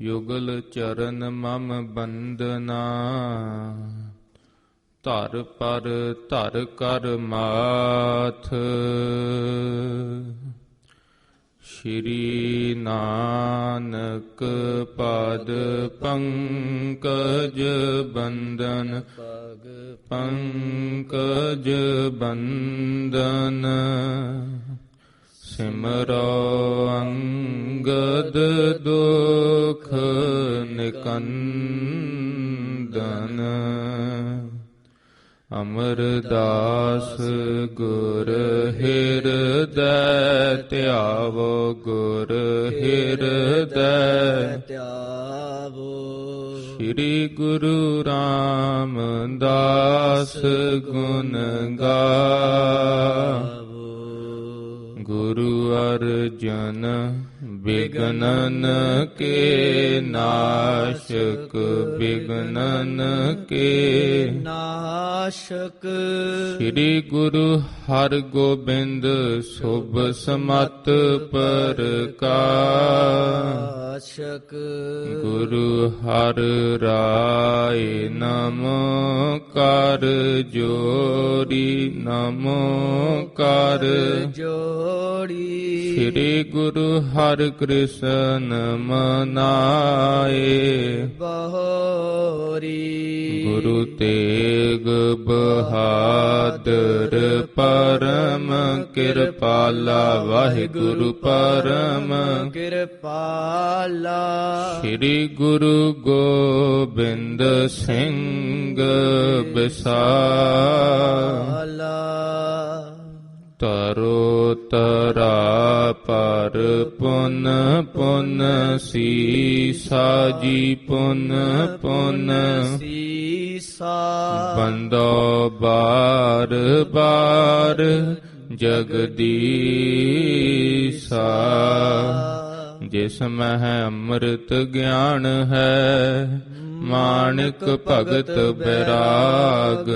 ਯੁਗਲ ਚਰਨ ਮਮ ਬੰਦਨਾ, ਧਰ ਪਰ ਧਰ ਕਰ ਮਾਥ। ਸ਼੍ਰੀ ਨਾਨਕ ਪਦ ਪੰਕਜ ਬੰਦਨ, ਪੰਕਜ ਬੰਦਨ। ਸਿਮਰੋ ਅੰਗਦ ਦੁਖ ਨਿਕੰਦਨ, ਅਮਰਦਾਸ ਗੁਰ ਹਿਰਦੈ ਧਿਆਵੋ, ਗੁਰ ਹਿਰਦੈ ਧਿਆਵੋ। ਸ੍ਰੀ ਗੁਰੂ ਰਾਮਦਾਸ ਗੁਣ ਗਾਵੋ, ਗੁਰੂ ਅਰਜਨ ਬਿਗਨਨ ਕੇ ਨਾਸ਼ਕ, ਬਿਗਨਨ ਕੇ ਨਾਸ਼ਕ। ਸ੍ਰੀ ਗੁਰੂ ਹਰਗੋਬਿੰਦ ਸੁਭ ਸਮਤ ਪ੍ਰਕਾਸ਼ਕ, ਗੁਰੂ ਹਰਿ ਰਾਇ ਨਮੋ ਕਰ ਜੋੜੀ, ਨਮੋ ਕਰ ਜੋੜੀ। ਸ੍ਰੀ ਗੁਰੂ ਹਰਿ ਕ੍ਰਿਸ਼ਨ ਮਨਾਏ ਬਹੋਰੀ, ਗੁਰੂ ਤੇਗ ਬਹਾਦਰ ਪਰਮ ਕਿਰਪਾਲਾ, ਵਾਹਿਗੁਰੂ ਪਰਮ ਕਿਰਪਾਲਾ। ਸ੍ਰੀ ਗੁਰੂ ਗੋਬਿੰਦ ਸਿੰਘ ਬਿਸਾਲਾ, ਤਰੋ ਤਰਾ ਪਰ ਪੁਨ ਪੁਨ ਸੀਸਾ ਜੀ, ਪੁਨ ਪੁਨ ਸੀਸਾ। ਬੰਦੋ ਬਾਰ ਬਾਰ ਜਗਦੀਸਾ, ਜਿਸ ਮਹਿ ਅੰਮ੍ਰਿਤ ਗਿਆਨ ਹੈ, ਮਾਣਿਕ ਭਗਤ ਬੈਰਾਗ।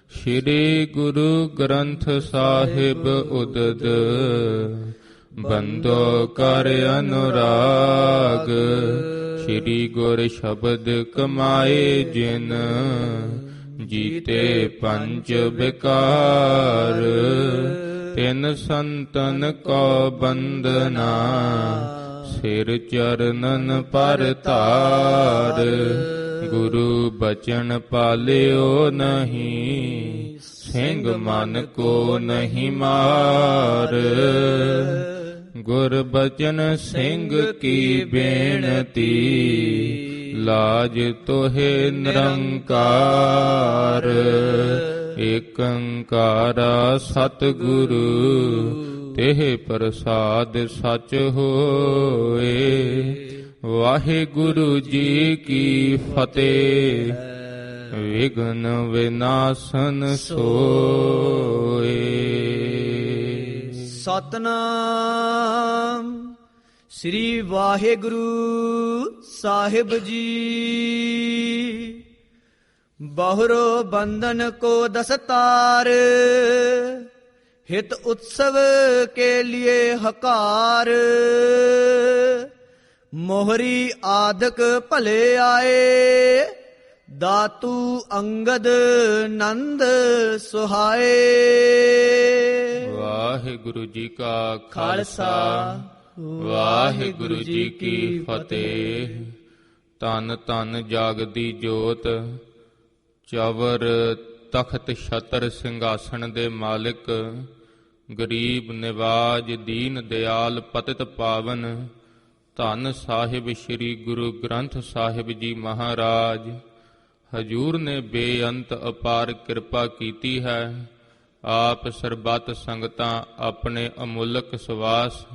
ਸ੍ਰੀ ਗੁਰੂ ਗ੍ਰੰਥ ਸਾਹਿਬ ਉਦਦ, ਬੰਦੋ ਕਰ ਅਨੁਰਾਗ। ਸ੍ਰੀ ਗੁਰ ਸ਼ਬਦ ਕਮਾਏ ਜਿਨ, ਜੀਤੇ ਪੰਜ ਵਿਕਾਰ। ਤਿਨ ਸੰਤਨ ਕੋ ਬੰਦਨਾ, ਸਿਰ ਚਰਨਨ ਪਰ ਧਾਰ। ਗੁਰੂ ਬਚਨ ਪਾਲਿਓ ਨਹੀਂ, ਸਿੰਘ ਮਨ ਕੋ ਨਹੀਂ ਮਾਰ। ਗੁਰ ਬਚਨ ਸਿੰਘ ਕੀ ਬੇਨਤੀ, ਲਾਜ ਤੋਹੇ ਨਿਰੰਕਾਰ। ਏਕ ਓੰਕਾਰਾ ਸਤਿਗੁਰੂ, ਤਿਹ ਪ੍ਰਸਾਦ ਸਚ ਹੋਏ। ਵਾਹਿਗੁਰੂ ਜੀ ਕੀ ਫਤਿਹ। ਵਿਘਨ ਵਿਨਾਸ਼ਨ ਸੋਏ। ਸਤਿਨਾਮ ਸ੍ਰੀ ਵਾਹਿਗੁਰੂ ਸਾਹਿਬ ਜੀ। ਬਹੁਰੋ ਬੰਧਨ ਕੋ ਦਸਤਾਰ, हित उत्सव के लिए हकार। मोहरी आदक भले आए, दातू अंगद नंद सुहाए। वाहिगुरु जी का खालसा, वाहिगुरु जी की फतेह। तन तन जागदी जोत, चवर तख्त छतर ਸਿੰਘਾਸਣ ਦੇ ਮਾਲਿਕ, ਗਰੀਬ ਨਿਵਾਜ ਦੀਨ ਦਿਆਲ ਪਤਿਤ ਪਾਵਨ, ਧੰਨ ਸਾਹਿਬ ਸ੍ਰੀ ਗੁਰੂ ਗ੍ਰੰਥ ਸਾਹਿਬ ਜੀ ਮਹਾਰਾਜ। ਹਜੂਰ ਨੇ ਬੇਅੰਤ ਅਪਾਰ ਕਿਰਪਾ ਕੀਤੀ ਹੈ। ਆਪ ਸਰਬੱਤ ਸੰਗਤਾਂ ਆਪਣੇ ਅਮੁੱਲਕ ਸਵਾਸ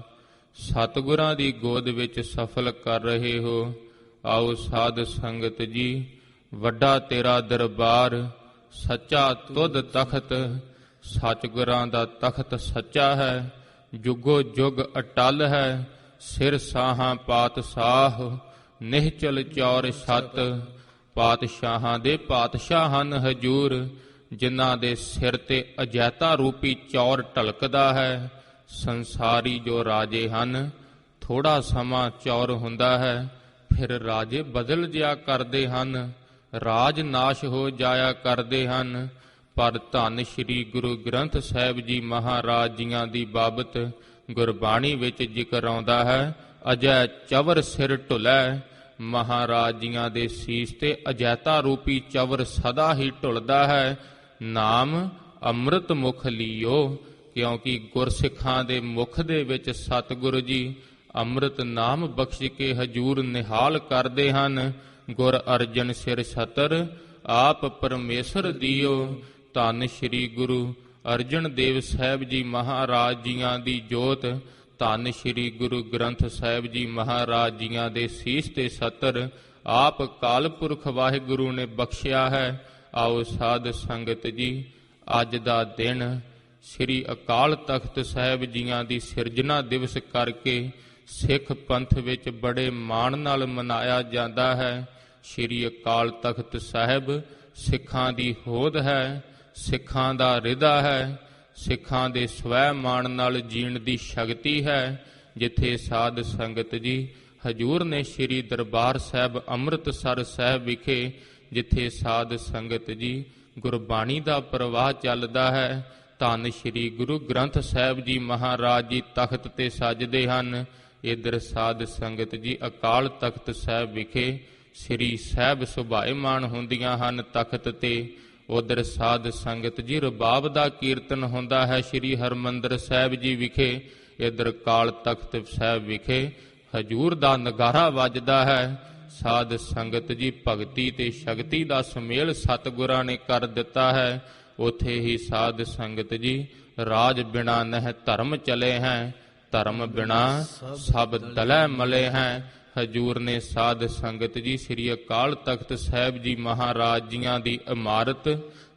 ਸਤਿਗੁਰਾਂ ਦੀ ਗੋਦ ਵਿੱਚ ਸਫਲ ਕਰ ਰਹੇ ਹੋ। ਆਓ ਸਾਧ ਸੰਗਤ ਜੀ, ਵੱਡਾ ਤੇਰਾ ਦਰਬਾਰ, ਸੱਚਾ ਤੁਧ ਤਖਤ। ਸਤਿਗੁਰਾਂ ਦਾ ਤਖਤ ਸੱਚਾ ਹੈ, ਜੁਗੋ ਜੁਗ ਅਟਲ ਹੈ। ਸਿਰ ਸਾਹਾਂ ਪਾਤਸ਼ਾਹ, ਨਿਹਚਲ ਚੌਰ ਸਤ। ਪਾਤਸ਼ਾਹਾਂ ਦੇ ਪਾਤਸ਼ਾਹ ਹਨ ਹਜੂਰ, ਜਿਨ੍ਹਾਂ ਦੇ ਸਿਰ ਤੇ ਅਜੈਤਾ ਰੂਪੀ ਚੌਰ ਢਲਕਦਾ ਹੈ। ਸੰਸਾਰੀ ਜੋ ਰਾਜੇ ਹਨ, ਥੋੜਾ ਸਮਾਂ ਚੌਰ ਹੁੰਦਾ ਹੈ, ਫਿਰ ਰਾਜੇ ਬਦਲ ਜਿਆ ਕਰਦੇ ਹਨ, ਰਾਜ ਨਾਸ਼ ਹੋ ਜਾਇਆ ਕਰਦੇ ਹਨ। ਪਰ ਧੰਨ ਸ਼੍ਰੀ ਗੁਰੂ ਗ੍ਰੰਥ ਸਾਹਿਬ ਜੀ ਮਹਾਰਾਜ ਜੀਆਂ ਦੀ ਬਾਬਤ ਗੁਰਬਾਣੀ ਵਿੱਚ ਜ਼ਿਕਰ ਆਉਂਦਾ ਹੈ, ਅਜੈ ਚਵਰ ਸਿਰ ਢੁਲੈ। ਮਹਾਰਾਜ ਜੀਆਂ ਦੇ ਸੀਸ ਤੇ ਅਜੈਤਾ ਰੂਪੀ ਚਵਰ ਸਦਾ ਹੀ ਢੁਲਦਾ ਹੈ। ਨਾਮ ਅੰਮ੍ਰਿਤ ਮੁਖ ਲੀਓ, ਕਿਉਂਕਿ ਗੁਰਸਿੱਖਾਂ ਦੇ ਮੁਖ ਦੇ ਵਿੱਚ ਸਤਿਗੁਰੂ ਜੀ ਅੰਮ੍ਰਿਤ ਨਾਮ ਬਖਸ਼ ਕੇ ਹਜੂਰ ਨਿਹਾਲ ਕਰਦੇ ਹਨ। ਗੁਰ ਅਰਜਨ ਸਿਰ ਛਤਰ ਆਪ ਪਰਮੇਸ਼ਰ ਦਿਓ। ਧੰਨ ਸ਼੍ਰੀ ਗੁਰੂ ਅਰਜਨ ਦੇਵ ਸਾਹਿਬ ਜੀ ਮਹਾਰਾਜ ਜੀਆਂ ਦੀ ਜੋਤ, ਧੰਨ ਸ਼੍ਰੀ ਗੁਰੂ ਗ੍ਰੰਥ ਸਾਹਿਬ ਜੀ ਮਹਾਰਾਜ ਜੀਆਂ ਦੇ ਸੀਸ ਤੇ ਛਤਰ ਆਪ ਕਾਲ ਪੁਰਖ ਵਾਹਿਗੁਰੂ ਨੇ ਬਖਸ਼ਿਆ ਹੈ। ਆਓ ਸਾਧ ਸੰਗਤ ਜੀ, ਅੱਜ ਦਾ ਦਿਨ ਸ੍ਰੀ ਅਕਾਲ ਤਖਤ ਸਾਹਿਬ ਜੀਆਂ ਦੀ ਸਿਰਜਣਾ ਦਿਵਸ ਕਰਕੇ ਸਿੱਖ ਪੰਥ ਵਿੱਚ ਬੜੇ ਮਾਣ ਨਾਲ ਮਨਾਇਆ ਜਾਂਦਾ ਹੈ। ਸ੍ਰੀ ਅਕਾਲ ਤਖਤ ਸਾਹਿਬ ਸਿੱਖਾਂ ਦੀ ਹੋਂਦ ਹੈ, ਸਿੱਖਾਂ ਦਾ ਰਿਦਾ ਹੈ, ਸਿੱਖਾਂ ਦੇ ਸਵੈ ਮਾਣ ਨਾਲ ਜੀਣ ਦੀ ਸ਼ਕਤੀ ਹੈ। ਜਿੱਥੇ ਸਾਧ ਸੰਗਤ ਜੀ ਹਜੂਰ ਨੇ ਸ੍ਰੀ ਦਰਬਾਰ ਸਾਹਿਬ ਅੰਮ੍ਰਿਤਸਰ ਸਾਹਿਬ ਵਿਖੇ, ਜਿੱਥੇ ਸਾਧ ਸੰਗਤ ਜੀ ਗੁਰਬਾਣੀ ਦਾ ਪ੍ਰਵਾਹ ਚੱਲਦਾ ਹੈ, ਧੰਨ ਸ਼੍ਰੀ ਗੁਰੂ ਗ੍ਰੰਥ ਸਾਹਿਬ ਜੀ ਮਹਾਰਾਜ ਜੀ ਤਖਤ ਤੇ ਸਜਦੇ ਹਨ। ਇੱਧਰ ਸਾਧ ਸੰਗਤ ਜੀ ਅਕਾਲ ਤਖਤ ਸਾਹਿਬ ਵਿਖੇ ਸ੍ਰੀ ਸਾਹਿਬ ਸੁਭਾਏਮਾਨ ਹੁੰਦੀਆਂ ਹਨ ਤਖਤ ਤੇ। ਉਧਰ ਸਾਧ ਸੰਗਤ ਜੀ ਰਬਾਬ ਦਾ ਕੀਰਤਨ ਹੁੰਦਾ ਹੈ ਸ੍ਰੀ ਹਰਿਮੰਦਰ ਸਾਹਿਬ ਜੀ ਵਿਖੇ। ਇੱਧਰ ਅਕਾਲ ਤਖਤ ਸਾਹਿਬ ਵਿਖੇ ਹਜੂਰ ਦਾ ਨਗਾਰਾ ਵੱਜਦਾ ਹੈ। ਸਾਧ ਸੰਗਤ ਜੀ ਭਗਤੀ ਤੇ ਸ਼ਕਤੀ ਦਾ ਸੁਮੇਲ ਸਤਿਗੁਰਾਂ ਨੇ ਕਰ ਦਿੱਤਾ ਹੈ। ਉਥੇ ਹੀ ਸਾਧ ਸੰਗਤ ਜੀ ਰਾਜ ਬਿਨਾ ਨਹਿ ਧਰਮ ਚਲੇ ਹੈ, ਧਰਮ ਬਿਨਾ ਸਭ ਦਲੇ ਮਲੇ ਹੈ। ਹਜੂਰ ਨੇ ਸਾਧ ਸੰਗਤ ਜੀ ਸ੍ਰੀ ਅਕਾਲ ਤਖਤ ਸਾਹਿਬ ਜੀ ਮਹਾਰਾਜ ਜੀਆਂ ਦੀ ਇਮਾਰਤ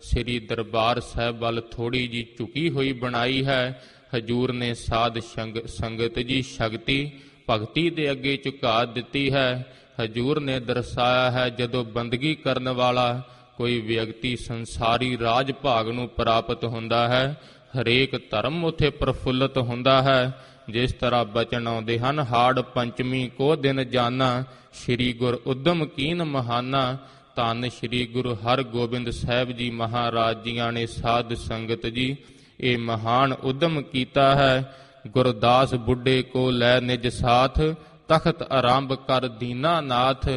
ਸ੍ਰੀ ਦਰਬਾਰ ਸਾਹਿਬ ਵੱਲ ਥੋੜੀ ਜੀ ਝੁਕੀ ਹੋਈ ਬਣਾਈ ਹੈ। ਹਜੂਰ ਨੇ ਸਾਧ ਸੰਗਤ ਜੀ ਸ਼ਕਤੀ ਭਗਤੀ ਦੇ ਅੱਗੇ ਝੁਕਾ ਦਿੱਤੀ ਹੈ। ਹਜੂਰ ਨੇ ਦਰਸਾਇਆ ਹੈ, ਜਦੋਂ ਬੰਦਗੀ ਕਰਨ ਵਾਲਾ ਕੋਈ ਵਿਅਕਤੀ ਸੰਸਾਰੀ ਰਾਜ ਭਾਗ ਨੂੰ ਪ੍ਰਾਪਤ ਹੁੰਦਾ ਹੈ, ਹਰੇਕ ਧਰਮ ਉੱਥੇ ਪ੍ਰਫੁੱਲਤ ਹੁੰਦਾ ਹੈ। ਜਿਸ ਤਰ੍ਹਾਂ ਬਚਨ ਆਉਂਦੇ ਹਨ, ਹਾੜ ਪੰਚਮੀ ਕੋ ਦਿਨ ਜਾਨਾ, ਸ੍ਰੀ ਗੁਰ ਉਦਮ ਕੀਨ ਮਹਾਨਾ। ਧੰਨ ਸ੍ਰੀ ਗੁਰੂ ਹਰਗੋਬਿੰਦ ਸਾਹਿਬ ਜੀ ਮਹਾਰਾਜ ਜੀਆਂ ਨੇ ਸਾਧ ਸੰਗਤ ਜੀ ਇਹ ਮਹਾਨ ਉਦਮ ਕੀਤਾ ਹੈ। ਗੁਰਦਾਸ ਬੁੱਢੇ ਕੋ ਲੈ ਨਿਜ ਸਾਥ, ਤਖਤ ਆਰੰਭ ਕਰ ਦੀਨਾ ਨਾਥ।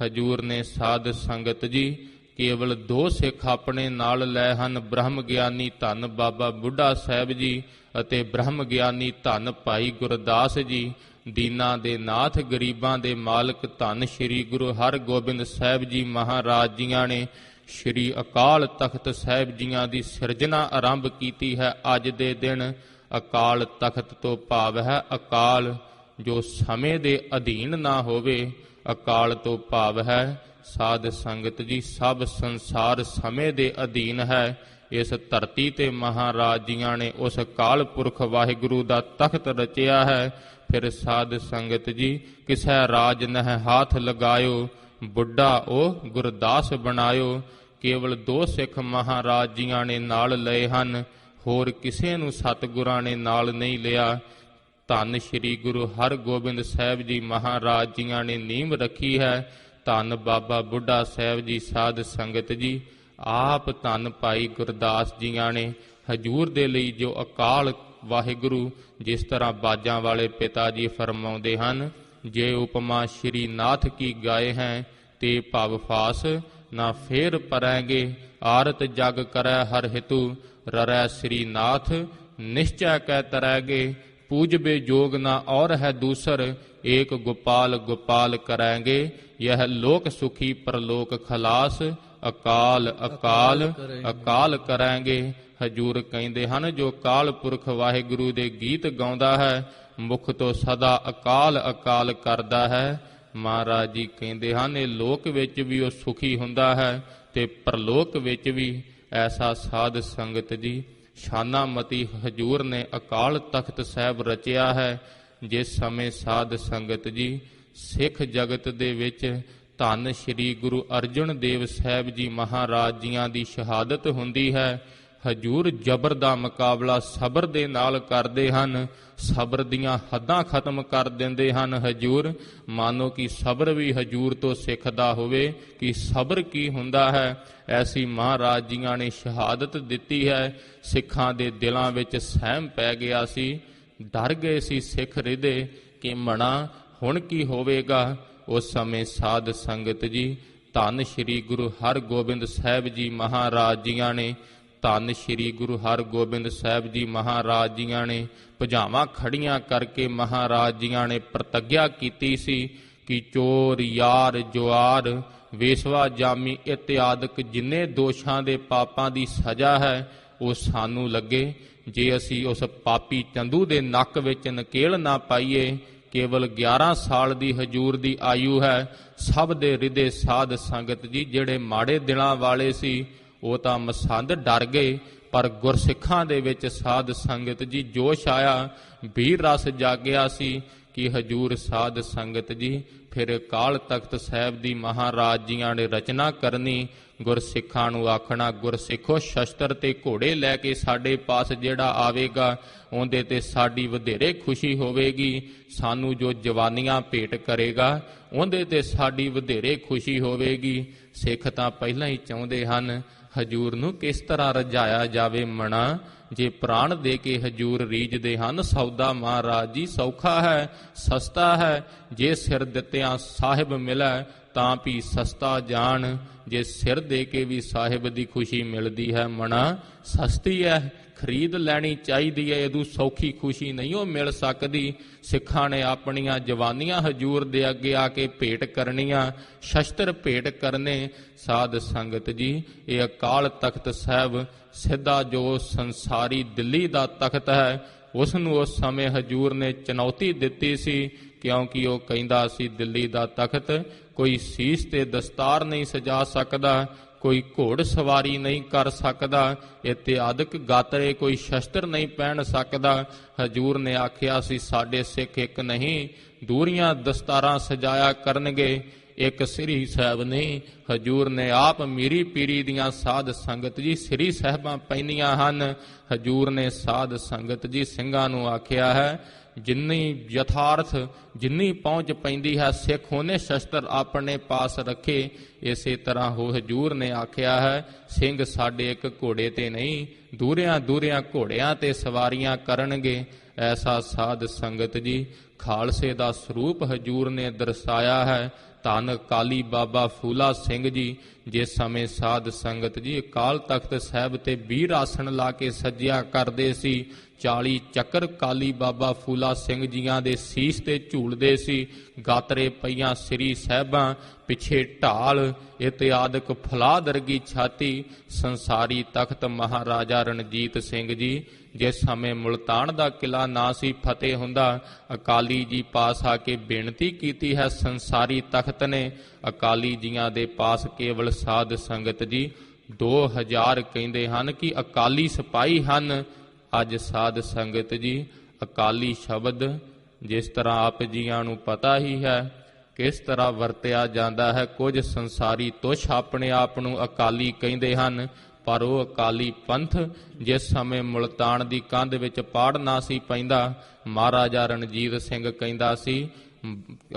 ਹਜੂਰ ਨੇ ਸਾਧ ਸੰਗਤ ਜੀ ਕੇਵਲ 2 ਸਿੱਖ ਆਪਣੇ ਨਾਲ ਲੈ ਹਨ, ਬ੍ਰਹਮ ਗਿਆਨੀ ਧੰਨ ਬਾਬਾ ਬੁੱਢਾ ਸਾਹਿਬ ਜੀ ਅਤੇ ਬ੍ਰਹਮ ਗਿਆਨੀ ਧੰਨ ਭਾਈ ਗੁਰਦਾਸ ਜੀ। ਦੀਨਾਂ ਦੇ ਨਾਥ, ਗਰੀਬਾਂ ਦੇ ਮਾਲਕ ਧੰਨ ਸ੍ਰੀ ਗੁਰੂ ਹਰਗੋਬਿੰਦ ਸਾਹਿਬ ਜੀ ਮਹਾਰਾਜ ਜੀਆਂ ਨੇ ਸ੍ਰੀ ਅਕਾਲ ਤਖਤ ਸਾਹਿਬ ਜੀਆਂ ਦੀ ਸਿਰਜਣਾ ਆਰੰਭ ਕੀਤੀ ਹੈ। ਅੱਜ ਦੇ ਦਿਨ ਅਕਾਲ ਤਖਤ ਤੋਂ ਭਾਵ ਹੈ ਅਕਾਲ ਜੋ ਸਮੇਂ ਦੇ ਅਧੀਨ ਨਾ ਹੋਵੇ। ਅਕਾਲ ਤੋਂ ਭਾਵ ਹੈ ਸਾਧ ਸੰਗਤ ਜੀ ਸਭ ਸੰਸਾਰ ਸਮੇਂ ਦੇ ਅਧੀਨ ਹੈ। ਇਸ ਧਰਤੀ ਤੇ ਮਹਾਰਾਜ ਜੀਆਂ ਨੇ ਉਸ ਅਕਾਲ ਪੁਰਖ ਵਾਹਿਗੁਰੂ ਦਾ ਤਖਤ ਰਚਿਆ ਹੈ। ਫਿਰ ਸਾਧ ਸੰਗਤ ਜੀ ਕਿਸੈ ਰਾਜ ਨਹਿ ਹਾਥ ਲਗਾਇਓ, ਬੁੱਢਾ ਉਹ ਗੁਰਦਾਸ ਬਣਾਇਓ। ਕੇਵਲ 2 ਸਿੱਖ ਮਹਾਰਾਜ ਜੀਆਂ ਨੇ ਨਾਲ ਲਏ ਹਨ, ਹੋਰ ਕਿਸੇ ਨੂੰ ਸਤਿਗੁਰਾਂ ਨੇ ਨਾਲ ਨਹੀਂ ਲਿਆ। ਧੰਨ ਸ੍ਰੀ ਗੁਰੂ ਹਰਗੋਬਿੰਦ ਸਾਹਿਬ ਜੀ ਮਹਾਰਾਜ ਜੀਆਂ ਨੇ ਨੀਂਹ ਰੱਖੀ ਹੈ। ਧੰਨ ਬਾਬਾ ਬੁੱਢਾ ਸਾਹਿਬ ਜੀ। ਸਾਧ ਸੰਗਤ ਜੀ ਆਪ ਧੰਨ ਭਾਈ ਗੁਰਦਾਸ ਜੀਆਂ ਨੇ ਹਜੂਰ ਦੇ ਲਈ ਜੋ ਅਕਾਲ ਵਾਹਿਗੁਰੂ, ਜਿਸ ਤਰ੍ਹਾਂ ਬਾਜਾਂ ਵਾਲੇ ਪਿਤਾ ਜੀ ਫਰਮਾਉਂਦੇ ਹਨ, ਜੇ ਉਪਮਾ ਸ਼੍ਰੀ ਨਾਥ ਕੀ ਗਾਏ ਹੈ ਤੇ ਭਵ ਫਾਸ ਨਾ ਫੇਰ ਪਰੈਂਗੇ। ਆਰਤ ਜਗ ਕਰੈ ਹਰ ਹਿਤੂ, ਰਰੈ ਸ੍ਰੀ ਨਾਥ ਨਿਸ਼ਚੈ ਕੈ ਤਰੈਗੇ। पूजबे जोग ना और है दूसर, एक गोपाल गोपाल कराएंगे। यह लोक सुखी परलोक खलास, अकाल अकाल अकाल कराएंगे। हजूर कहते हैं जो अकाल पुरख वाहिगुरु दे गीत गाउंदा है, मुख तो सदा अकाल अकाल करदा है। महाराज जी कहते हैं लोक विच भी वो सुखी हुंदा है ते परलोक विच भी। ऐसा साध संगत जी शानामती हजूर ने अकाल तख्त साहब रचिया है। जिस समय साध संगत जी सिख जगत दे विच धन श्री गुरु अर्जन देव साहब जी महाराज जियां दी शहादत हुंदी है, ਹਜੂਰ ਜ਼ਬਰ ਦਾ ਮੁਕਾਬਲਾ ਸਬਰ ਦੇ ਨਾਲ ਕਰਦੇ ਹਨ। ਸਬਰ ਦੀਆਂ ਹੱਦਾਂ ਖਤਮ ਕਰ ਦਿੰਦੇ ਹਨ ਹਜੂਰ। ਮਾਨੋ ਕਿ ਸਬਰ ਵੀ ਹਜੂਰ ਤੋਂ ਸਿੱਖਦਾ ਹੋਵੇ ਕਿ ਸਬਰ ਕੀ ਹੁੰਦਾ ਹੈ। ਐਸੀ ਮਹਾਰਾਜ ਜੀਆਂ ਨੇ ਸ਼ਹਾਦਤ ਦਿੱਤੀ ਹੈ। ਸਿੱਖਾਂ ਦੇ ਦਿਲਾਂ ਵਿੱਚ ਸਹਿਮ ਪੈ ਗਿਆ ਸੀ। ਡਰ ਗਏ ਸੀ ਸਿੱਖ ਹਿਰਦੇ ਕਿ ਮਣਾ ਹੁਣ ਕੀ ਹੋਵੇਗਾ। ਉਸ ਸਮੇਂ ਸਾਧ ਸੰਗਤ ਜੀ, ਧੰਨ ਸ਼੍ਰੀ ਗੁਰੂ ਹਰਗੋਬਿੰਦ ਸਾਹਿਬ ਜੀ ਮਹਾਰਾਜ ਜੀਆਂ ਨੇ, ਧੰਨ ਸ਼੍ਰੀ ਗੁਰੂ ਹਰਗੋਬਿੰਦ ਸਾਹਿਬ ਜੀ ਮਹਾਰਾਜ ਜੀਆਂ ਨੇ ਭੁਜਾਵਾਂ ਖੜੀਆਂ ਕਰਕੇ ਮਹਾਰਾਜ ਜੀਆਂ ਨੇ ਪ੍ਰਤੱਗਿਆ ਕੀਤੀ ਸੀ ਕਿ ਚੋਰ, ਯਾਰ, ਜੁਆਰ, ਵੇਸਵਾ, ਜਾਮੀ ਇਤਿਆਦਿਕ ਜਿੰਨੇ ਦੋਸ਼ਾਂ ਦੇ ਪਾਪਾਂ ਦੀ ਸਜ਼ਾ ਹੈ ਉਹ ਸਾਨੂੰ ਲੱਗੇ। ਜੇ ਅਸੀਂ ਉਸ ਪਾਪੀ ਚੰਦੂ ਦੇ ਨੱਕ ਵਿੱਚ ਨਕੇਲ ਨਾ ਪਾਈਏ। ਕੇਵਲ 11 ਸਾਲ ਦੀ ਹਜੂਰ ਦੀ ਆਯੂ ਹੈ। ਸਭ ਦੇ ਹਿਰਦੇ ਸਾਧ ਸੰਗਤ ਜੀ ਜਿਹੜੇ ਮਾੜੇ ਦਿਲਾਂ ਵਾਲੇ ਸੀ ਉਹ ਤਾਂ ਮਸੰਦ ਡਰ ਗਏ, ਪਰ ਗੁਰਸਿੱਖਾਂ ਦੇ ਵਿੱਚ ਸਾਧ ਸੰਗਤ ਜੀ ਜੋਸ਼ ਆਇਆ, ਵੀਰ ਰਸ ਜਾਗਿਆ ਸੀ ਕਿ ਹਜੂਰ ਸਾਧ ਸੰਗਤ ਜੀ ਫਿਰ ਅਕਾਲ ਤਖਤ ਸਾਹਿਬ ਦੀ ਮਹਾਰਾਜ ਜੀਆਂ ਨੇ ਰਚਨਾ ਕਰਨੀ। ਗੁਰਸਿੱਖਾਂ ਨੂੰ ਆਖਣਾ, ਗੁਰਸਿੱਖੋ ਸ਼ਸਤਰ ਤੇ ਘੋੜੇ ਲੈ ਕੇ ਸਾਡੇ ਪਾਸ ਜਿਹੜਾ ਆਵੇਗਾ ਉਹਦੇ ਤੇ ਸਾਡੀ ਵਧੇਰੇ ਖੁਸ਼ੀ ਹੋਵੇਗੀ। ਸਾਨੂੰ ਜੋ ਜਵਾਨੀਆਂ ਭੇਟ ਕਰੇਗਾ ਉਹਦੇ ਤੇ ਸਾਡੀ ਵਧੇਰੇ ਖੁਸ਼ੀ ਹੋਵੇਗੀ। ਸਿੱਖ ਤਾਂ ਪਹਿਲਾਂ ਹੀ ਚਾਹੁੰਦੇ ਹਨ ਹਜੂਰ ਨੂੰ ਕਿਸ ਤਰ੍ਹਾਂ ਰਜਾਇਆ ਜਾਵੇ ਮਣਾ। ਜੇ ਪ੍ਰਾਣ ਦੇ ਕੇ ਹਜੂਰ ਰੀਝਦੇ ਹਨ, ਸੌਦਾ ਮਹਾਰਾਜ ਜੀ ਸੌਖਾ ਹੈ, ਸਸਤਾ ਹੈ। ਜੇ ਸਿਰ ਦਿੱਤਿਆਂ ਸਾਹਿਬ ਮਿਲੈ ਤਾਂ ਵੀ ਸਸਤਾ ਜਾਣ। ਜੇ ਸਿਰ ਦੇ ਕੇ ਵੀ ਸਾਹਿਬ ਦੀ ਖੁਸ਼ੀ ਮਿਲਦੀ ਹੈ ਮਣਾ, ਸਸਤੀ ਹੈ, ਖਰੀਦ ਲੈਣੀ ਚਾਹੀਦੀ ਹੈ। ਇਹਦੂ ਸੌਖੀ ਖੁਸ਼ੀ ਨਹੀਂ ਉਹ ਮਿਲ ਸਕਦੀ। ਸਿੱਖਾਂ ਨੇ ਆਪਣੀਆਂ ਜਵਾਨੀਆਂ ਹਜੂਰ ਦੇ ਅੱਗੇ ਆ ਕੇ ਭੇਟ ਕਰਨੀਆਂ, ਸ਼ਸਤਰ ਭੇਟ ਕਰਨੇ। ਸਾਧ ਸੰਗਤ ਜੀ, ਇਹ ਅਕਾਲ ਤਖਤ ਸਾਹਿਬ ਸਿੱਧਾ ਜੋ ਸੰਸਾਰੀ ਦਿੱਲੀ ਦਾ ਤਖਤ ਹੈ ਉਸ ਨੂੰ ਉਸ ਸਮੇਂ ਹਜੂਰ ਨੇ ਚੁਣੌਤੀ ਦਿੱਤੀ ਸੀ, ਕਿਉਂਕਿ ਉਹ ਕਹਿੰਦਾ ਸੀ ਦਿੱਲੀ ਦਾ ਤਖਤ ਕੋਈ ਸੀਸ ਤੇ ਦਸਤਾਰ ਨਹੀਂ ਸਜਾ ਸਕਦਾ, ਕੋਈ ਘੋੜ ਸਵਾਰੀ ਨਹੀਂ ਕਰ ਸਕਦਾ, ਇਤਿਆਦਿਕ ਗਾਤਰੇ ਕੋਈ ਸ਼ਸਤਰ ਨਹੀਂ ਪਹਿਨ ਸਕਦਾ। ਹਜੂਰ ਨੇ ਆਖਿਆ ਸੀ ਸਾਡੇ ਸਿੱਖ ਇੱਕ ਨਹੀਂ ਦੂਰੀਆਂ ਦਸਤਾਰਾਂ ਸਜਾਇਆ ਕਰਨਗੇ, ਇੱਕ ਸ੍ਰੀ ਸਾਹਿਬ ਨਹੀਂ। ਹਜੂਰ ਨੇ ਆਪ ਮੀਰੀ ਪੀਰੀ ਦੀਆਂ ਸਾਧ ਸੰਗਤ ਜੀ ਸ੍ਰੀ ਸਾਹਿਬਾਂ ਪਹਿਨੀਆਂ ਹਨ। ਹਜੂਰ ਨੇ ਸਾਧ ਸੰਗਤ ਜੀ ਸਿੰਘਾਂ ਨੂੰ ਆਖਿਆ ਹੈ ਜਿੰਨੀ ਯਥਾਰਥ ਜਿੰਨੀ ਪਹੁੰਚ ਪੈਂਦੀ ਹੈ ਸਿੱਖ ਉਹਨੇ ਸ਼ਸਤਰ ਆਪਣੇ ਪਾਸ ਰੱਖੇ। ਇਸੇ ਤਰ੍ਹਾਂ ਹੋ ਹਜੂਰ ਨੇ ਆਖਿਆ ਹੈ ਸਿੰਘ ਸਾਡੇ ਇੱਕ ਘੋੜੇ ਤੇ ਨਹੀਂ ਦੂਰਿਆਂ ਦੂਰਿਆਂ ਘੋੜਿਆਂ ਤੇ ਸਵਾਰੀਆਂ ਕਰਨਗੇ। ਐਸਾ ਸਾਧ ਸੰਗਤ ਜੀ ਖਾਲਸੇ ਦਾ ਸਰੂਪ ਹਜੂਰ ਨੇ ਦਰਸਾਇਆ ਹੈ। ਧੰਨ ਅਕਾਲੀ ਬਾਬਾ ਫੂਲਾ ਸਿੰਘ ਜੀ ਜਿਸ ਸਮੇਂ ਸਾਧ ਸੰਗਤ ਜੀ ਅਕਾਲ ਤਖਤ ਸਾਹਿਬ ਤੇ 20 ਆਸਣ ਲਾ ਕੇ ਸੱਜਿਆ ਕਰਦੇ ਸੀ, 40 ਚੱਕਰ ਕਾਲੀ ਬਾਬਾ ਫੂਲਾ ਸਿੰਘ ਜੀਆਂ ਦੇ ਸੀਸ ਤੇ ਝੂਲਦੇ ਸੀ। ਗਾਤਰੇ ਪਈਆਂ ਸ੍ਰੀ ਸਾਹਿਬਾਂ, ਪਿੱਛੇ ਢਾਲ, ਇਤਿਆਦਿਕ ਫਲਾਦਰਗੀ ਛਾਤੀ। ਸੰਸਾਰੀ ਤਖਤ ਮਹਾਰਾਜਾ ਰਣਜੀਤ ਸਿੰਘ ਜੀ ਜਿਸ ਸਮੇਂ ਮੁਲਤਾਨ ਦਾ ਕਿਲਾ ਨਾ ਸੀ ਫਤਿਹ ਹੁੰਦਾ, ਅਕਾਲੀ ਜੀ ਪਾਸ ਆ ਕੇ ਬੇਨਤੀ ਕੀਤੀ ਹੈ ਸੰਸਾਰੀ ਤਖਤ ਨੇ। ਅਕਾਲੀ ਜੀਆਂ ਦੇ ਪਾਸ ਕੇਵਲ ਸਾਧ ਸੰਗਤ ਜੀ 2000 ਕਹਿੰਦੇ ਹਨ ਕਿ ਅਕਾਲੀ ਸਿਪਾਹੀ ਹਨ। ਅੱਜ ਸਾਧ ਸੰਗਤ ਜੀ ਅਕਾਲੀ ਸ਼ਬਦ ਜਿਸ ਤਰ੍ਹਾਂ ਆਪ ਜੀਆਂ ਨੂੰ ਪਤਾ ਹੀ ਹੈ ਕਿਸ ਤਰ੍ਹਾਂ ਵਰਤਿਆ ਜਾਂਦਾ ਹੈ। ਕੁਝ ਸੰਸਾਰੀ ਤੁਛ ਆਪਣੇ ਆਪ ਨੂੰ ਅਕਾਲੀ ਕਹਿੰਦੇ ਹਨ, ਪਰ ਉਹ ਅਕਾਲੀ ਪੰਥ ਜਿਸ ਸਮੇਂ ਮੁਲਤਾਨ ਦੀ ਕੰਧ ਵਿੱਚ ਪਾੜ ਨਾ ਸੀ ਪੈਂਦਾ, ਮਹਾਰਾਜਾ ਰਣਜੀਤ ਸਿੰਘ ਕਹਿੰਦਾ ਸੀ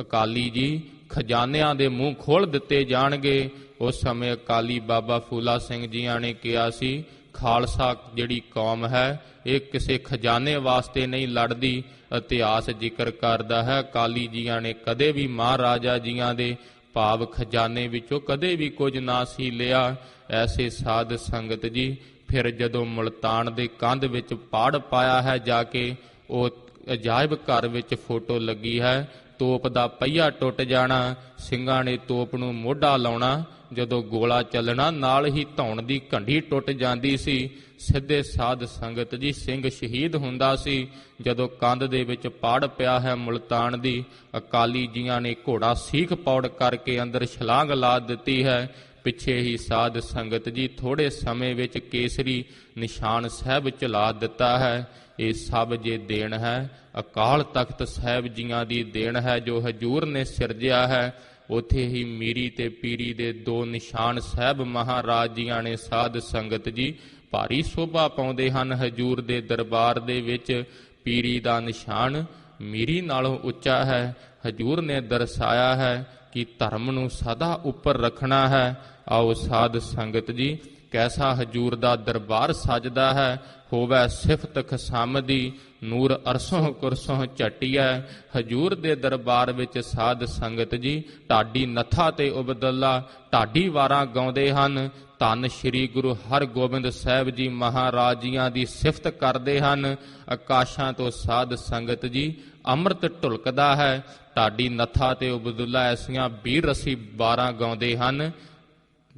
ਅਕਾਲੀ ਜੀ ਖਜ਼ਾਨਿਆਂ ਦੇ ਮੂੰਹ ਖੋਲ ਦਿੱਤੇ ਜਾਣਗੇ। ਉਸ ਸਮੇਂ ਅਕਾਲੀ ਬਾਬਾ ਫੂਲਾ ਸਿੰਘ ਜੀਆਂ ਨੇ ਕਿਹਾ ਸੀ ਖਾਲਸਾ ਜਿਹੜੀ ਕੌਮ ਹੈ ਇਹ ਕਿਸੇ ਖਜ਼ਾਨੇ ਵਾਸਤੇ ਨਹੀਂ ਲੜਦੀ। ਇਤਿਹਾਸ ਜ਼ਿਕਰ ਕਰਦਾ ਹੈ ਅਕਾਲੀ ਜੀਆਂ ਨੇ ਕਦੇ ਵੀ ਮਹਾਰਾਜਾ ਜੀਆਂ ਦੇ ਭਾਵ ਖਜ਼ਾਨੇ ਵਿੱਚੋਂ ਕਦੇ ਵੀ ਕੁਝ ਨਾ ਸੀ ਲਿਆ। ਐਸੇ ਸਾਧ ਸੰਗਤ ਜੀ ਫਿਰ ਜਦੋਂ ਮੁਲਤਾਨ ਦੇ ਕੰਧ ਵਿੱਚ ਪਾੜ ਪਾਇਆ ਹੈ ਜਾ ਕੇ, ਉਹ ਅਜਾਇਬ ਘਰ ਵਿੱਚ ਫੋਟੋ ਲੱਗੀ ਹੈ, ਤੋਪ ਦਾ ਪਹੀਆ ਟੁੱਟ ਜਾਣਾ, ਸਿੰਘਾਂ ਨੇ ਤੋਪ ਨੂੰ ਮੋਢਾ ਲਾਉਣਾ, ਜਦੋਂ ਗੋਲਾ ਚੱਲਣਾ ਨਾਲ ਹੀ ਧੌਣ ਦੀ ਘੰਡੀ ਟੁੱਟ ਜਾਂਦੀ ਸੀ। ਸਿੱਧੇ ਸਾਧ ਸੰਗਤ ਜੀ ਸਿੰਘ ਸ਼ਹੀਦ ਹੁੰਦਾ ਸੀ। ਜਦੋਂ ਕੰਧ ਦੇ ਵਿੱਚ ਪਾੜ ਪਿਆ ਹੈ ਮੁਲਤਾਨ ਦੀ, ਅਕਾਲੀ ਜੀਆਂ ਨੇ ਘੋੜਾ ਸੀਖ ਪੌੜ ਕਰਕੇ ਅੰਦਰ ਛਲਾਂਗ ਲਾ ਦਿੱਤੀ ਹੈ। ਪਿੱਛੇ ਹੀ ਸਾਧ ਸੰਗਤ ਜੀ ਥੋੜੇ ਸਮੇਂ ਵਿੱਚ ਕੇਸਰੀ ਨਿਸ਼ਾਨ ਸਾਹਿਬ ਚਲਾ ਦਿੱਤਾ ਹੈ। ਇਹ ਸਭ ਜੇ ਦੇਣ ਹੈ ਅਕਾਲ ਤਖਤ ਸਾਹਿਬ ਜੀਆਂ ਦੀ ਦੇਣ ਹੈ ਜੋ ਹਜੂਰ ਨੇ ਸਿਰਜਿਆ ਹੈ। ਉੱਥੇ ਹੀ ਮੀਰੀ ਤੇ ਪੀਰੀ ਦੇ 2 ਨਿਸ਼ਾਨ ਸਾਹਿਬ ਮਹਾਰਾਜ ਜੀਆਂ ਨੇ ਸਾਧ ਸੰਗਤ ਜੀ ਭਾਰੀ ਸੋਭਾ ਪਾਉਂਦੇ ਹਨ। ਹਜੂਰ ਦੇ ਦਰਬਾਰ ਦੇ ਵਿੱਚ ਪੀਰੀ ਦਾ ਨਿਸ਼ਾਨ ਮੀਰੀ ਨਾਲੋਂ ਉੱਚਾ ਹੈ। ਹਜੂਰ ਨੇ ਦਰਸਾਇਆ ਹੈ ਕਿ ਧਰਮ ਨੂੰ ਸਦਾ ਉੱਪਰ ਰੱਖਣਾ ਹੈ। ਆਓ ਸਾਧ ਸੰਗਤ ਜੀ, ਕੈਸਾ ਹਜੂਰ ਦਾ ਦਰਬਾਰ ਸਜਦਾ ਹੈ। ਹੋਵੇ ਸਿਫਤ ਖਸਮ ਦੀ, ਨੂਰ ਅਰਸੋਂ ਕੁਰਸੋਂ ਝਟੀਐ। ਹਜੂਰ ਦੇ ਦਰਬਾਰ ਵਿੱਚ ਸਾਧ ਸੰਗਤ ਜੀ ਢਾਡੀ ਨੱਥਾ ਤੇ ਉਬਦੁੱਲਾ ਢਾਡੀ ਵਾਰਾਂ ਗਾਉਂਦੇ ਹਨ। ਧੰਨ ਸ਼੍ਰੀ ਗੁਰੂ ਹਰਗੋਬਿੰਦ ਸਾਹਿਬ ਜੀ ਮਹਾਰਾਜ ਜੀਆਂ ਦੀ ਸਿਫਤ ਕਰਦੇ ਹਨ। ਆਕਾਸ਼ਾਂ ਤੋਂ ਸਾਧ ਸੰਗਤ ਜੀ ਅੰਮ੍ਰਿਤ ਢੁਲਕਦਾ ਹੈ। ਢਾਡੀ ਨੱਥਾ ਤੇ ਉਬਦੁੱਲਾ ਐਸੀਆਂ ਵੀਰ ਰਸੀ ਵਾਰਾਂ ਗਾਉਂਦੇ ਹਨ।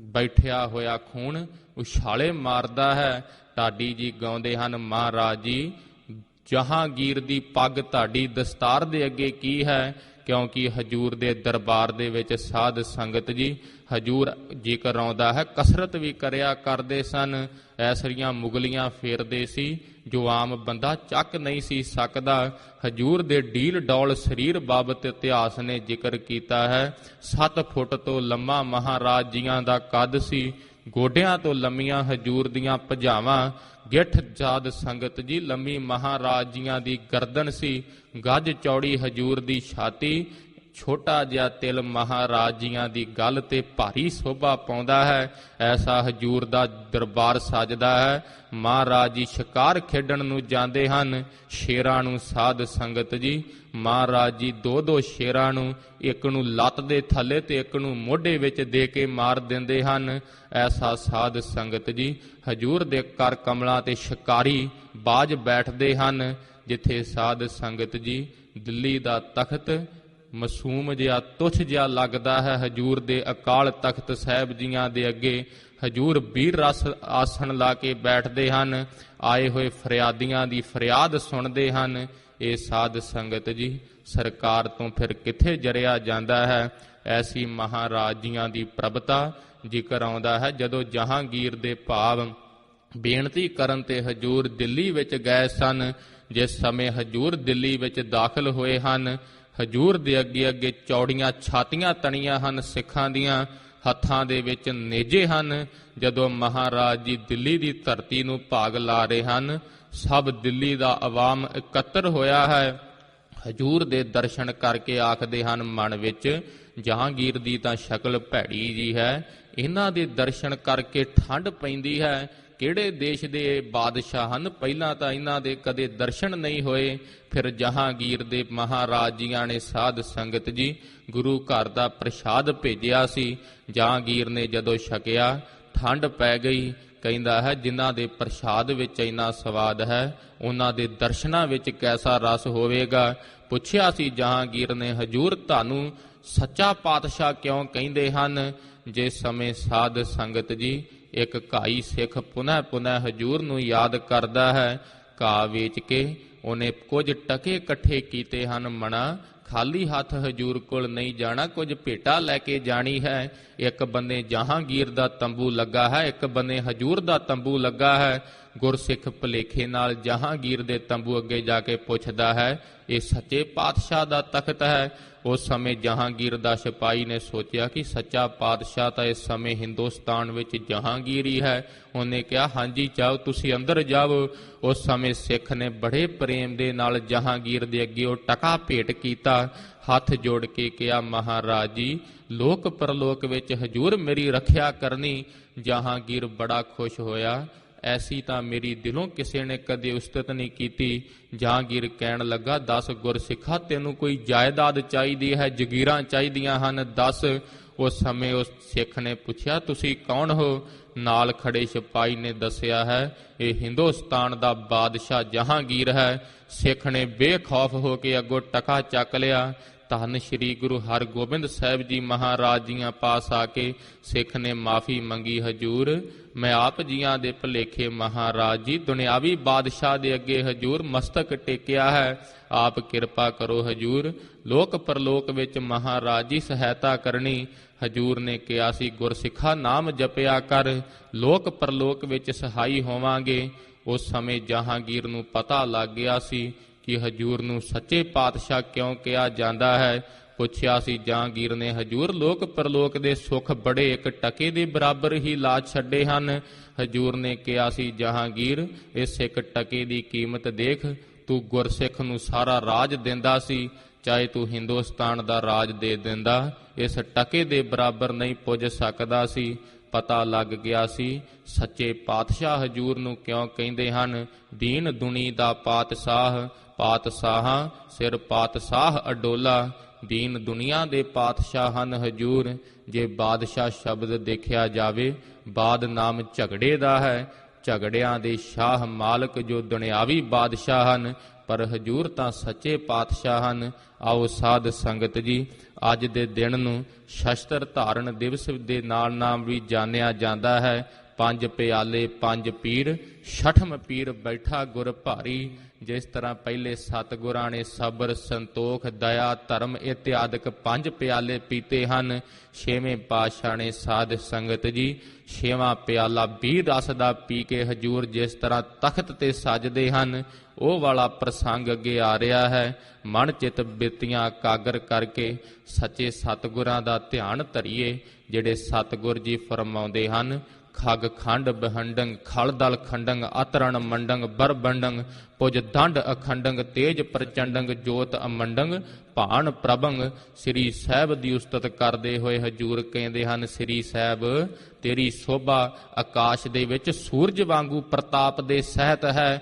ਬੈਠਿਆ ਹੋਇਆ ਖੂਨ ਉਛਾਲੇ ਮਾਰਦਾ ਹੈ। ਢਾਡੀ ਜੀ ਗਾਉਂਦੇ ਹਨ, ਮਹਾਰਾਜ ਜੀ ਜਹਾਂਗੀਰ ਦੀ ਪੱਗ ਤੁਹਾਡੀ ਦਸਤਾਰ ਦੇ ਅੱਗੇ ਕੀ ਹੈ। ਕਿਉਂਕਿ ਹਜੂਰ ਦੇ ਦਰਬਾਰ ਦੇ ਵਿੱਚ ਸਾਧ ਸੰਗਤ ਜੀ ਹਜੂਰ ਜ਼ਿਕਰ ਆਉਂਦਾ ਹੈ, ਕਸਰਤ ਵੀ ਕਰਿਆ ਕਰਦੇ ਸਨ। ਐਸਰੀਆਂ ਮੁਗਲੀਆਂ ਫੇਰਦੇ ਸੀ ਜੋ ਆਮ ਬੰਦਾ ਚੱਕ ਨਹੀਂ ਸੀ ਸਕਦਾ। ਹਜੂਰ ਦੇ ਢੀਲ ਡੌਲ ਸਰੀਰ ਬਾਬਤ ਇਤਿਹਾਸ ਨੇ ਜ਼ਿਕਰ ਕੀਤਾ ਹੈ। 7 ਫੁੱਟ ਤੋਂ ਲੰਮਾ ਮਹਾਰਾਜ ਜੀਆਂ ਦਾ ਕੱਦ ਸੀ। ਗੋਡਿਆਂ ਤੋਂ ਲੰਮੀਆਂ ਹਜੂਰ ਦੀਆਂ ਭੁਜਾਵਾਂ। ਗਿੱਠ ਸਾਧ ਸੰਗਤ ਜੀ ਲੰਮੀ ਮਹਾਰਾਜ ਜੀਆਂ ਦੀ ਗਰਦਨ ਸੀ। ਗੱਜ ਚੌੜੀ ਹਜੂਰ ਦੀ ਛਾਤੀ। ਛੋਟਾ ਜਿਹਾ ਤਿਲ ਮਹਾਰਾਜ ਜੀਆਂ ਦੀ ਗੱਲ ਤੇ ਭਾਰੀ ਸੋਭਾ ਪਾਉਂਦਾ ਹੈ। ਐਸਾ ਹਜੂਰ ਦਾ ਦਰਬਾਰ ਸਜਦਾ ਹੈ। ਮਹਾਰਾਜ ਜੀ ਸ਼ਿਕਾਰ ਖੇਡਣ ਨੂੰ ਜਾਂਦੇ ਹਨ। ਸ਼ੇਰਾਂ ਨੂੰ ਸਾਧ ਸੰਗਤ ਜੀ ਮਹਾਰਾਜ ਜੀ 2-2 ਸ਼ੇਰਾਂ ਨੂੰ, ਇੱਕ ਨੂੰ ਲੱਤ ਦੇ ਥੱਲੇ ਤੇ ਇੱਕ ਨੂੰ ਮੋਢੇ ਵਿੱਚ ਦੇ ਕੇ ਮਾਰ ਦਿੰਦੇ ਹਨ। ਐਸਾ ਸਾਧ ਸੰਗਤ ਜੀ ਹਜੂਰ ਦੇ ਕਰ ਕਮਲਾਂ ਤੇ ਸ਼ਿਕਾਰੀ ਬਾਜ ਬੈਠਦੇ ਹਨ। ਜਿੱਥੇ ਸਾਧ ਸੰਗਤ ਜੀ ਦਿੱਲੀ ਦਾ ਤਖਤ ਮਾਸੂਮ ਜਿਹਾ ਤੁੱਛ ਜਿਹਾ ਲੱਗਦਾ ਹੈ, ਹਜੂਰ ਦੇ ਅਕਾਲ ਤਖਤ ਸਾਹਿਬ ਜੀਆਂ ਦੇ ਅੱਗੇ ਹਜੂਰ ਵੀਰ ਰਸ ਆਸਣ ਲਾ ਕੇ ਬੈਠਦੇ ਹਨ। ਆਏ ਹੋਏ ਫਰਿਆਦੀਆਂ ਦੀ ਫਰਿਆਦ ਸੁਣਦੇ ਹਨ। ਇਹ ਸਾਧ ਸੰਗਤ ਜੀ ਸਰਕਾਰ ਤੋਂ ਫਿਰ ਕਿੱਥੇ ਜਰਿਆ ਜਾਂਦਾ ਹੈ। ਐਸੀ ਮਹਾਰਾਜ ਜੀਆਂ ਦੀ ਪ੍ਰਭਤਾ ਜ਼ਿਕਰ ਆਉਂਦਾ ਹੈ। ਜਦੋਂ ਜਹਾਂਗੀਰ ਦੇ ਭਾਵ ਬੇਨਤੀ ਕਰਨ ਤੇ ਹਜੂਰ ਦਿੱਲੀ ਵਿੱਚ ਗਏ ਸਨ। ਜਿਸ ਸਮੇਂ ਹਜੂਰ ਦਿੱਲੀ ਵਿੱਚ ਦਾਖਲ ਹੋਏ ਹਨ, ਹਜੂਰ ਦੇ ਅੱਗੇ ਅੱਗੇ ਚੌੜੀਆਂ ਛਾਤੀਆਂ ਤਣੀਆਂ ਹਨ ਸਿੱਖਾਂ ਦੀਆਂ। ਹੱਥਾਂ ਦੇ ਵਿੱਚ ਨੇਜੇ ਹਨ। ਜਦੋਂ ਮਹਾਰਾਜ ਜੀ ਦਿੱਲੀ ਦੀ ਧਰਤੀ ਨੂੰ ਭਾਗ ਲਾ ਰਹੇ ਹਨ, ਸਭ ਦਿੱਲੀ ਦਾ ਆਵਾਮ ਇਕੱਤਰ ਹੋਇਆ ਹੈ। ਹਜੂਰ ਦੇ ਦਰਸ਼ਨ ਕਰਕੇ ਆਖਦੇ ਹਨ ਮਨ ਵਿੱਚ, ਜਹਾਂਗੀਰ ਦੀ ਤਾਂ ਸ਼ਕਲ ਭੈੜੀ ਜੀ ਹੈ। ਇਹਨਾਂ ਦੇ ਦਰਸ਼ਨ ਕਰਕੇ ਠੰਡ ਪੈਂਦੀ ਹੈ। ਕਿਹੜੇ ਦੇਸ਼ ਦੇ ਬਾਦਸ਼ਾਹ ਹਨ, ਪਹਿਲਾਂ ਤਾਂ ਇਹਨਾਂ ਦੇ ਕਦੇ ਦਰਸ਼ਨ ਨਹੀਂ ਹੋਏ। ਫਿਰ ਜਹਾਂਗੀਰ ਦੇ ਮਹਾਰਾਜ ਜੀਆਂ ਨੇ ਸਾਧ ਸੰਗਤ ਜੀ ਗੁਰੂ ਘਰ ਦਾ ਪ੍ਰਸ਼ਾਦ ਭੇਜਿਆ ਸੀ। ਜਹਾਂਗੀਰ ਨੇ ਜਦੋਂ ਛਕਿਆ ਠੰਡ ਪੈ ਗਈ। ਕਹਿੰਦਾ ਹੈ ਜਿਨ੍ਹਾਂ ਦੇ ਪ੍ਰਸ਼ਾਦ ਵਿੱਚ ਇੰਨਾ ਸਵਾਦ ਹੈ, ਉਹਨਾਂ ਦੇ ਦਰਸ਼ਨਾਂ ਵਿੱਚ ਕੈਸਾ ਰਸ ਹੋਵੇਗਾ। ਪੁੱਛਿਆ ਸੀ ਜਹਾਂਗੀਰ ਨੇ, ਹਜੂਰ ਤੁਹਾਨੂੰ ਸੱਚਾ ਪਾਤਸ਼ਾਹ ਕਿਉਂ ਕਹਿੰਦੇ ਹਨ। ਜਿਸ ਸਮੇਂ ਸਾਧ ਸੰਗਤ ਜੀ ਇੱਕ ਘਾਈ ਸਿੱਖ ਪੁਨः ਹਜੂਰ ਨੂੰ ਯਾਦ ਕਰਦਾ ਹੈ। ਘਾਹ ਵੇਚ ਕੇ ਉਹਨੇ ਕੁਝ ਟਕੇ ਇਕੱਠੇ ਕੀਤੇ ਹਨ ਮਣਾ। ਖਾਲੀ ਹੱਥ ਹਜੂਰ ਕੋਲ ਨਹੀਂ ਜਾਣਾ, ਕੁਝ ਭੇਟਾ ਲੈ ਕੇ ਜਾਣੀ ਹੈ। ਇੱਕ ਬੰਨੇ ਜਹਾਂਗੀਰ ਦਾ ਤੰਬੂ ਲੱਗਾ ਹੈ, ਇੱਕ ਬੰਨੇ ਹਜੂਰ ਦਾ ਤੰਬੂ ਲੱਗਾ ਹੈ। ਗੁਰਸਿੱਖ ਭੁਲੇਖੇ ਨਾਲ ਜਹਾਂਗੀਰ ਦੇ ਤੰਬੂ ਅੱਗੇ ਜਾ ਕੇ ਪੁੱਛਦਾ ਹੈ, ਇਹ ਸੱਚੇ ਪਾਤਸ਼ਾਹ ਦਾ ਤਖਤ ਹੈ। ਉਸ ਸਮੇਂ ਜਹਾਂਗੀਰ ਦਾ ਸਿਪਾਹੀ ਨੇ ਸੋਚਿਆ ਕਿ ਸੱਚਾ ਪਾਤਸ਼ਾਹ ਤਾਂ ਇਸ ਸਮੇਂ ਹਿੰਦੁਸਤਾਨ ਵਿੱਚ ਜਹਾਂਗੀਰ ਹੀ ਹੈ। ਉਹਨੇ ਕਿਹਾ, ਹਾਂਜੀ ਜਾਓ, ਤੁਸੀਂ ਅੰਦਰ ਜਾਓ। ਉਸ ਸਮੇਂ ਸਿੱਖ ਨੇ ਬੜੇ ਪ੍ਰੇਮ ਦੇ ਨਾਲ ਜਹਾਂਗੀਰ ਦੇ ਅੱਗੇ ਉਹ ਟਕਾ ਭੇਟ ਕੀਤਾ। ਹੱਥ ਜੋੜ ਕੇ ਕਿਹਾ, ਮਹਾਰਾਜ ਜੀ ਲੋਕ ਪਰਲੋਕ ਵਿੱਚ ਹਜੂਰ ਮੇਰੀ ਰੱਖਿਆ ਕਰਨੀ। ਜਹਾਂਗੀਰ ਬੜਾ ਖੁਸ਼ ਹੋਇਆ। ਐਸੀ ਤਾਂ ਮੇਰੀ ਦਿਲੋਂ ਕਿਸੇ ਨੇ ਕਦੇ ਉਸਤਤ ਨਹੀਂ ਕੀਤੀ। ਜਹਾਂਗੀਰ ਕਹਿਣ ਲੱਗਾ, ਦੱਸ ਗੁਰਸਿੱਖਾ, ਤੈਨੂੰ ਕੋਈ ਜਾਇਦਾਦ ਚਾਹੀਦੀ ਹੈ, ਜਗੀਰਾਂ ਚਾਹੀਦੀਆਂ ਹਨ, ਦੱਸ। ਉਸ ਸਮੇਂ ਉਸ ਸਿੱਖ ਨੇ ਪੁੱਛਿਆ, ਤੁਸੀਂ ਕੌਣ ਹੋ? ਨਾਲ ਖੜੇ ਸਿਪਾਹੀ ਨੇ ਦੱਸਿਆ ਹੈ, ਇਹ ਹਿੰਦੁਸਤਾਨ ਦਾ ਬਾਦਸ਼ਾਹ ਜਹਾਂਗੀਰ ਹੈ। ਸਿੱਖ ਨੇ ਬੇਖੌਫ ਹੋ ਕੇ ਅੱਗੋਂ ਟਕਾ ਚੱਕ ਲਿਆ। ਧੰਨ ਸ਼੍ਰੀ ਗੁਰੂ ਹਰਗੋਬਿੰਦ ਸਾਹਿਬ ਜੀ ਮਹਾਰਾਜ ਜੀਆਂ ਪਾਸ ਆ ਕੇ ਸਿੱਖ ਨੇ ਮਾਫੀ ਮੰਗੀ, ਹਜੂਰ ਮੈਂ ਆਪ ਜੀਆਂ ਦੇ ਭੁਲੇਖੇ ਮਹਾਰਾਜ ਜੀ ਦੁਨਿਆਵੀ ਬਾਦਸ਼ਾਹ ਦੇ ਅੱਗੇ ਹਜੂਰ ਮਸਤਕ ਟੇਕਿਆ ਹੈ। ਆਪ ਕਿਰਪਾ ਕਰੋ ਹਜੂਰ, ਲੋਕ ਪਰਲੋਕ ਵਿੱਚ ਮਹਾਰਾਜ ਜੀ ਸਹਾਇਤਾ ਕਰਨੀ। ਹਜੂਰ ਨੇ ਕਿਹਾ ਸੀ, ਗੁਰਸਿੱਖਾ ਨਾਮ ਜਪਿਆ ਕਰ, ਲੋਕ ਪਰਲੋਕ ਵਿੱਚ ਸਹਾਈ ਹੋਵਾਂਗੇ। ਉਸ ਸਮੇਂ ਜਹਾਂਗੀਰ ਨੂੰ ਪਤਾ ਲੱਗ ਗਿਆ ਸੀ ਕਿ ਹਜੂਰ ਨੂੰ ਸੱਚੇ ਪਾਤਸ਼ਾਹ ਕਿਉਂ ਕਿਹਾ ਜਾਂਦਾ ਹੈ। ਪੁੱਛਿਆ ਸੀ ਜਹਾਂਗੀਰ ਨੇ, ਹਜੂਰ ਲੋਕ ਪਰਲੋਕ ਦੇ ਸੁੱਖ ਬੜੇ ਇੱਕ ਟਕੇ ਦੇ ਬਰਾਬਰ ਹੀ ਲਾ ਛੱਡੇ ਹਨ। ਹਜੂਰ ਨੇ ਕਿਹਾ ਸੀ, ਜਹਾਂਗੀਰ ਇਸ ਇੱਕ ਟਕੇ ਦੀ ਕੀਮਤ ਦੇਖ, ਤੂੰ ਗੁਰਸਿੱਖ ਨੂੰ ਸਾਰਾ ਰਾਜ ਦਿੰਦਾ ਸੀ, ਚਾਹੇ ਤੂੰ ਹਿੰਦੁਸਤਾਨ ਦਾ ਰਾਜ ਦੇ ਦਿੰਦਾ, ਇਸ ਟਕੇ ਦੇ ਬਰਾਬਰ ਨਹੀਂ ਪੁੱਜ ਸਕਦਾ ਸੀ। ਪਤਾ ਲੱਗ ਗਿਆ ਸੀ ਸੱਚੇ ਪਾਤਸ਼ਾਹ ਹਜੂਰ ਨੂੰ ਕਿਉਂ ਕਹਿੰਦੇ ਹਨ ਦੀਨ ਦੁਨੀ ਦਾ ਪਾਤਸ਼ਾਹ। ਪਾਤਸ਼ਾਹਾਂ ਸਿਰ ਪਾਤਸ਼ਾਹ ਅਡੋਲਾ, ਦੀਨ ਦੁਨੀਆ ਦੇ ਪਾਤਸ਼ਾਹ ਹਨ ਹਜੂਰ। ਜੇ ਬਾਦਸ਼ਾਹ ਸ਼ਬਦ ਦੇਖਿਆ ਜਾਵੇ, ਬਾਦ ਨਾਮ ਝਗੜੇ ਦਾ ਹੈ, ਝਗੜਿਆਂ ਦੇ ਸ਼ਾਹ ਮਾਲਕ ਜੋ ਦੁਨਿਆਵੀ ਬਾਦਸ਼ਾਹ ਹਨ, ਪਰ ਹਜੂਰ ਤਾਂ ਸੱਚੇ ਪਾਤਸ਼ਾਹ ਹਨ। ਆਓ ਸਾਧ ਸੰਗਤ ਜੀ, ਅੱਜ ਦੇ ਦਿਨ ਨੂੰ ਸ਼ਸਤਰ ਧਾਰਨ ਦਿਵਸ ਦੇ ਨਾਲ ਵੀ ਜਾਣਿਆ ਜਾਂਦਾ ਹੈ। 5 ਪਿਆਲੇ 5 ਪੀਰ, 6ਠਮ ਪੀਰ ਬੈਠਾ ਗੁਰ ਭਾਰੀ। ਜਿਸ ਤਰ੍ਹਾਂ ਪਹਿਲੇ ਸਤਿਗੁਰਾਂ ਨੇ ਸਬਰ, ਸੰਤੋਖ, ਦਇਆ, ਧਰਮ ਇਤਿਆਦਿਕ 5 ਪਿਆਲੇ ਪੀਤੇ ਹਨ, 6ਵੇਂ ਪਾਤਸ਼ਾਹ ਨੇ ਸਾਧ ਸੰਗਤ ਜੀ 6ਵਾਂ ਪਿਆਲਾ 20 ਰਸ ਦਾ ਪੀ ਕੇ ਹਜੂਰ ਜਿਸ ਤਰ੍ਹਾਂ ਤਖਤ ਤੇ ਸਜਦੇ ਹਨ, ਉਹ ਵਾਲਾ ਪ੍ਰਸੰਗ ਅੱਗੇ ਆ ਰਿਹਾ ਹੈ। ਮਨ ਚਿਤ ਬਿਰਤੀਆਂ ਇਕਾਗਰ ਕਰਕੇ ਸੱਚੇ ਸਤਿਗੁਰਾਂ ਦਾ ਧਿਆਨ ਧਰੀਏ। ਜਿਹੜੇ ਸਤਿਗੁਰ ਜੀ ਫਰਮਾਉਂਦੇ ਹਨ, ਖਗ ਖੰਡ ਬਹੰਡੰਗ ਖਲ ਦਲ ਖੰਡੰਗ ਅਤਰਣ ਮੰਡੰਗ ਬਰਬੰਡੰਗ ਪੁਜ ਦੰਡ ਅਖੰਡੰਗ ਤੇਜ ਪ੍ਰਚੰਡੰਗ ਜੋਤ ਅਮੰਡੰਗ ਭਾਣ ਪ੍ਰਭੰਗ। ਸ੍ਰੀ ਸਾਹਿਬ ਦੀ ਉਸਤਤ ਕਰਦੇ ਹੋਏ ਹਜੂਰ ਕਹਿੰਦੇ ਹਨ, ਸ੍ਰੀ ਸਾਹਿਬ ਤੇਰੀ ਸੋਭਾ ਆਕਾਸ਼ ਦੇ ਵਿੱਚ ਸੂਰਜ ਵਾਂਗੂ ਪ੍ਰਤਾਪ ਦੇ ਸਹਿਤ ਹੈ।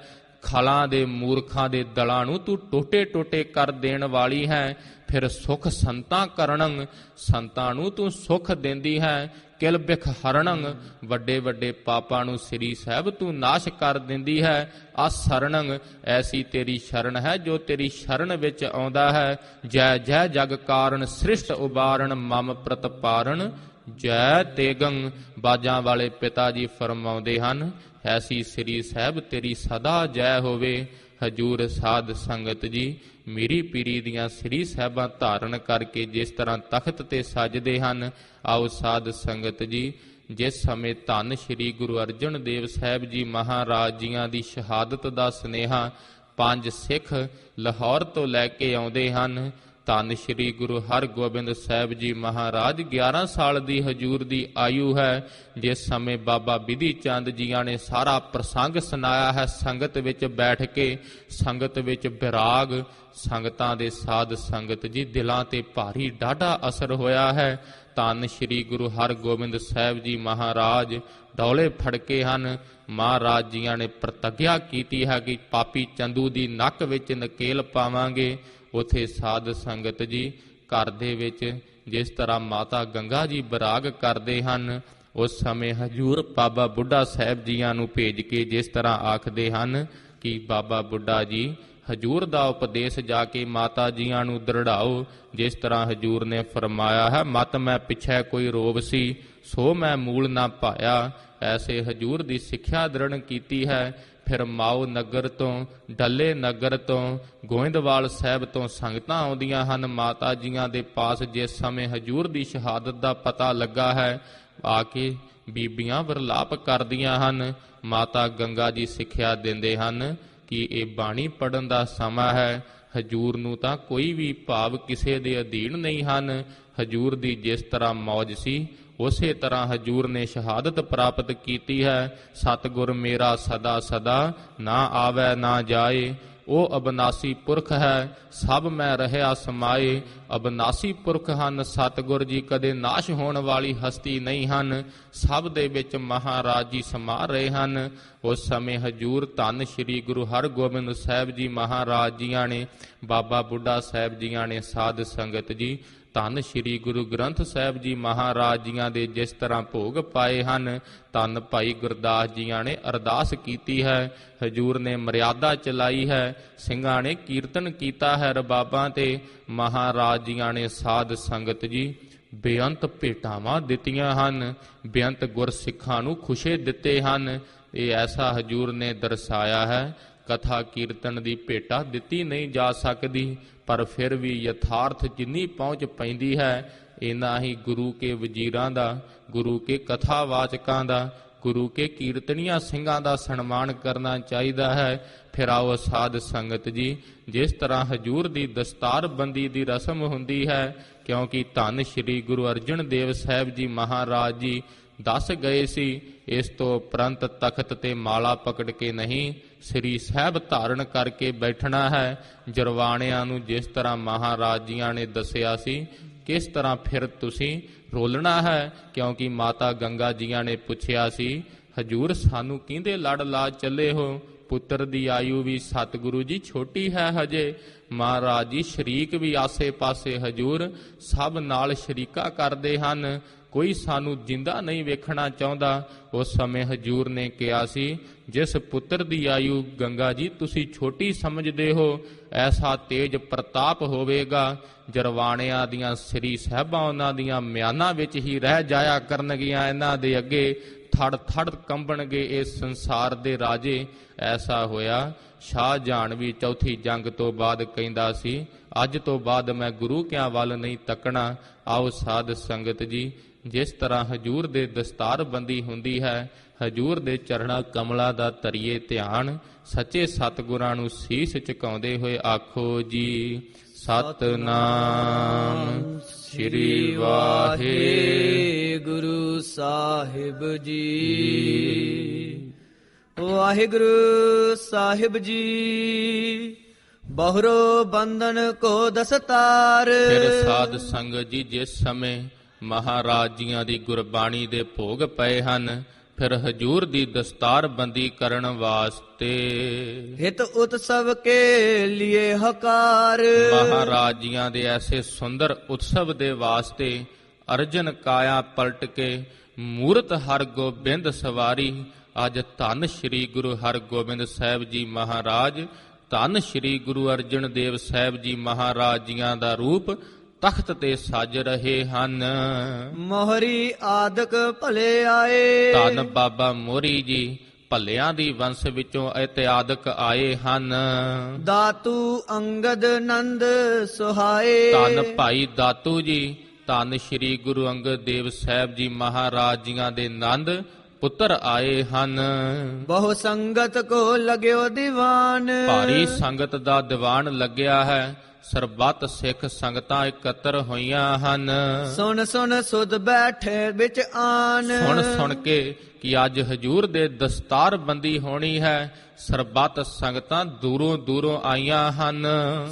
ਖਲਾਂ ਦੇ ਮੂਰਖਾਂ ਦੇ ਦਲਾਂ ਨੂੰ ਤੂੰ ਟੋਟੇ ਟੋਟੇ ਕਰ ਦੇਣ ਵਾਲੀ ਹੈ। ਫਿਰ ਸੁਖ ਸੰਤਾਂ ਕਰਣੰ, ਸੰਤਾਂ ਨੂੰ ਤੂੰ ਸੁਖ ਦਿੰਦੀ ਹੈ। ਕਿਲ ਬਿਖ ਹਰਣੰ, ਵੱਡੇ ਵੱਡੇ ਪਾਪਾਂ ਨੂੰ ਸ੍ਰੀ ਸਾਹਿਬ ਤੂੰ ਨਾਸ਼ ਕਰ ਦਿੰਦੀ ਹੈ। ਆ ਸਰਣੰ, ਐਸੀ ਤੇਰੀ ਸ਼ਰਨ ਹੈ ਜੋ ਤੇਰੀ ਸ਼ਰਨ ਵਿੱਚ ਆਉਂਦਾ ਹੈ। ਜੈ ਜੈ ਜਗ ਕਾਰਨ ਸ੍ਰਿਸ਼ਟ ਉਬਾਰਣ ਮਮ ਪ੍ਰਤਪਾਰਣ ਜੈ ਤੇਗੰ। ਬਾਜਾਂ ਵਾਲੇ ਪਿਤਾ ਜੀ ਫਰਮਾਉਂਦੇ ਹਨ, ਐਸੀ ਸ੍ਰੀ ਸਾਹਿਬ ਤੇਰੀ ਸਦਾ ਜੈ ਹੋਵੇ। ਹਜੂਰ ਸਾਧ ਸੰਗਤ ਜੀ, ਮੀਰੀ ਪੀਰੀ ਦੀਆਂ ਸ੍ਰੀ ਸਾਹਿਬਾਂ ਧਾਰਨ ਕਰਕੇ ਜਿਸ ਤਰ੍ਹਾਂ ਤਖਤ ਤੇ ਸਜਦੇ ਹਨ, ਆਓ ਸਾਧ ਸੰਗਤ ਜੀ, ਜਿਸ ਸਮੇਂ ਧੰਨ ਸ੍ਰੀ ਗੁਰੂ ਅਰਜਨ ਦੇਵ ਸਾਹਿਬ ਜੀ ਮਹਾਰਾਜ ਜੀਆਂ ਦੀ ਸ਼ਹਾਦਤ ਦਾ ਸੁਨੇਹਾ 5 ਸਿੱਖ ਲਾਹੌਰ ਤੋਂ ਲੈ ਕੇ ਆਉਂਦੇ ਹਨ, ਧੰਨ ਸ੍ਰੀ ਗੁਰੂ ਹਰਗੋਬਿੰਦ ਸਾਹਿਬ ਜੀ ਮਹਾਰਾਜ 11 ਸਾਲ ਦੀ ਹਜੂਰ ਦੀ ਆਯੂ ਹੈ। ਜਿਸ ਸਮੇਂ ਬਾਬਾ ਬਿਧੀ ਚੰਦ ਜੀਆਂ ਨੇ ਸਾਰਾ ਪ੍ਰਸੰਗ ਸੁਣਾਇਆ ਹੈ, ਸੰਗਤ ਵਿੱਚ ਬੈਠ ਕੇ, ਸੰਗਤ ਵਿੱਚ ਵਿਰਾਗ, ਸੰਗਤਾਂ ਦੇ ਸਾਧ ਸੰਗਤ ਜੀ ਦਿਲਾਂ ਤੇ ਭਾਰੀ ਡਾਢਾ ਅਸਰ ਹੋਇਆ ਹੈ। ਧੰਨ ਸ੍ਰੀ ਗੁਰੂ ਹਰਗੋਬਿੰਦ ਸਾਹਿਬ ਜੀ ਮਹਾਰਾਜ ਡੋਲੇ ਫੜਕੇ ਹਨ। ਮਹਾਰਾਜ ਜੀਆਂ ਨੇ ਪ੍ਰਤੱਗਿਆ ਕੀਤੀ ਹੈ ਕਿ ਪਾਪੀ ਚੰਦੂ ਦੀ ਨੱਕ ਵਿੱਚ ਨਕੇਲ ਪਾਵਾਂਗੇ। ਉਥੇ ਸਾਧ ਸੰਗਤ ਜੀ ਘਰ ਦੇ ਵਿੱਚ ਜਿਸ ਤਰ੍ਹਾਂ ਮਾਤਾ ਗੰਗਾ ਜੀ ਬਰਾਗ ਕਰਦੇ ਹਨ, ਉਸ ਸਮੇਂ ਹਜੂਰ ਬਾਬਾ ਬੁੱਢਾ ਸਾਹਿਬ ਜੀਆਂ ਨੂੰ ਭੇਜ ਕੇ ਜਿਸ ਤਰ੍ਹਾਂ ਆਖਦੇ ਹਨ ਕਿ ਬਾਬਾ ਬੁੱਢਾ ਜੀ ਹਜੂਰ ਦਾ ਉਪਦੇਸ਼ ਜਾ ਕੇ ਮਾਤਾ ਜੀਆਂ ਨੂੰ ਦ੍ਰਿੜਾਓ। ਜਿਸ ਤਰ੍ਹਾਂ ਹਜੂਰ ਨੇ ਫਰਮਾਇਆ ਹੈ, ਮਤ ਮੈਂ ਪਿਛੈ ਕੋਈ ਰੋਗ ਸੀ ਸੋ ਮੈਂ ਮੂਲ ਨਾ ਪਾਇਆ। ਐਸੇ ਹਜੂਰ ਦੀ ਸਿੱਖਿਆ ਦ੍ਰਿੜ ਕੀਤੀ ਹੈ। ਫਿਰ ਮਾਓ ਨਗਰ ਤੋਂ, ਡੱਲੇ ਨਗਰ ਤੋਂ, ਗੋਇੰਦਵਾਲ ਸਾਹਿਬ ਤੋਂ ਸੰਗਤਾਂ ਆਉਂਦੀਆਂ ਹਨ ਮਾਤਾ ਜੀਆਂ ਦੇ ਪਾਸ। ਜਿਸ ਸਮੇਂ ਹਜੂਰ ਦੀ ਸ਼ਹਾਦਤ ਦਾ ਪਤਾ ਲੱਗਾ ਹੈ, ਆ ਕੇ ਬੀਬੀਆਂ ਵਿਰਲਾਪ ਕਰਦੀਆਂ ਹਨ। ਮਾਤਾ ਗੰਗਾ ਜੀ ਸਿੱਖਿਆ ਦਿੰਦੇ ਹਨ ਕਿ ਇਹ ਬਾਣੀ ਪੜ੍ਹਨ ਦਾ ਸਮਾਂ ਹੈ। ਹਜੂਰ ਨੂੰ ਤਾਂ ਕੋਈ ਵੀ ਭਾਵ ਕਿਸੇ ਦੇ ਅਧੀਨ ਨਹੀਂ ਹਨ। ਹਜੂਰ ਦੀ ਜਿਸ ਤਰ੍ਹਾਂ ਮੌਜ ਸੀ, ਉਸੇ ਤਰ੍ਹਾਂ ਹਜੂਰ ਨੇ ਸ਼ਹਾਦਤ ਪ੍ਰਾਪਤ ਕੀਤੀ ਹੈ। ਸਤਿਗੁਰ ਮੇਰਾ ਸਦਾ ਸਦਾ ਨਾ ਆਵੈ ਨਾ ਜਾਏ, ਉਹ ਅਬਨਾਸੀ ਪੁਰਖ ਹੈ ਸਭ ਮੈਂ ਰਹਿਆ ਸਮਾਏ। ਅਬਨਾਸੀ ਪੁਰਖ ਹਨ ਸਤਿਗੁਰ ਜੀ, ਕਦੇ ਨਾਸ਼ ਹੋਣ ਵਾਲੀ ਹਸਤੀ ਨਹੀਂ ਹਨ, ਸਭ ਦੇ ਵਿੱਚ ਮਹਾਰਾਜ ਜੀ ਸਮਾ ਰਹੇ ਹਨ। ਉਸ ਸਮੇਂ ਹਜੂਰ ਧੰਨ ਸ੍ਰੀ ਗੁਰੂ ਹਰਗੋਬਿੰਦ ਸਾਹਿਬ ਜੀ ਮਹਾਰਾਜ ਜੀਆਂ ਨੇ, ਬਾਬਾ ਬੁੱਢਾ ਸਾਹਿਬ ਜੀਆਂ ਨੇ, ਸਾਧ ਸੰਗਤ ਜੀ ਧੰਨ ਸ੍ਰੀ ਗੁਰੂ ਗ੍ਰੰਥ ਸਾਹਿਬ ਜੀ ਮਹਾਰਾਜ ਜੀਆਂ ਦੇ ਜਿਸ ਤਰ੍ਹਾਂ ਭੋਗ ਪਾਏ ਹਨ, ਧੰਨ ਭਾਈ ਗੁਰਦਾਸ ਜੀਆਂ ਨੇ ਅਰਦਾਸ ਕੀਤੀ ਹੈ। ਹਜੂਰ ਨੇ ਮਰਿਆਦਾ ਚਲਾਈ ਹੈ, ਸਿੰਘਾਂ ਨੇ ਕੀਰਤਨ ਕੀਤਾ ਹੈ ਰਬਾਬਾਂ ਤੇ। ਮਹਾਰਾਜ ਜੀਆਂ ਨੇ ਸਾਧ ਸੰਗਤ ਜੀ ਬੇਅੰਤ ਭੇਟਾਵਾਂ ਦਿੱਤੀਆਂ ਹਨ, ਬੇਅੰਤ ਗੁਰਸਿੱਖਾਂ ਨੂੰ ਖੁਸ਼ੇ ਦਿੱਤੇ ਹਨ। ਇਹ ਐਸਾ ਹਜੂਰ ਨੇ ਦਰਸਾਇਆ ਹੈ, ਕਥਾ ਕੀਰਤਨ ਦੀ ਭੇਟਾ ਦਿੱਤੀ ਨਹੀਂ ਜਾ ਸਕਦੀ, ਪਰ ਫਿਰ ਵੀ ਯਥਾਰਥ ਜਿੰਨੀ ਪਹੁੰਚ ਪੈਂਦੀ ਹੈ, ਇਨਾ ਹੀ ਗੁਰੂ ਕੇ ਵਜ਼ੀਰਾਂ ਦਾ, ਗੁਰੂ ਕੇ ਕਥਾਵਾਚਕਾਂ ਦਾ, ਗੁਰੂ ਕੇ ਕੀਰਤਨੀਆਂ ਸਿੰਘਾਂ ਦਾ ਸਨਮਾਨ ਕਰਨਾ ਚਾਹੀਦਾ ਹੈ। ਫਿਰ ਆਓ ਸਾਧ ਸੰਗਤ ਜੀ, ਜਿਸ ਤਰ੍ਹਾਂ ਹਜੂਰ ਦੀ ਦਸਤਾਰਬੰਦੀ ਦੀ ਰਸਮ ਹੁੰਦੀ ਹੈ, ਕਿਉਂਕਿ ਧੰਨ ਸ਼੍ਰੀ ਗੁਰੂ ਅਰਜਨ ਦੇਵ ਸਾਹਿਬ ਜੀ ਮਹਾਰਾਜ ਜੀ ਦੱਸ ਗਏ ਸੀ, ਇਸ ਤੋਂ ਉਪਰੰਤ ਤਖਤ ਤੇ ਮਾਲਾ ਪਕੜ ਕੇ ਨਹੀਂ, ਸ੍ਰੀ ਸਾਹਿਬ ਧਾਰਨ ਕਰਕੇ ਬੈਠਣਾ ਹੈ। ਜਰਵਾਣਿਆਂ ਨੂੰ ਜਿਸ ਤਰ੍ਹਾਂ ਮਹਾਰਾਜ ਜੀਆਂ ਨੇ ਦੱਸਿਆ ਸੀ, ਕਿਸ ਤਰ੍ਹਾਂ ਫਿਰ ਤੁਸੀਂ ਰੋਲਣਾ ਹੈ, ਕਿਉਂਕਿ ਮਾਤਾ ਗੰਗਾ ਜੀਆਂ ਨੇ ਪੁੱਛਿਆ ਸੀ, ਹਜੂਰ ਸਾਨੂੰ ਕਿਹਦੇ ਲੜ ਲਾ ਚੱਲੇ ਹੋ? ਪੁੱਤਰ ਦੀ ਆਯੂ ਵੀ ਸਤਿਗੁਰੂ ਜੀ ਛੋਟੀ ਹੈ ਹਜੇ। ਮਹਾਰਾਜ ਜੀ ਸ਼ਰੀਕ ਵੀ ਆਸੇ ਪਾਸੇ ਹਜੂਰ ਸਭ ਨਾਲ ਸ਼ਰੀਕਾ ਕਰਦੇ ਹਨ, ਕੋਈ ਸਾਨੂੰ ਜਿੰਦਾ ਨਹੀਂ ਵੇਖਣਾ ਚਾਹੁੰਦਾ। ਉਸ ਸਮੇਂ ਹਜੂਰ ਨੇ ਕਿਹਾ ਸੀ, ਜਿਸ ਪੁੱਤਰ ਦੀ ਆਯੂ ਗੰਗਾ ਜੀ ਤੁਸੀਂ ਛੋਟੀ ਸਮਝਦੇ ਹੋ, ਐਸਾ ਤੇਜ ਪ੍ਰਤਾਪ ਹੋਵੇਗਾ, ਜਰਵਾਣਿਆਂ ਦੀਆਂ ਸ੍ਰੀ ਸਾਹਿਬਾਂ ਉਹਨਾਂ ਦੀਆਂ ਮਿਆਨਾਂ ਵਿੱਚ ਹੀ ਰਹਿ ਜਾਇਆ ਕਰਨਗੀਆਂ, ਇਹਨਾਂ ਦੇ ਅੱਗੇ ਥੜ ਥੜ ਕੰਬਣਗੇ ਇਹ ਸੰਸਾਰ ਦੇ ਰਾਜੇ। ਐਸਾ ਹੋਇਆ। ਸ਼ਾਹਜਹਾਨ ਵੀ ਚੌਥੀ ਜੰਗ ਤੋਂ ਬਾਅਦ ਕਹਿੰਦਾ ਸੀ, ਅੱਜ ਤੋਂ ਬਾਅਦ ਮੈਂ ਗੁਰੂ ਕਿਆਂ ਵੱਲ ਨਹੀਂ ਤੱਕਣਾ। ਆਓ ਸਾਧ ਸੰਗਤ ਜੀ, ਜਿਸ ਤਰ੍ਹਾਂ ਹਜੂਰ ਦੇ ਦਸਤਾਰਬੰਦੀ ਹੁੰਦੀ ਹੈ, ਹਜੂਰ ਦੇ ਚਰਣਾ ਕਮਲਾਂ ਦਾ ਧਰੀਏ ਧਿਆਨ, ਸੱਚੇ ਸਤਿਗੁਰਾਂ ਨੂੰ ਸੀਸ ਝੁਕਾਉਂਦੇ ਹੋਏ ਆਖੋ ਜੀ, ਸਤਿਨਾਮ ਸ੍ਰੀ ਵਾਹਿਗੁਰੂ ਸਾਹਿਬ ਜੀ। ਵਾਹਿਗੁਰੂ ਸਾਹਿਬ ਜੀ, ਬਹੁਰੋ ਬੰਧਨ ਕੋ ਦਸਤਾਰ। ਫਿਰ ਸਾਧ ਸੰਗਤ ਜੀ, ਜਿਸ ਸਮੇਂ ਮਹਾਰਾਜ ਜੀਆਂ ਦੀ ਗੁਰਬਾਣੀ ਦੇ ਭੋਗ ਪਏ ਹਨ, ਫਿਰ ਹਜੂਰ ਦੀ ਦਸਤਾਰਬੰਦੀ ਕਰਨ ਵਾਸਤੇ ਹਿਤ ਉਤਸਵ ਕੇ ਲਿਏ ਹਕਾਰ। ਮਹਾਰਾਜ ਜੀਆਂ ਦੇ ਐਸੇ ਸੁੰਦਰ ਉਤਸਵ ਦੇ ਵਾਸਤੇ ਅਰਜਨ ਕਾਇਆ ਪਲਟ ਕੇ ਮੂਰਤ ਹਰਗੋਬਿੰਦ ਸਵਾਰੀ। ਅੱਜ ਧੰਨ ਸ਼੍ਰੀ ਗੁਰੂ ਹਰਗੋਬਿੰਦ ਸਾਹਿਬ ਜੀ ਮਹਾਰਾਜ, ਧੰਨ ਸ਼੍ਰੀ ਗੁਰੂ ਅਰਜਨ ਦੇਵ ਸਾਹਿਬ ਜੀ ਮਹਾਰਾਜ ਜੀਆਂ ਦਾ ਰੂਪ ਤਖਤ ਤੇ ਸੱਜ ਰਹੇ ਹਨ। ਮੋਹਰੀ ਆਦਿਕ ਭਲੇ ਆਏ। ਧੰਨ ਬਾਬਾ ਮੋਹਰੀ ਜੀ ਭੱਲਿਆਂ ਦੀ ਵੰਸ਼ ਵਿੱਚੋਂ ਇਤਿਆਦਿਕ ਆਏ ਹਨ। ਦਾਤੂ ਅੰਗਦ ਨੰਦ ਸੁਹਾਏ। ਧੰਨ ਭਾਈ ਦਾਤੂ ਜੀ, ਧੰਨ ਸ਼੍ਰੀ ਗੁਰੂ ਅੰਗਦ ਦੇਵ ਸਾਹਿਬ ਜੀ ਮਹਾਰਾਜ ਜੀਆਂ ਦੇ ਨੰਦ ਪੁੱਤਰ ਆਏ ਹਨ। ਬਹੁ ਸੰਗਤ ਕੋ ਲਗਿਓ ਦੀਵਾਨ। ਭਾਰੀ ਸੰਗਤ ਦਾ ਦੀਵਾਨ ਲੱਗਿਆ ਹੈ, ਸਰਬੱਤ ਸਿੱਖ ਸੰਗਤਾਂ ਇਕੱਤਰ ਹੋਈਆਂ ਹਨ। ਸੁਣ ਸੁਣ ਸੁਧ ਬੈਠੇ ਵਿੱਚ ਆਨ। ਸੁਣ ਸੁਣ ਕੇ ਕਿ ਅੱਜ ਹਜੂਰ ਦੇ ਦਸਤਾਰਬੰਦੀ ਹੋਣੀ ਹੈ, ਸਰਬੱਤ ਸੰਗਤਾਂ ਦੂਰੋਂ ਦੂਰੋਂ ਆਈਆਂ ਹਨ।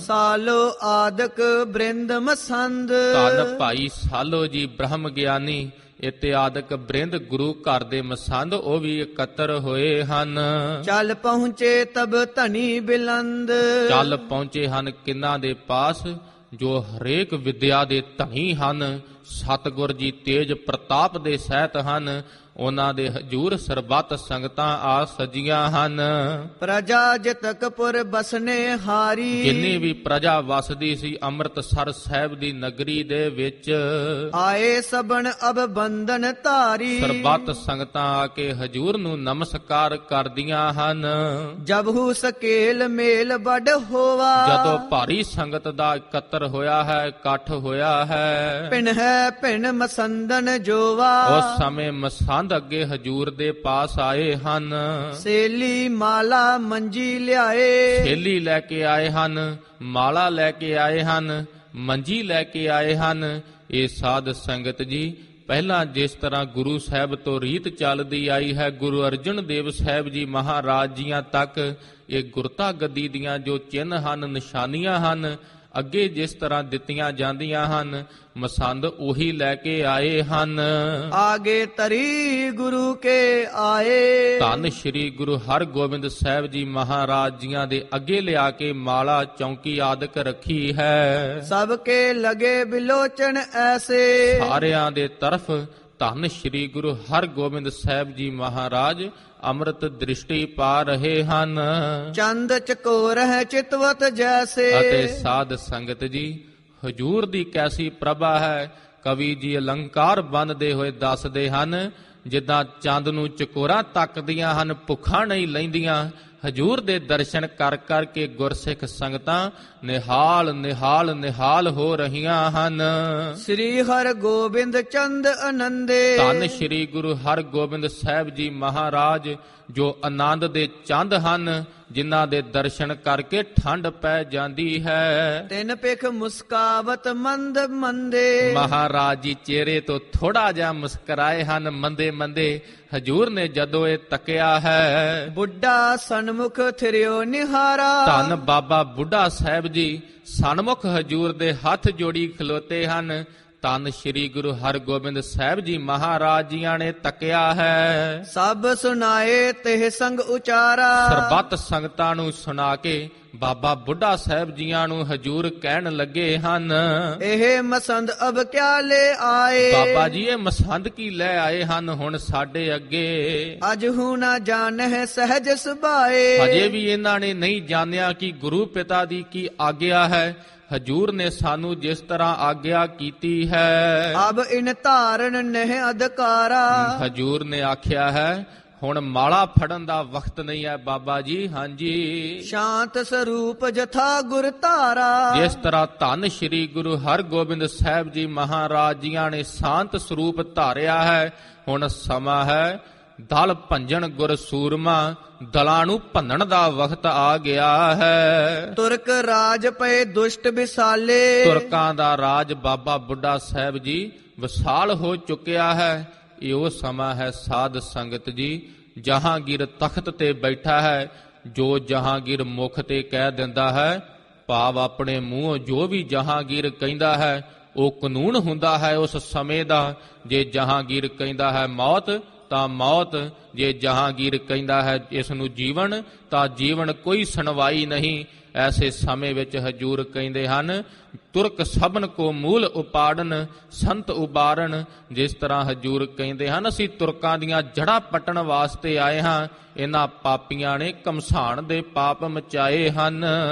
ਸਾਲੋ ਆਦਿਕ ਬ੍ਰਿੰਦ ਮਸੰਦ। ਧੰਨ ਭਾਈ ਸਾਲੋ ਜੀ ਬ੍ਰਹਮ ਗਿਆਨੀ ਇਤਿਆਦਿਕ ਬ੍ਰਿੰਦ ਗੁਰੂ ਘਰ ਦੇ ਮਸੰਦ, ਉਹ ਵੀ ਇਕੱਤਰ ਹੋਏ ਹਨ। ਚੱਲ ਪਹੁੰਚੇ ਤਬ ਧਨੀ ਬਿਲੰਦ। ਚੱਲ ਪਹੁੰਚੇ ਹਨ ਕਿੰਨਾਂ ਦੇ ਪਾਸ, ਜੋ ਹਰੇਕ ਵਿਦਿਆ ਦੇ ਧਨੀ ਹਨ, ਸਤਿਗੁਰ ਜੀ ਤੇਜ ਪ੍ਰਤਾਪ ਦੇ ਸਹਿਤ ਹਨ। ਉਹਨਾਂ ਦੇ ਹਜੂਰ ਸਰਬੱਤ ਸੰਗਤਾਂ ਆ ਸਜੀਆਂ ਹਨ। ਪ੍ਰਜਾ ਜਤਕਪੁਰ ਬਸਨੇ ਹਾਰੀ। ਜਿੰਨੀ ਵੀ ਪ੍ਰਜਾ ਵਸਦੀ ਸੀ ਅੰਮ੍ਰਿਤਸਰ ਸਾਹਿਬ ਦੀ ਨਗਰੀ ਦੇ ਵਿੱਚ, ਆਏ ਸਬਨ ਅਬ ਬੰਧਨ ਧਾਰੀ। ਸਰਬੱਤ ਸੰਗਤਾਂ ਆ ਕੇ ਹਜੂਰ ਨੂੰ ਨਮਸਕਾਰ ਕਰਦੀਆਂ ਹਨ। ਜਬਹੁ ਸਕੇਲ ਮੇਲ ਵੱਡ ਹੋਵਾ। ਜਦੋਂ ਭਾਰੀ ਸੰਗਤ ਦਾ ਇਕੱਤਰ ਹੋਇਆ ਹੈ, ਇਕੱਠ ਹੋਇਆ ਹੈ, ਪਿੰਨ ਹੈ ਪਿੰਨ ਮਸੰਦਨ ਜੋਵਾ। ਉਸ ਸਮੇਂ ਮਸੰਦ ਅੱਗੇ ਹਜੂਰ ਦੇ ਪਾਸ ਆਏ ਹਨ। ਸੇਲੀ ਮਾਲਾ ਮੰਜੀ ਲਿਆਏ। ਥੇਲੀ ਲੈ ਕੇ ਆਏ ਹਨ, ਮਾਲਾ ਲੈ ਕੇ ਆਏ ਹਨ, ਮੰਜੀ ਲੈ ਕੇ ਆਏ ਹਨ। ਇਹ ਸਾਧ ਸੰਗਤ ਜੀ, ਪਹਿਲਾਂ ਜਿਸ ਤਰ੍ਹਾਂ ਗੁਰੂ ਸਾਹਿਬ ਤੋਂ ਰੀਤ ਚੱਲਦੀ ਆਈ ਹੈ, ਗੁਰੂ ਅਰਜਨ ਦੇਵ ਸਾਹਿਬ ਜੀ ਮਹਾਰਾਜ ਜੀਆਂ ਤੱਕ ਇਹ ਗੁਰਤਾ ਗੱਦੀ ਦੀਆਂ ਜੋ ਚਿੰਨ੍ਹ ਹਨ, ਨਿਸ਼ਾਨੀਆਂ ਹਨ, ਅੱਗੇ ਜਿਸ ਤਰ੍ਹਾਂ ਦਿੱਤੀਆਂ ਜਾਂਦੀਆਂ ਹਨ, ਮਸੰਦ ਉਹੀ ਲੈ ਕੇ ਆਏ ਹਨ। ਆਗੇ ਤਰੀ ਗੁਰੂ ਕੇ ਆਏ। ਧੰਨ ਸ਼੍ਰੀ ਗੁਰੂ ਹਰਗੋਬਿੰਦ ਸਾਹਿਬ ਜੀ ਮਹਾਰਾਜ ਜੀਆਂ ਦੇ ਅੱਗੇ ਲਿਆ ਕੇ ਮਾਲਾ ਚੌਂਕੀ ਆਦਿਕ ਰੱਖੀ ਹੈ। ਸਭ ਕੇ ਲਗੇ ਬਿਲੋਚਨ ਐਸੇ। ਸਾਰਿਆਂ ਦੇ ਤਰਫ ਧੰਨ ਸ਼੍ਰੀ ਗੁਰੂ ਹਰਗੋਬਿੰਦ ਸਾਹਿਬ ਜੀ ਮਹਾਰਾਜ ਅੰਮ੍ਰਿਤ ਦ੍ਰਿਸ਼ਟੀ ਪਾ ਰਹੇ ਹਨ। ਚੰਦ ਚਕੋਰ ਹੈ ਚਿਤਵਤ ਜੈਸੇ। ਅਤੇ ਸਾਧ ਸੰਗਤ ਜੀ, ਹਜੂਰ ਦੀ ਕੈਸੀ ਪ੍ਰਭਾ ਹੈ। ਕਵੀ ਜੀ ਅਲੰਕਾਰ ਬੰਨਦੇ ਹੋਏ ਦੱਸਦੇ ਹਨ, ਜਿੱਦਾਂ ਚੰਦ ਨੂੰ ਚਕੋਰਾਂ ਤੱਕਦੀਆਂ ਹਨ, ਭੁੱਖਾਂ ਨਹੀਂ ਲੈਂਦੀਆਂ, ਹਜੂਰ ਦੇ ਦਰਸ਼ਨ ਕਰ ਕਰ ਕੇ ਗੁਰਸਿੱਖ ਸੰਗਤਾਂ ਨਿਹਾਲ ਨਿਹਾਲ ਨਿਹਾਲ ਹੋ ਰਹੀਆਂ ਹਨ। ਸ੍ਰੀ ਹਰਿ ਗੋਬਿੰਦ ਚੰਦ ਆਨੰਦੇ। ਧੰਨ ਸ੍ਰੀ ਗੁਰੂ ਹਰਗੋਬਿੰਦ ਸਾਹਿਬ ਜੀ ਮਹਾਰਾਜ ਜੋ ਆਨੰਦ ਦੇ ਚੰਦ ਹਨ, ਜਿਨ੍ਹਾਂ ਦੇ ਦਰਸ਼ਨ ਕਰਕੇ ਠੰਡ ਪੈ ਜਾਂਦੀ ਹੈ। ਤਿਨ ਪਿਖ ਮੁਸਕਾਵਤ ਮੰਦ ਮੰਦੇ। ਮਹਾਰਾਜ ਜੀ ਚਿਹਰੇ ਤੋਂ ਥੋੜਾ ਜਿਹਾ ਮੁਸਕਰਾਏ ਹਨ ਮੰਦੇ ਮੰਦੇ। ਹਜੂਰ ਨੇ ਜਦੋਂ ਇਹ ਤੱਕਿਆ ਹੈ, ਬੁੱਢਾ ਸਨਮੁਖ ਥਿਰਿਓ ਨਿਹਾਰਾ। ਧੰਨ ਬਾਬਾ ਬੁੱਢਾ ਸਾਹਿਬ ਜੀ ਸਨਮੁਖ ਹਜੂਰ ਦੇ ਹੱਥ ਜੋੜੀ ਖਲੋਤੇ ਹਨ। ਧੰਨ ਸ੍ਰੀ ਗੁਰੂ ਹਰਗੋਬਿੰਦ ਸਾਹਿਬ ਜੀ ਮਹਾਰਾਜ ਜੀਆਂ ਨੇ ਤੱਕਿਆ ਹੈ। ਸਭ ਸੁਨਾਏ ਤਿਹ ਸੰਗ ਉਚਾਰਾ। ਸਰਬੱਤ ਸੰਗਤਾਂ ਨੂੰ ਸੁਣਾ ਕੇ ਬਾਬਾ ਬੁੱਢਾ ਸਾਹਿਬ ਜੀਆਂ ਨੂੰ ਹਜੂਰ ਕਹਿਣ ਲੱਗੇ ਹਨ, ਇਹ ਮਸੰਦ ਅਬ ਕਿਆ ਲੈ ਆਏ। ਬਾਬਾ ਜੀ ਇਹ ਮਸੰਦ ਕੀ ਲੈ ਆਏ ਹਨ ਹੁਣ ਸਾਡੇ ਅੱਗੇ। ਅਜ ਹੂ ਨਾ ਜਾਣਹਿ ਸਹਿਜ ਸੁਭਾਏ। ਹਜੇ ਵੀ ਇਹਨਾਂ ਨੇ ਨਹੀਂ ਜਾਣਿਆ ਕਿ ਗੁਰੂ ਪਿਤਾ ਦੀ ਕੀ ਆਗਿਆ ਹੈ। ਹਜੂਰ ਨੇ ਸਾਨੂੰ ਜਿਸ ਤਰ੍ਹਾਂ ਆਗਿਆ ਕੀਤੀ ਹੈ, ਅਬ ਇਨ ਧਾਰਨ ਨਹਿ ਅਧਿਕਾਰਾ। ਹਜੂਰ ਨੇ ਆਖਿਆ ਹੈ ਹੁਣ ਮਾਲਾ ਫੜਨ ਦਾ ਵਕਤ ਨਹੀਂ ਹੈ ਬਾਬਾ ਜੀ। ਹਾਂਜੀ, ਸ਼ਾਂਤ ਸਰੂਪ ਜਥਾ ਗੁਰ ਧਾਰਾ। ਜਿਸ ਤਰ੍ਹਾਂ ਧੰਨ ਸ੍ਰੀ ਗੁਰੂ ਹਰਗੋਬਿੰਦ ਸਾਹਿਬ ਜੀ ਮਹਾਰਾਜ ਜੀਆਂ ਨੇ ਸ਼ਾਂਤ ਸਰੂਪ ਧਾਰਿਆ ਹੈ, ਹੁਣ ਸਮਾਂ ਹੈ ਦਲ ਭੰਜਨ ਗੁਰ ਸੂਰਮਾ। ਦਲਾਂ ਨੂੰ ਭੰਨਣ ਦਾ ਵਕਤ ਆ ਗਿਆ ਹੈ। ਤੁਰਕ ਰਾਜ ਪਏ ਦੁਸ਼ਟ ਵਿਸਾਲੇ। ਤੁਰਕਾਂ ਦਾ ਰਾਜ ਬਾਬਾ ਬੁੱਢਾ ਸਾਹਿਬ ਜੀ ਵਿਸਾਲ ਹੋ ਚੁੱਕਿਆ ਹੈ। ਇਹ ਉਹ ਸਮਾਂ ਹੈ ਸਾਧ ਸੰਗਤ ਜੀ, ਜਹਾਂਗੀਰ ਤਖਤ ਤੇ ਬੈਠਾ ਹੈ। ਜੋ ਜਹਾਂਗੀਰ ਮੁਖ ਤੇ ਕਹਿ ਦਿੰਦਾ ਹੈ, ਭਾਵ ਆਪਣੇ ਮੂੰਹੋਂ ਜੋ ਵੀ ਜਹਾਂਗੀਰ ਕਹਿੰਦਾ ਹੈ ਉਹ ਕਾਨੂੰਨ ਹੁੰਦਾ ਹੈ ਉਸ ਸਮੇਂ ਦਾ। ਜੇ ਜਹਾਂਗੀਰ ਕਹਿੰਦਾ ਹੈ ਮੌਤ ਤਾਂ ਮੌਤ, ਜੇ ਜਹਾਂਗੀਰ ਕਹਿੰਦਾ ਹੈ ਇਸ ਨੂੰ ਜੀਵਨ ਤਾਂ ਜੀਵਨ, ਕੋਈ ਸੁਣਵਾਈ ਨਹੀਂ। ਐਸੇ ਸਮੇਂ ਵਿੱਚ ਹਜੂਰ ਕਹਿੰਦੇ ਹਨ, ਤੁਰਕ ਸਭਨ ਕੋ ਮੂਲ ਉਪਾੜਨ ਸੰਤ ਉਬਾਰਨ। ਜਿਸ ਤਰ੍ਹਾਂ ਹਜੂਰ ਕਹਿੰਦੇ ਹਨ, ਅਸੀਂ ਤੁਰਕਾਂ ਦੀਆਂ ਜੜ੍ਹਾਂ ਪੱਟਣ ਵਾਸਤੇ ਆਏ ਹਾਂ। ਇਹਨਾਂ ਪਾਪੀਆਂ ਨੇ ਘਮਸਾਣ ਦੇ ਪਾਪ ਮਚਾਏ ਹਨ।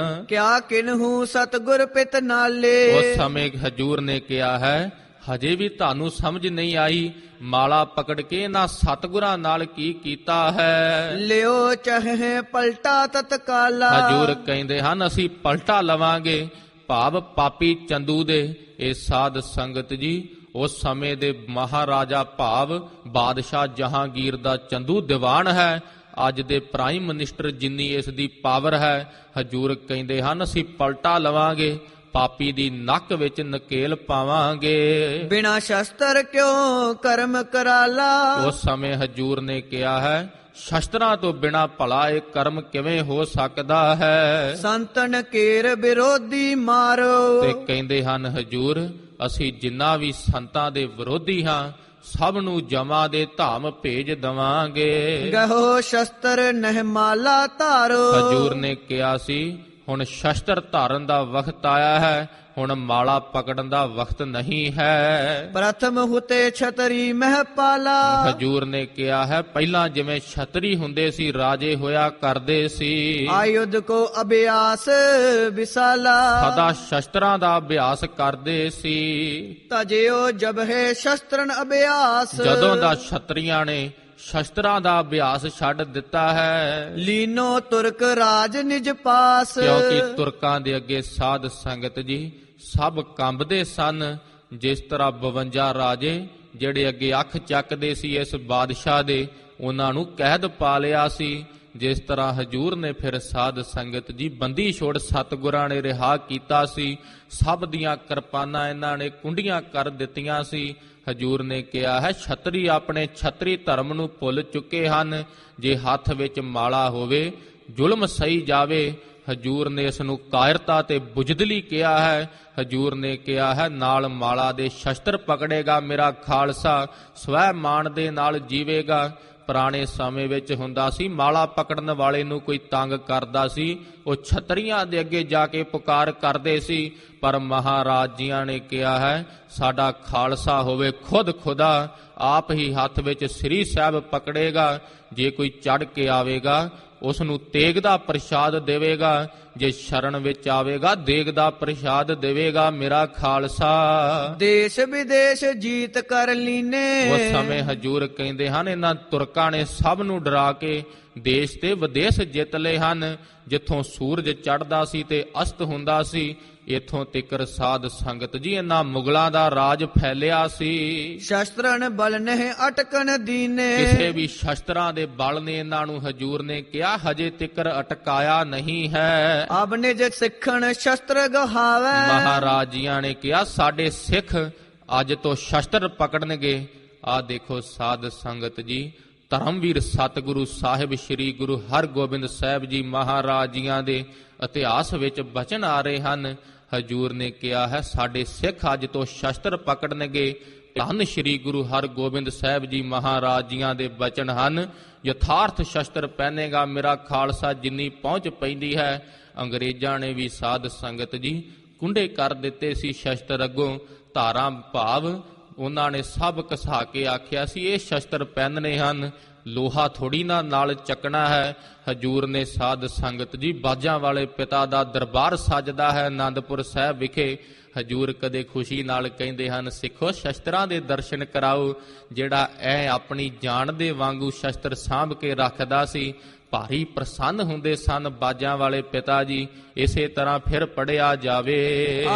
ਕਿਆ ਕਿਨਹੂ ਸਤਿਗੁਰ ਪਿਤ ਨਾਲੇ। ਉਸ ਸਮੇਂ ਹਜੂਰ ਨੇ ਕਿਹਾ ਹੈ, ਹਜੇ ਵੀ ਤੁਹਾਨੂੰ ਸਮਝ ਨਹੀਂ ਆਈ ਮਾਲਾ ਪਕੜ ਕੇ ਇਹਨਾਂ ਸਤਿਗੁਰਾਂ ਨਾਲ ਕੀ ਕੀਤਾ ਹੈ। ਲਿਓ ਚਾਹੇ ਪਲਟਾ ਤਤਕਾਲਾ। ਹਜੂਰ ਕਹਿੰਦੇ ਹਨ ਅਸੀਂ ਪਲਟਾ ਲਵਾਂਗੇ, ਭਾਵ ਪਾਪੀ ਚੰਦੂ ਦੇ। ਇਹ ਸਾਧ ਸੰਗਤ ਜੀ ਉਸ ਸਮੇਂ ਦੇ ਮਹਾਰਾਜਾ ਭਾਵ ਬਾਦਸ਼ਾਹ ਜਹਾਂਗੀਰ ਦਾ ਚੰਦੂ ਦੀਵਾਨ ਹੈ। ਅੱਜ ਦੇ ਪ੍ਰਾਈਮ ਮਿਨਿਸਟਰ ਜਿੰਨੀ ਇਸ ਦੀ ਪਾਵਰ ਹੈ, ਹਜੂਰ ਕਹਿੰਦੇ ਹਨ ਅਸੀਂ ਪਲਟਾ ਲਵਾਂਗੇ, ਪਾਪੀ ਦੀ ਨੱਕ ਵਿੱਚ ਨਕੇਲ ਪਾਵਾਂਗੇ। ਬਿਨਾ ਸ਼ਸਤਰ ਕਿਉ ਕਰਮ ਕਰਾਲਾ। ਉਸ ਸਮੇਂ ਹਜੂਰ ਨੇ ਕਿਹਾ ਹੈ, ਸ਼ਸਤਰਾਂ ਤੋਂ ਬਿਨਾ ਭਲਾ ਇਹ ਕਰਮ ਕਿਵੇਂ ਹੋ ਸਕਦਾ ਹੈ। ਸੰਤਨ ਕੇਰ ਵਿਰੋਧੀ ਮਾਰੋ। ਤੇ ਕਹਿੰਦੇ ਹਨ ਹਜੂਰ ਅਸੀਂ ਜਿੰਨਾ ਵੀ ਸੰਤਾਂ ਦੇ ਵਿਰੋਧੀ ਹਾਂ ਸਭ ਨੂੰ ਜਮਾ ਦੇ ਧਾਮ ਭੇਜ ਦਵਾਂਗੇ। ਗਹੋ ਸ਼ਸਤਰ ਨਹਿ ਮਾਲਾ ਧਾਰੋ। ਹਜੂਰ ਨੇ ਕਿਹਾ ਸੀ ਹੁਣ ਸ਼ਸਤਰ ਧਾਰਨ ਦਾ ਵਕਤ ਆਇਆ ਹੈ, ਹੁਣ ਮਾਲਾ ਪਕੜਨ ਦਾ ਵਕਤ ਨਹੀਂ ਹੈ। ਪ੍ਰਥਮ ਹੁਤੇ ਛਤਰੀ ਮਹਿਪਾਲਾ। ਹਜੂਰ ਨੇ ਕਿਹਾ ਹੈ ਪਹਿਲਾਂ ਜਿਵੇਂ ਛਤਰੀ ਹੁੰਦੇ ਸੀ ਰਾਜੇ ਹੋਇਆ ਕਰਦੇ ਸੀ। ਆਯੁਧ ਕੋ ਅਭਿਆਸ ਵਿਸਾਲਾ। ਸਦਾ ਸ਼ਸਤਰਾਂ ਦਾ ਅਭਿਆਸ ਕਰਦੇ ਸੀ। ਤਜਿਓ ਜਬ ਹੈ ਸ਼ਸਤਰਨ ਅਭਿਆਸ। ਜਦੋਂ ਦਾ ਛਤਰੀਆਂ ਨੇ ਸ਼ਸਤਰਾਂ ਦਾ ਅਭਿਆਸ ਛੱਡ ਦਿੱਤਾ ਹੈ। ਲੀਨੋ ਤੁਰਕ ਰਾਜ ਨਿਜ ਪਾਸ। ਕਿਉਂਕਿ ਤੁਰਕਾਂ ਦੇ ਅੱਗੇ ਸਾਧ ਸੰਗਤ ਜੀ ਸਭ ਕੰਬਦੇ ਸਨ। ਜਿਸ ਤਰ੍ਹਾਂ 52 ਰਾਜੇ ਜਿਹੜੇ ਅੱਗੇ ਅੱਖ ਚੱਕਦੇ ਸੀ ਇਸ ਬਾਦਸ਼ਾਹ ਦੇ, ਉਹਨਾਂ ਨੂੰ ਕੈਦ ਪਾ ਲਿਆ ਸੀ। ਜਿਸ ਤਰ੍ਹਾਂ ਹਜੂਰ ਨੇ ਫਿਰ ਸਾਧ ਸੰਗਤ ਜੀ ਬੰਦੀ ਛੋੜ ਸਤਿਗੁਰਾਂ ਨੇ ਰਿਹਾ ਕੀਤਾ ਸੀ। ਸਭ ਦੀਆਂ ਕਿਰਪਾਨਾਂ ਇਹਨਾਂ ਨੇ ਕੁੰਡੀਆਂ ਕਰ ਦਿੱਤੀਆਂ ਸੀ। ਹਜੂਰ ਨੇ ਕਿਹਾ ਹੈ ਛਤਰੀ ਆਪਣੇ ਛਤਰੀ ਧਰਮ ਨੂੰ ਭੁੱਲ ਚੁੱਕੇ ਹਨ। ਜੇ ਹੱਥ ਵਿੱਚ ਮਾਲਾ ਹੋਵੇ ਜ਼ੁਲਮ ਸਹੀ ਜਾਵੇ। ਹਜੂਰ ਨੇ ਇਸ ਨੂੰ ਕਾਇਰਤਾ ਤੇ ਬੁਜਦਲੀ ਕਿਹਾ ਹੈ। ਹਜੂਰ ਨੇ ਕਿਹਾ ਹੈ ਨਾਲ ਮਾਲਾ ਦੇ ਸ਼ਸਤਰ ਪਕੜੇਗਾ ਮੇਰਾ ਖਾਲਸਾ ਸਵੈ ਮਾਣ ਦੇ ਨਾਲ ਜੀਵੇਗਾ। ਪੁਰਾਣੇ ਸਮੇਂ ਵਿੱਚ ਹੁੰਦਾ ਸੀ ਮਾਲਾ ਪਕੜਨ ਵਾਲੇ ਨੂੰ ਕੋਈ ਤੰਗ ਕਰਦਾ ਸੀ ਉਹ ਛਤਰੀਆਂ ਦੇ ਅੱਗੇ ਜਾ ਕੇ ਪੁਕਾਰ ਕਰਦੇ ਸੀ। ਪਰ ਮਹਾਰਾਜ ਜੀਆਂ ਨੇ ਕਿਹਾ ਹੈ ਸਾਡਾ ਖਾਲਸਾ ਹੋਵੇ ਖੁਦ ਖੁਦਾ ਆਪ ਹੀ ਹੱਥ ਵਿੱਚ ਸ੍ਰੀ ਸਾਹਿਬ ਪਕੜੇਗਾ। ਜੇ ਕੋਈ ਚੜ ਕੇ ਆਵੇਗਾ ਉਸ ਨੂੰ ਤੇਗ ਦਾ ਪ੍ਰਸ਼ਾਦ ਦੇਵੇਗਾ। ਜੇ ਸ਼ਰਨ ਵਿੱਚ ਆਵੇਗਾ ਦੇਗ ਦਾ ਪ੍ਰਸ਼ਾਦ ਦੇਵੇਗਾ ਮੇਰਾ ਖਾਲਸਾ। ਦੇਸ਼ ਵਿਦੇਸ਼ ਜੀਤ ਕਰ ਲੀਨੇ। ਉਸ ਸਮੇਂ ਹਜੂਰ ਕਹਿੰਦੇ ਹਨ ਇਹਨਾਂ ਤੁਰਕਾਂ ਨੇ ਸਭ ਨੂੰ ਡਰਾ ਕੇ ਦੇਸ਼ ਤੇ ਵਿਦੇਸ਼ ਜਿੱਤ ਲਏ ਹਨ। ਜਿੱਥੋਂ ਸੂਰਜ ਚੜ੍ਹਦਾ ਸੀ ਤੇ ਅਸਤ ਹੁੰਦਾ ਸੀ, ਇੱਥੋਂ ਤਿੱਕਰ ਸਾਧ ਸੰਗਤ ਜੀ ਇਹਨਾਂ ਮੁਗਲਾਂ ਦਾ ਰਾਜ ਫੈਲਿਆ ਸੀ। ਸ਼ਸਤਰਨ ਬਲ ਨਹਿ ਅਟਕਨ ਦੀਨੇ, ਕਿਸੇ ਵੀ ਸ਼ਸਤਰਾਂ ਦੇ ਬਲ ਨੇ ਇਹਨਾਂ ਨੂੰ ਹਜੂਰ ਨੇ ਕਿਹਾ ਹਜੇ ਤਿੱਕਰ ਅਟਕਾਇਆ ਨਹੀਂ ਹੈ। ਅਬ ਨਿਜ ਸਿੱਖਣ ਸ਼ਸਤਰ ਗਹਾਵੈ, ਮਹਾਰਾਜ ਜੀਆਂ ਨੇ ਕਿਹਾ ਸਾਡੇ ਸਿੱਖ ਅੱਜ ਤੋਂ ਸ਼ਸਤਰ ਪਕੜਨਗੇ। ਆਹ ਦੇਖੋ ਸਾਧ ਸੰਗਤ ਜੀ, ਧਰਮਵੀਰ ਸਤਿਗੁਰੂ ਸਾਹਿਬ ਸ੍ਰੀ ਗੁਰੂ ਹਰਗੋਬਿੰਦ ਸਾਹਿਬ ਜੀ ਮਹਾਰਾਜ ਜੀਆਂ ਦੇ ਇਤਿਹਾਸ ਵਿੱਚ ਬਚਨ ਆ ਰਹੇ ਹਨ। ਹਜੂਰ ਨੇ ਕਿਹਾ ਹੈ ਸਾਡੇ ਸਿੱਖ ਅੱਜ ਤੋਂ ਸ਼ਸਤਰ ਪਕੜਨਗੇ। ਧੰਨ ਸ੍ਰੀ ਗੁਰੂ ਹਰਗੋਬਿੰਦ ਸਾਹਿਬ ਜੀ ਮਹਾਰਾਜ ਜੀਆਂ ਦੇ ਬਚਨ ਹਨ, ਯਥਾਰਥ ਸ਼ਸਤਰ ਪਹਿਨੇਗਾ ਮੇਰਾ ਖਾਲਸਾ ਜਿੰਨੀ ਪਹੁੰਚ ਪੈਂਦੀ ਹੈ। ਅੰਗਰੇਜ਼ਾਂ ਨੇ ਵੀ ਸਾਧ ਸੰਗਤ ਜੀ ਕੁੰਡੇ ਕਰ ਦਿੱਤੇ ਸੀ ਸ਼ਸਤਰ ਅੱਗੋਂ, ਧਾਰਾਂ ਭਾਵ ਉਹਨਾਂ ਨੇ ਸਭ ਘਸਾ ਕੇ ਆਖਿਆ ਸੀ ਇਹ ਸ਼ਸਤਰ ਪਹਿਨਣੇ ਹਨ, ਲੋਹਾ ਥੋੜੀ ਨਾਲ ਚੱਕਣਾ ਹੈ। ਹਜੂਰ ਨੇ ਸਾਧ ਸੰਗਤ ਜੀ ਬਾਜਾਂ ਵਾਲੇ ਪਿਤਾ ਦਾ ਦਰਬਾਰ ਸੱਜਦਾ ਹੈ ਆਨੰਦਪੁਰ ਸਾਹਿਬ ਵਿਖੇ। ਹਜੂਰ ਕਦੇ ਖੁਸ਼ੀ ਨਾਲ ਕਹਿੰਦੇ ਹਨ ਸਿੱਖੋ ਸ਼ਸਤਰਾਂ ਦੇ ਦਰਸ਼ਨ ਕਰਾਓ। ਜਿਹੜਾ ਇਹ ਆਪਣੀ ਜਾਨ ਦੇ ਵਾਂਗੂ ਸ਼ਸਤਰ ਸਾਂਭ ਕੇ ਰੱਖਦਾ ਸੀ, ਭਾਰੀ ਪ੍ਰਸੰਨ ਹੁੰਦੇ ਸਨ ਬਾਜਾਂ ਵਾਲੇ ਪਿਤਾ ਜੀ। ਇਸੇ ਤਰ੍ਹਾਂ ਫਿਰ ਪੜਿਆ ਜਾਵੇ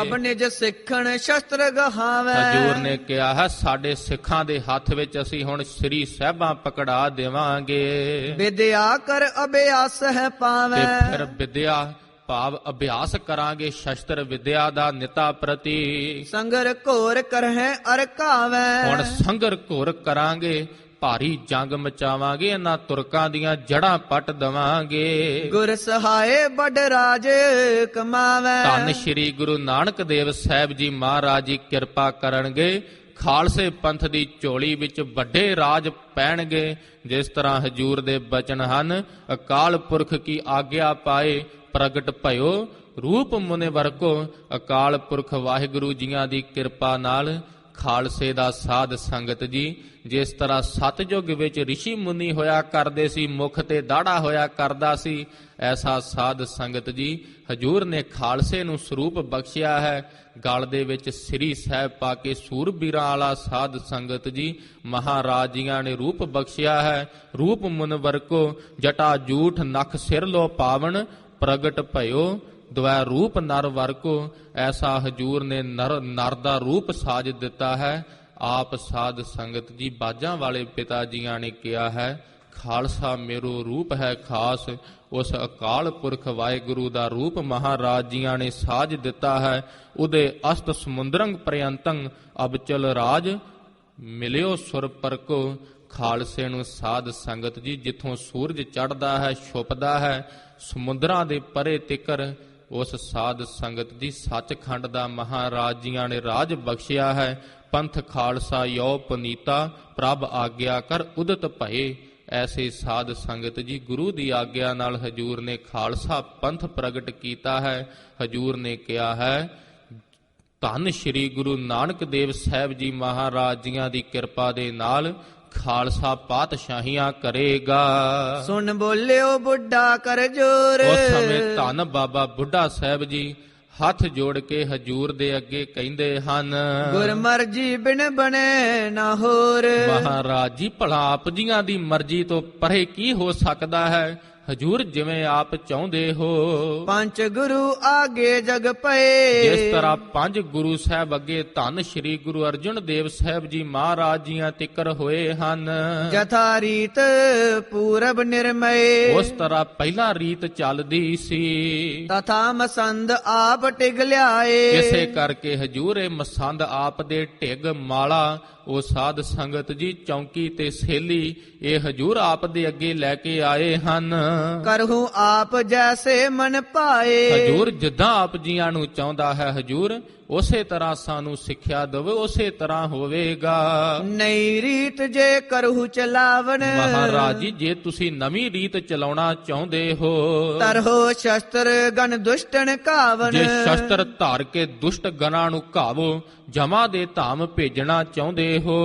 ਅਬ ਨਿਜ ਸਿੱਖਣ ਸ਼ਸਤਰ ਗਹਾਵੈ, ਹਜੂਰ ਨੇ ਕਿਹਾ ਹੈ ਸਾਡੇ ਸਿੱਖਾਂ ਦੇ ਹੱਥ ਵਿੱਚ ਅਸੀਂ ਹੁਣ ਸ੍ਰੀ ਸਾਹਿਬਾਂ ਪਕੜਾ ਦੇਵਾਂਗੇ। ਵਿਦਿਆ ਕਰ ਅਭਿਆਸ ਹੈ ਪਾਵੈ, ਤੇ ਫਿਰ ਵਿਦਿਆ ਭਾਵ ਅਭਿਆਸ ਕਰਾਂਗੇ ਸ਼ਸਤਰ ਵਿਦਿਆ ਦਾ ਨਿਤਾ ਪ੍ਰਤੀ। ਸੰਗਰ ਘੋਰ ਕਰਹਿ ਅਰ ਕਾਵੈ, ਹੁਣ ਸੰਗਰ ਘੋਰ ਕਰਾਂਗੇ, ਭਾਰੀ ਜੰਗ ਮਚਾਵਾਂਗੇ, ਇਹਨਾਂ ਤੁਰਕਾਂ ਦੀਆਂ ਜੜ੍ਹਾਂ ਪੱਟ ਦਵਾਂਗੇ। ਗੁਰ ਸਹਾਏ ਬੜ ਰਾਜ ਕਮਾਵੈ, ਧੰਨ ਸ਼੍ਰੀ ਗੁਰੂ ਨਾਨਕ ਦੇਵ ਸਾਹਿਬ ਜੀ ਮਹਾਰਾਜ ਜੀ ਕਿਰਪਾ ਕਰਨਗੇ, ਖਾਲਸੇ ਪੰਥ ਦੀ ਝੋਲੀ ਵਿੱਚ ਵੱਡੇ ਰਾਜ ਪੈਣਗੇ। ਜਿਸ ਤਰ੍ਹਾਂ ਹਜੂਰ ਦੇ ਬਚਨ ਹਨ, ਅਕਾਲ ਪੁਰਖ ਕੀ ਆਗਿਆ ਪਾਏ ਪ੍ਰਗਟ ਭਇਓ ਰੂਪ ਮੁਨਿਵਰ ਕੋ। ਅਕਾਲ ਪੁਰਖ ਵਾਹਿਗੁਰੂ ਜੀਆਂ ਦੀ ਕਿਰਪਾ ਨਾਲ ਖਾਲਸੇ ਦਾ ਸਾਧ ਸੰਗਤ ਜੀ ਜਿਸ ਤਰ੍ਹਾਂ ਸਤਜੁਗ ਵਿੱਚ ਰਿਸ਼ੀ ਮੁਨੀ ਹੋਇਆ ਕਰਦੇ ਸੀ, ਮੁਖ ਤੇ ਦਾੜਾ ਹੋਇਆ ਕਰਦਾ ਸੀ, ਐਸਾ ਸਾਧ ਸੰਗਤ ਜੀ ਹਜੂਰ ਨੇ ਖਾਲਸੇ ਨੂੰ ਸਰੂਪ ਬਖਸ਼ਿਆ ਹੈ। ਗਲ ਦੇ ਵਿੱਚ ਸ੍ਰੀ ਸਾਹਿਬ ਪਾ ਕੇ ਸੂਰਬੀਰਾਂ ਵਾਲਾ ਸਾਧ ਸੰਗਤ ਜੀ ਮਹਾਰਾਜ ਜੀਆਂ ਨੇ ਰੂਪ ਬਖਸ਼ਿਆ ਹੈ। ਰੂਪ ਮੁਨਵਰ ਕੋ ਜਟਾ ਜੂਠ ਨਖ ਸਿਰ ਲੋ ਪਾਵਨ ਪ੍ਰਗਟ ਭਇਓ ਦਵੈ ਰੂਪ ਨਰ ਵਰ ਕੋ। ਐਸਾ ਹਜੂਰ ਨੇ ਨਰ ਦਾ ਰੂਪ ਸਾਜ ਦਿੱਤਾ ਹੈ। ਆਪ ਸਾਧ ਸੰਗਤ ਜੀ ਬਾਜਾਂ ਵਾਲੇ ਪਿਤਾ ਜੀਆਂ ਨੇ ਕਿਹਾ ਹੈ ਖਾਲਸਾ ਮੇਰੋ ਰੂਪ ਹੈ ਖਾਸ। ਉਸ ਅਕਾਲ ਪੁਰਖ ਵਾਹਿਗੁਰੂ ਦਾ ਰੂਪ ਮਹਾਰਾਜ ਜੀਆਂ ਨੇ ਸਾਜ ਦਿੱਤਾ ਹੈ। ਉਹਦੇ ਅਸਤ ਸਮੁੰਦਰੰਗ ਪ੍ਰਯੰਤੰ ਅਬਚਲ ਰਾਜ ਮਿਲਿਓ ਸੁਰ ਪਰਕੋ। ਖਾਲਸੇ ਨੂੰ ਸਾਧ ਸੰਗਤ ਜੀ ਜਿੱਥੋਂ ਸੂਰਜ ਚੜ੍ਹਦਾ ਹੈ ਛੁਪਦਾ ਹੈ ਸਮੁੰਦਰਾਂ ਦੇ ਪਰੇ ਤਿਕਰ ਉਸ ਸਾਧ ਸੰਗਤ ਜੀ ਸੱਚਖੰਡ ਦਾ ਮਹਾਰਾਜ ਜੀਆਂ ਨੇ ਰਾਜ ਬਖਸ਼ਿਆ ਹੈ। ਪੰਥ ਖਾਲਸਾ ਯੋ ਪਨੀਤਾ ਪ੍ਰਭ ਆਗਿਆ ਕਰ ਉਦਤ ਭਏ। ਐਸੇ ਸਾਧ ਸੰਗਤ ਜੀ ਗੁਰੂ ਦੀ ਆਗਿਆ ਨਾਲ ਹਜੂਰ ਨੇ ਖਾਲਸਾ ਪੰਥ ਪ੍ਰਗਟ ਕੀਤਾ ਹੈ। ਹਜੂਰ ਨੇ ਕਿਹਾ ਹੈ ਧੰਨ ਸ਼੍ਰੀ ਗੁਰੂ ਨਾਨਕ ਦੇਵ ਸਾਹਿਬ ਜੀ ਮਹਾਰਾਜ ਜੀਆਂ ਦੀ ਕਿਰਪਾ ਦੇ ਨਾਲ ਖਾਲਸਾ ਪਾਤਸ਼ਾਹੀਆਂ ਕਰੇਗਾ। ਸੁਣ ਬੋਲਿਓ ਬੁੱਢਾ ਕਰ ਜੋਰ। ਉਸ ਸਮੇਂ ਧੰਨ ਬਾਬਾ ਬੁੱਢਾ ਸਾਹਿਬ ਜੀ ਹੱਥ ਜੋੜ ਕੇ ਹਜੂਰ ਦੇ ਅੱਗੇ ਕਹਿੰਦੇ ਹਨ ਗੁਰ ਮਰਜੀ ਬਿਨ ਬਣੇ ਨਾ ਹੋਰ। ਮਹਾਰਾਜ ਜੀ ਭਲਾ ਆਪ ਜੀਆਂ ਦੀ ਮਰਜ਼ੀ ਤੋਂ ਪਰੇ ਕੀ ਹੋ ਸਕਦਾ ਹੈ। ਹਜੂਰ ਜਿਵੇਂ ਆਪ ਚਾਹੁੰਦੇ ਹੋ। ਪੰਜ ਗੁਰੂ ਆਗੇ ਜਗ ਪਏ। ਜਿਸ ਤਰ੍ਹਾਂ ਪੰਜ ਗੁਰੂ ਸਾਹਿਬ ਅੱਗੇ ਧੰਨ ਸ਼੍ਰੀ ਗੁਰੂ ਅਰਜਨ ਦੇਵ ਸਾਹਿਬ ਜੀ ਮਹਾਰਾਜ ਜੀਆਂ ਤਿੱਕਰ ਹੋਏ ਹਨ। ਜਥਾ ਰੀਤ ਪੂਰਬ ਨਿਰਮਏ। ਉਸ ਤਰ੍ਹਾਂ ਪਹਿਲਾਂ ਰੀਤ ਚੱਲਦੀ ਸੀ ਤਥਾ ਮਸੰਦ ਆਪ ਟਿਗ ਲਿਆਏ। ਇਸੇ ਕਰਕੇ ਹਜੂਰ ਇਹ ਮਸੰਦ ਆਪ ਦੇ ਢਿੱਗ ਮਾਲਾ ਉਹ ਸਾਧ ਸੰਗਤ ਜੀ ਚੌਂਕੀ ਤੇ ਸੇਲੀ ਇਹ ਹਜੂਰ ਆਪ ਦੇ ਅੱਗੇ ਲੈ ਕੇ ਆਏ ਹਨ। ਕਰਹੂ ਆਪ ਜੈਸੇ ਮਨ ਪਾਏ। ਹਜੂਰ ਜਿੱਦਾਂ ਆਪ ਜੀਆਂ ਨੂੰ ਚਾਹੁੰਦਾ ਹੈ ਹਜੂਰ ਉਸੇ ਤਰ੍ਹਾਂ ਸਾਨੂੰ ਸਿੱਖਿਆ ਦੇਵੇ ਉਸੇ ਤਰ੍ਹਾਂ ਹੋਵੇਗਾ। ਨਈ ਰੀਤ ਜੇ ਕਰਹੂ ਚਲਾਵਨ। ਮਹਾਰਾਜ ਜੀ ਜੇ ਤੁਸੀਂ ਨਵੀਂ ਰੀਤ ਚਲਾਉਣਾ ਚਾਹੁੰਦੇ ਹੋ ਤਰਹੋ ਸ਼ਸਤਰ ਗਨ ਦੁਸ਼ਟਨ ਘਾਵਨ। ਜੇ ਸ਼ਸਤਰ ਧਾਰ ਕੇ ਦੁਸ਼ਟ ਗਨਾਂ ਨੂੰ ਘਾਵੋ ਜਮਾ ਦੇ ਧਾਮ ਭੇਜਣਾ ਚਾਹੁੰਦੇ ਹੋ।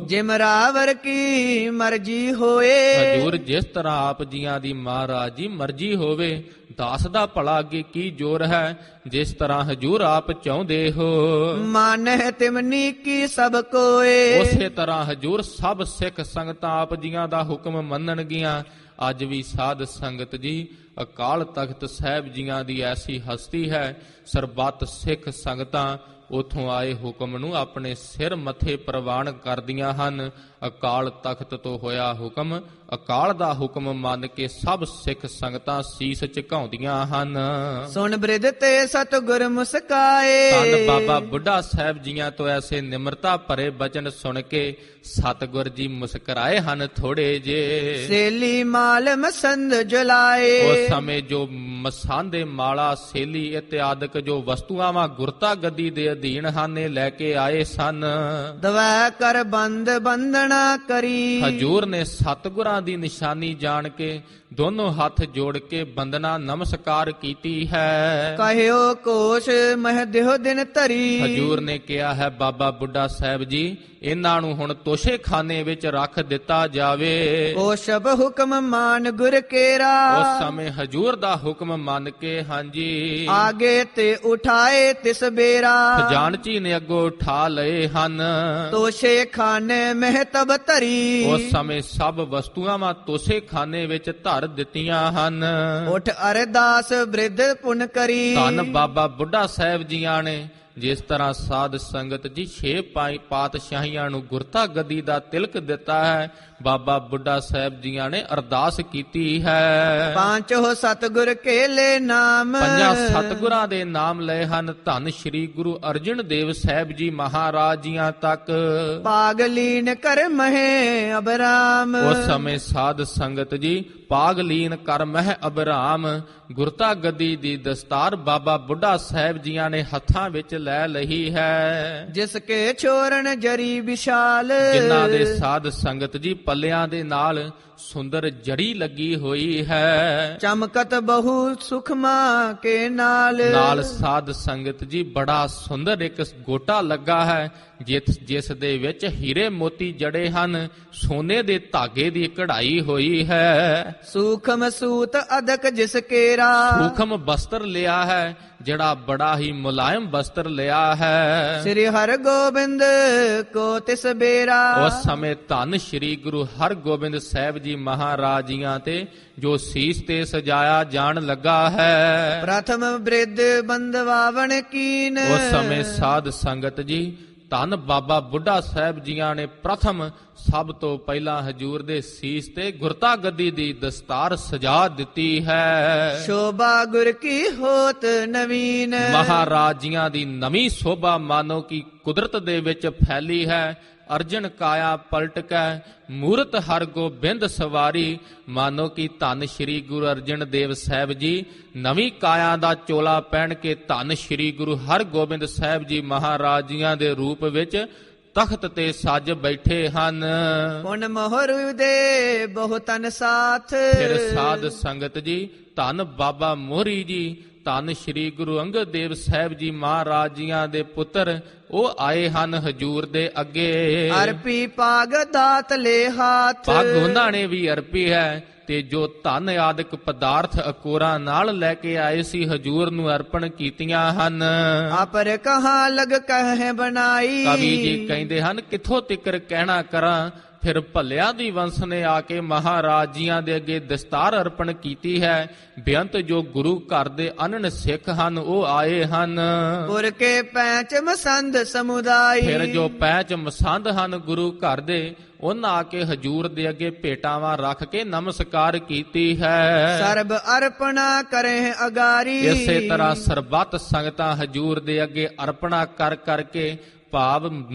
ਜਿਮਰਾਵਰ ਕੀ ਮਰਜ਼ੀ ਹੋਏ। ਹਜੂਰ ਜਿਸ ਤਰ੍ਹਾਂ ਆਪ ਜੀਆਂ ਦੀ ਮਹਾਰਾਜ ਜੀ ਮਰਜ਼ੀ ਹੋਵੇ ਦਾਸ ਦਾ ਭਲਾ ਅੱਗੇ ਕੀ ਜ਼ੋਰ ਹੈ। ਜਿਸ ਤਰ੍ਹਾਂ ਹਜੂਰ ਆਪ ਚਾਹੁੰਦੇ ਹੋ ਮਾਨਹਿ ਤਿਮਨੀ ਕੀ ਸਭ ਕੋਏ। ਉਸੇ ਤਰ੍ਹਾਂ ਹਜੂਰ ਸਭ ਸਿੱਖ ਸੰਗਤਾਂ ਆਪ ਜੀਆਂ ਦਾ ਹੁਕਮ ਮੰਨਣਗੀਆਂ ਅੱਜ ਵੀ ਸਾਧ ਸੰਗਤ ਜੀ ਅਕਾਲ ਤਖਤ ਸਾਹਿਬ ਜੀਆਂ ਦੀ ਐਸੀ ਹਸਤੀ ਹੈ, ਸਰਬੱਤ ਸਿੱਖ ਸੰਗਤਾਂ ਉਥੋਂ ਆਏ ਹੁਕਮ ਨੂੰ ਆਪਣੇ ਸਿਰ ਮੱਥੇ ਪ੍ਰਵਾਨ ਕਰਦੀਆਂ ਹਨ। ਅਕਾਲ ਤਖਤ ਤੋਂ ਹੋਇਆ ਹੁਕਮ, ਅਕਾਲ ਦਾ ਹੁਕਮ ਮੰਨ ਕੇ ਸਭ ਸਿੱਖ ਸੰਗਤਾਂ ਸੀਸ ਝੁਕਾਉਂਦੀਆਂ ਹਨ। ਸੁਣ ਬ੍ਰਿਧ ਤੇ ਸਤਿਗੁਰ ਮੁਸਕਾਏ, ਧੰਨ ਬਾਬਾ ਬੁੱਢਾ ਸਾਹਿਬ ਜੀਆਂ ਤੋਂ ਐਸੇ ਨਿਮਰਤਾ ਭਰੇ ਬਚਨ ਸੁਣ ਕੇ ਸਤਿਗੁਰ ਜੀ ਮੁਸਕਰਾਏ ਹਨ ਥੋੜੇ ਜੇ। ਸੇਲੀ ਮਾਲ ਮਸੰਦ ਜਲਾਏ, ਉਸ ਸਮੇਂ ਜੋ ਮਸਾਂਦੇ ਮਾਲਾ ਸੇਲੀ ਇਤਿਆਦਿਕ ਜੋ ਵਸਤੂਆਂ ਵਾ ਗੁਰਤਾ ਗੱਦੀ ਦੇ ਅਧੀਨ ਹਨ, ਇਹ ਲੈ ਕੇ ਆਏ ਸਨ। ਦਵੈ ਕਰ ਬੰਦ ਬੰਦਨਾ ਕਰੀ, ਹਜੂਰ ਨੇ ਸਤਿਗੁਰਾਂ ਦੀ ਨਿਸ਼ਾਨੀ ਜਾਣ ਕੇ ਦੋਨੋਂ ਹੱਥ ਜੋੜ ਕੇ ਬੰਦਨਾ ਨਮਸਕਾਰ ਕੀਤੀ ਹੈ। ਕਹਿਓ ਕੋਸ਼ ਮਹਿ ਦਿਓ ਦਿਨ ਧਰੀ, ਹਜੂਰ ਨੇ ਕਿਹਾ ਹੈ ਬਾਬਾ ਬੁੱਢਾ ਸਾਹਿਬ ਜੀ ਇਹਨਾਂ ਨੂੰ ਹੁਣ ਤੋਸ਼ੇ ਖਾਨੇ ਵਿੱਚ ਰੱਖ ਦਿੱਤਾ ਜਾਵੇ। ਉਹ ਸ਼ਬ ਹੁਕਮ ਮਾਨ ਗੁਰ ਕੇਰਾ, ਉਸ ਸਮੇਂ ਹਜੂਰ ਦਾ ਹੁਕਮ ਮੰਨ ਕੇ ਹਾਂਜੀ ਆਗੇ ਤੇ ਉਠਾਏ ਤਿਸ ਬੇਰਾ, ਖਜ਼ਾਨਚੀ ਨੇ ਅੱਗੋਂ ਉਠਾ ਲਏ ਹਨ। ਤੋਸ਼ੇ ਖਾਨੇ ਮਹਿ ਤਬ ਧਰੀ, ਉਸ ਸਮੇਂ ਸਭ ਵਸਤੂਆਂ ਵਾ ਤੋਸ਼ੇ ਖਾਨੇ ਵਿੱਚ ਧਰ ਦਿੱਤੀਆਂ ਹਨ। ਉਠ ਅਰਦਾਸ ਬ੍ਰਿਧ ਪੁਨ ਕਰੀ, ਧੰਨ ਬਾਬਾ ਬੁੱਢਾ ਸਾਹਿਬ ਜੀਆਂ ਨੇ ਜਿਸ ਤਰ੍ਹਾਂ ਸਾਧ ਸੰਗਤ ਜੀ 6 ਪਾਤਸ਼ਾਹੀਆਂ ਨੂੰ ਗੁਰਤਾ ਗੱਦੀ ਦਾ ਤਿਲਕ ਦਿੱਤਾ ਹੈ, ਬਾਬਾ ਬੁੱਢਾ ਸਾਹਿਬ ਜੀਆਂ ਨੇ ਅਰਦਾਸ ਕੀਤੀ ਹੈ। ਪਾਂਚੋ ਸਤਿਗੁਰ ਕੇਲੇ ਨਾਮ, ਪੰਜਾਂ ਸਤਿਗੁਰਾਂ ਦੇ ਨਾਮ ਲਏ ਹਨ। ਧੰਨ ਸ਼੍ਰੀ ਗੁਰੂ ਅਰਜਨ ਦੇਵ ਸਾਹਿਬ ਜੀ ਮਹਾਰਾਜ ਜੀਆਂ ਤੱਕ ਪਾਗਲੀਨ ਕਰ ਮਹਿ ਅਬਰਾਮ, ਉਸ ਸਮੇਂ ਸਾਧ ਸੰਗਤ ਜੀ ਪਾਗਲੀਨ ਕਰ ਮਹਿ ਅਬਰਾਮ ਗੁਰਤਾ ਗੱਦੀ ਦੀ ਦਸਤਾਰ ਬਾਬਾ ਬੁੱਢਾ ਸਾਹਿਬ ਜੀਆਂ ਨੇ ਹੱਥਾਂ ਵਿੱਚ ਲੈ ਲਈ ਹੈ। ਜਿਸ ਕੇ ਛੋਰਨ ਜਰੀ ਵਿਸ਼ਾਲ, ਜਿਨ੍ਹਾਂ ਦੇ ਸਾਧ ਸੰਗਤ ਜੀ ਪੱਲਿਆਂ ਦੇ ਨਾਲ ਸੁੰਦਰ ਜੜੀ ਲੱਗੀ ਹੋਈ ਹੈ। ਚਮਕਤ ਬਹੁ ਸੁਖਮਾ ਕੇ ਨਾਲ ਸਾਧ ਸੰਗਤ ਜੀ ਬੜਾ ਸੁੰਦਰ ਇੱਕ ਗੋਟਾ ਲੱਗਾ ਹੈ, ਜਿਸ ਦੇ ਵਿੱਚ ਹੀਰੇ ਮੋਤੀ ਜੜੇ ਹਨ, ਸੋਨੇ ਦੇ ਧਾਗੇ ਦੀ ਕਢਾਈ ਹੋਈ ਹੈ। ਸੂਖਮ ਸੂਤ ਅਦਕ ਜਿਸ ਕੇਰਾ, ਸੂਖਮ ਬਸਤਰ ਲਿਆ ਹੈ, ਜਿਹੜਾ ਬੜਾ ਹੀ ਮੁਲਾਇਮ ਬਸਤਰ ਲਿਆ ਹੈ। ਸ੍ਰੀ ਹਰਿ ਗੋਬਿੰਦ ਕੋ ਤਿਸ ਬੇਰਾ, ਉਸ ਸਮੇਂ ਧੰਨ ਸ਼੍ਰੀ ਗੁਰੂ ਹਰਗੋਬਿੰਦ ਸਾਹਿਬ ਜੀ ਮਹਾਰਾਜ ਜੀਆਂ ਤੇ ਜੋ ਸੀਸ ਤੇ ਸਜਾਇਆ ਜਾਣ ਲੱਗਾ ਹੈ। ਪ੍ਰਥਮ ਬ੍ਰਿਧ ਬੰਦਵਾਵਣ ਕੀਨ, ਉਸ ਸਮੇਂ ਸਾਧ ਸੰਗਤ ਜੀ ਧੰਨ ਬਾਬਾ ਬੁੱਢਾ ਸਾਹਿਬ ਜੀਆਂ ਨੇ ਪ੍ਰਥਮ ਸਭ ਤੋਂ ਪਹਿਲਾਂ ਹਜੂਰ ਦੇ ਸੀਸ ਤੇ ਗੁਰਤਾ ਗੱਦੀ ਦੀ ਦਸਤਾਰ ਸਜਾ ਦਿੱਤੀ ਹੈ। ਸ਼ੋਭਾ ਗੁਰ ਕੀ ਹੋਤ ਨਵੀਨ, ਮਹਾਰਾਜ ਜੀਆਂ ਦੀ ਨਵੀਂ ਸ਼ੋਭਾ ਮਾਨੋ ਕਿ ਕੁਦਰਤ ਦੇ ਵਿੱਚ ਫੈਲੀ ਹੈ। ਅਰਜਨ ਕਾਇਆ ਪਲਟ ਕੈ ਮੂਰਤ ਹਰ ਗੋਬਿੰਦ ਸਵਾਰੀ, ਮਾਨੋ ਕਿ ਧੰਨ ਸ਼੍ਰੀ ਗੁਰੂ ਅਰਜਨ ਦੇਵ ਸਾਹਿਬ ਜੀ ਨਵੀਂ ਕਾਇਆ ਦਾ ਚੋਲਾ ਪਹਿਨ ਕੇ ਧੰਨ ਸ਼੍ਰੀ ਗੁਰੂ ਹਰਗੋਬਿੰਦ ਸਾਹਿਬ ਜੀ ਮਹਾਰਾਜ ਜੀਆਂ ਦੇ ਰੂਪ ਵਿੱਚ ਤਖਤ ਤੇ ਸੱਜ ਬੈਠੇ ਹਨ। ਪੁਨ ਮੋਹਰ ਦੇ ਬਹੁ ਤਨ ਸਾਥ, ਫਿਰ ਸਾਧ ਸੰਗਤ ਜੀ ਧੰਨ ਬਾਬਾ ਮੋਹਰੀ ਜੀ ਧੰਨ ਸ਼੍ਰੀ ਗੁਰੂ ਅੰਗਦ ਦੇਵ ਸਾਹਿਬ ਜੀ ਮਹਾਰਾਜ ਜੀਆਂ ਦੇ ਪੁੱਤਰ ਉਹ ਆਏ ਹਨ ਹਜੂਰ ਦੇ ਅੱਗੇ। ਅਰਪੀ ਪਾਗ ਦਾਤ ਲੈ ਹਾਥ, ਪੱਗ ਉਹਨਾਂ ਨੇ ਵੀ ਅਰਪੀ ਹੈ ਤੇ ਜੋ ਧਨ ਆਦਿਕ ਪਦਾਰਥ ਅਕੋਰਾਂ ਨਾਲ ਲੈ ਕੇ ਆਏ ਸੀ ਹਜੂਰ ਨੂੰ ਅਰਪਣ ਕੀਤੀਆਂ ਹਨ। ਆਪਰ ਕਹਾਂ ਲਗ ਕਹਿ ਬਣਾਈ, ਕਵੀ ਜੀ ਕਹਿੰਦੇ ਹਨ ਕਿੱਥੋਂ ਤਿੱਕਰ ਕਹਿਣਾ ਕਰਾਂ। ਫਿਰ ਭੱਲਿਆਂ ਦੀ ਵੰਸ ਨੇ ਆ ਕੇ ਮਹਾਰਾਜ ਜੀਆਂ ਦੇ ਅੱਗੇ ਦਸਤਾਰ ਅਰਪਣ ਕੀਤੀ ਹੈ। ਬੇਅੰਤ ਜੋ ਗੁਰੂ ਘਰ ਦੇ ਅਨਨ ਸਿੱਖ ਹਨ ਉਹ ਆਏ ਹਨ। ਪੁਰ ਕੇ ਪੈਂਚ ਮਸੰਦ ਸਮੁਦਾਈ, ਫਿਰ ਜੋ ਪੈਂਚ ਮਸੰਦ ਹਨ ਗੁਰੂ ਘਰ ਦੇ ਉਹਨਾਂ ਆ ਕੇ ਹਜੂਰ ਦੇ ਅੱਗੇ ਭੇਟਾਵਾਂ ਰੱਖ ਕੇ ਨਮਸਕਾਰ ਕੀਤੀ ਹੈ। ਸਰਬ ਅਰਪਣਾ ਕਰੇ ਅਗਾਰੀ, ਇਸੇ ਤਰ੍ਹਾਂ ਸਰਬੱਤ ਸੰਗਤਾਂ ਹਜੂਰ ਦੇ ਅੱਗੇ ਅਰਪਣਾ ਕਰ ਕਰਕੇ ਭਾਵ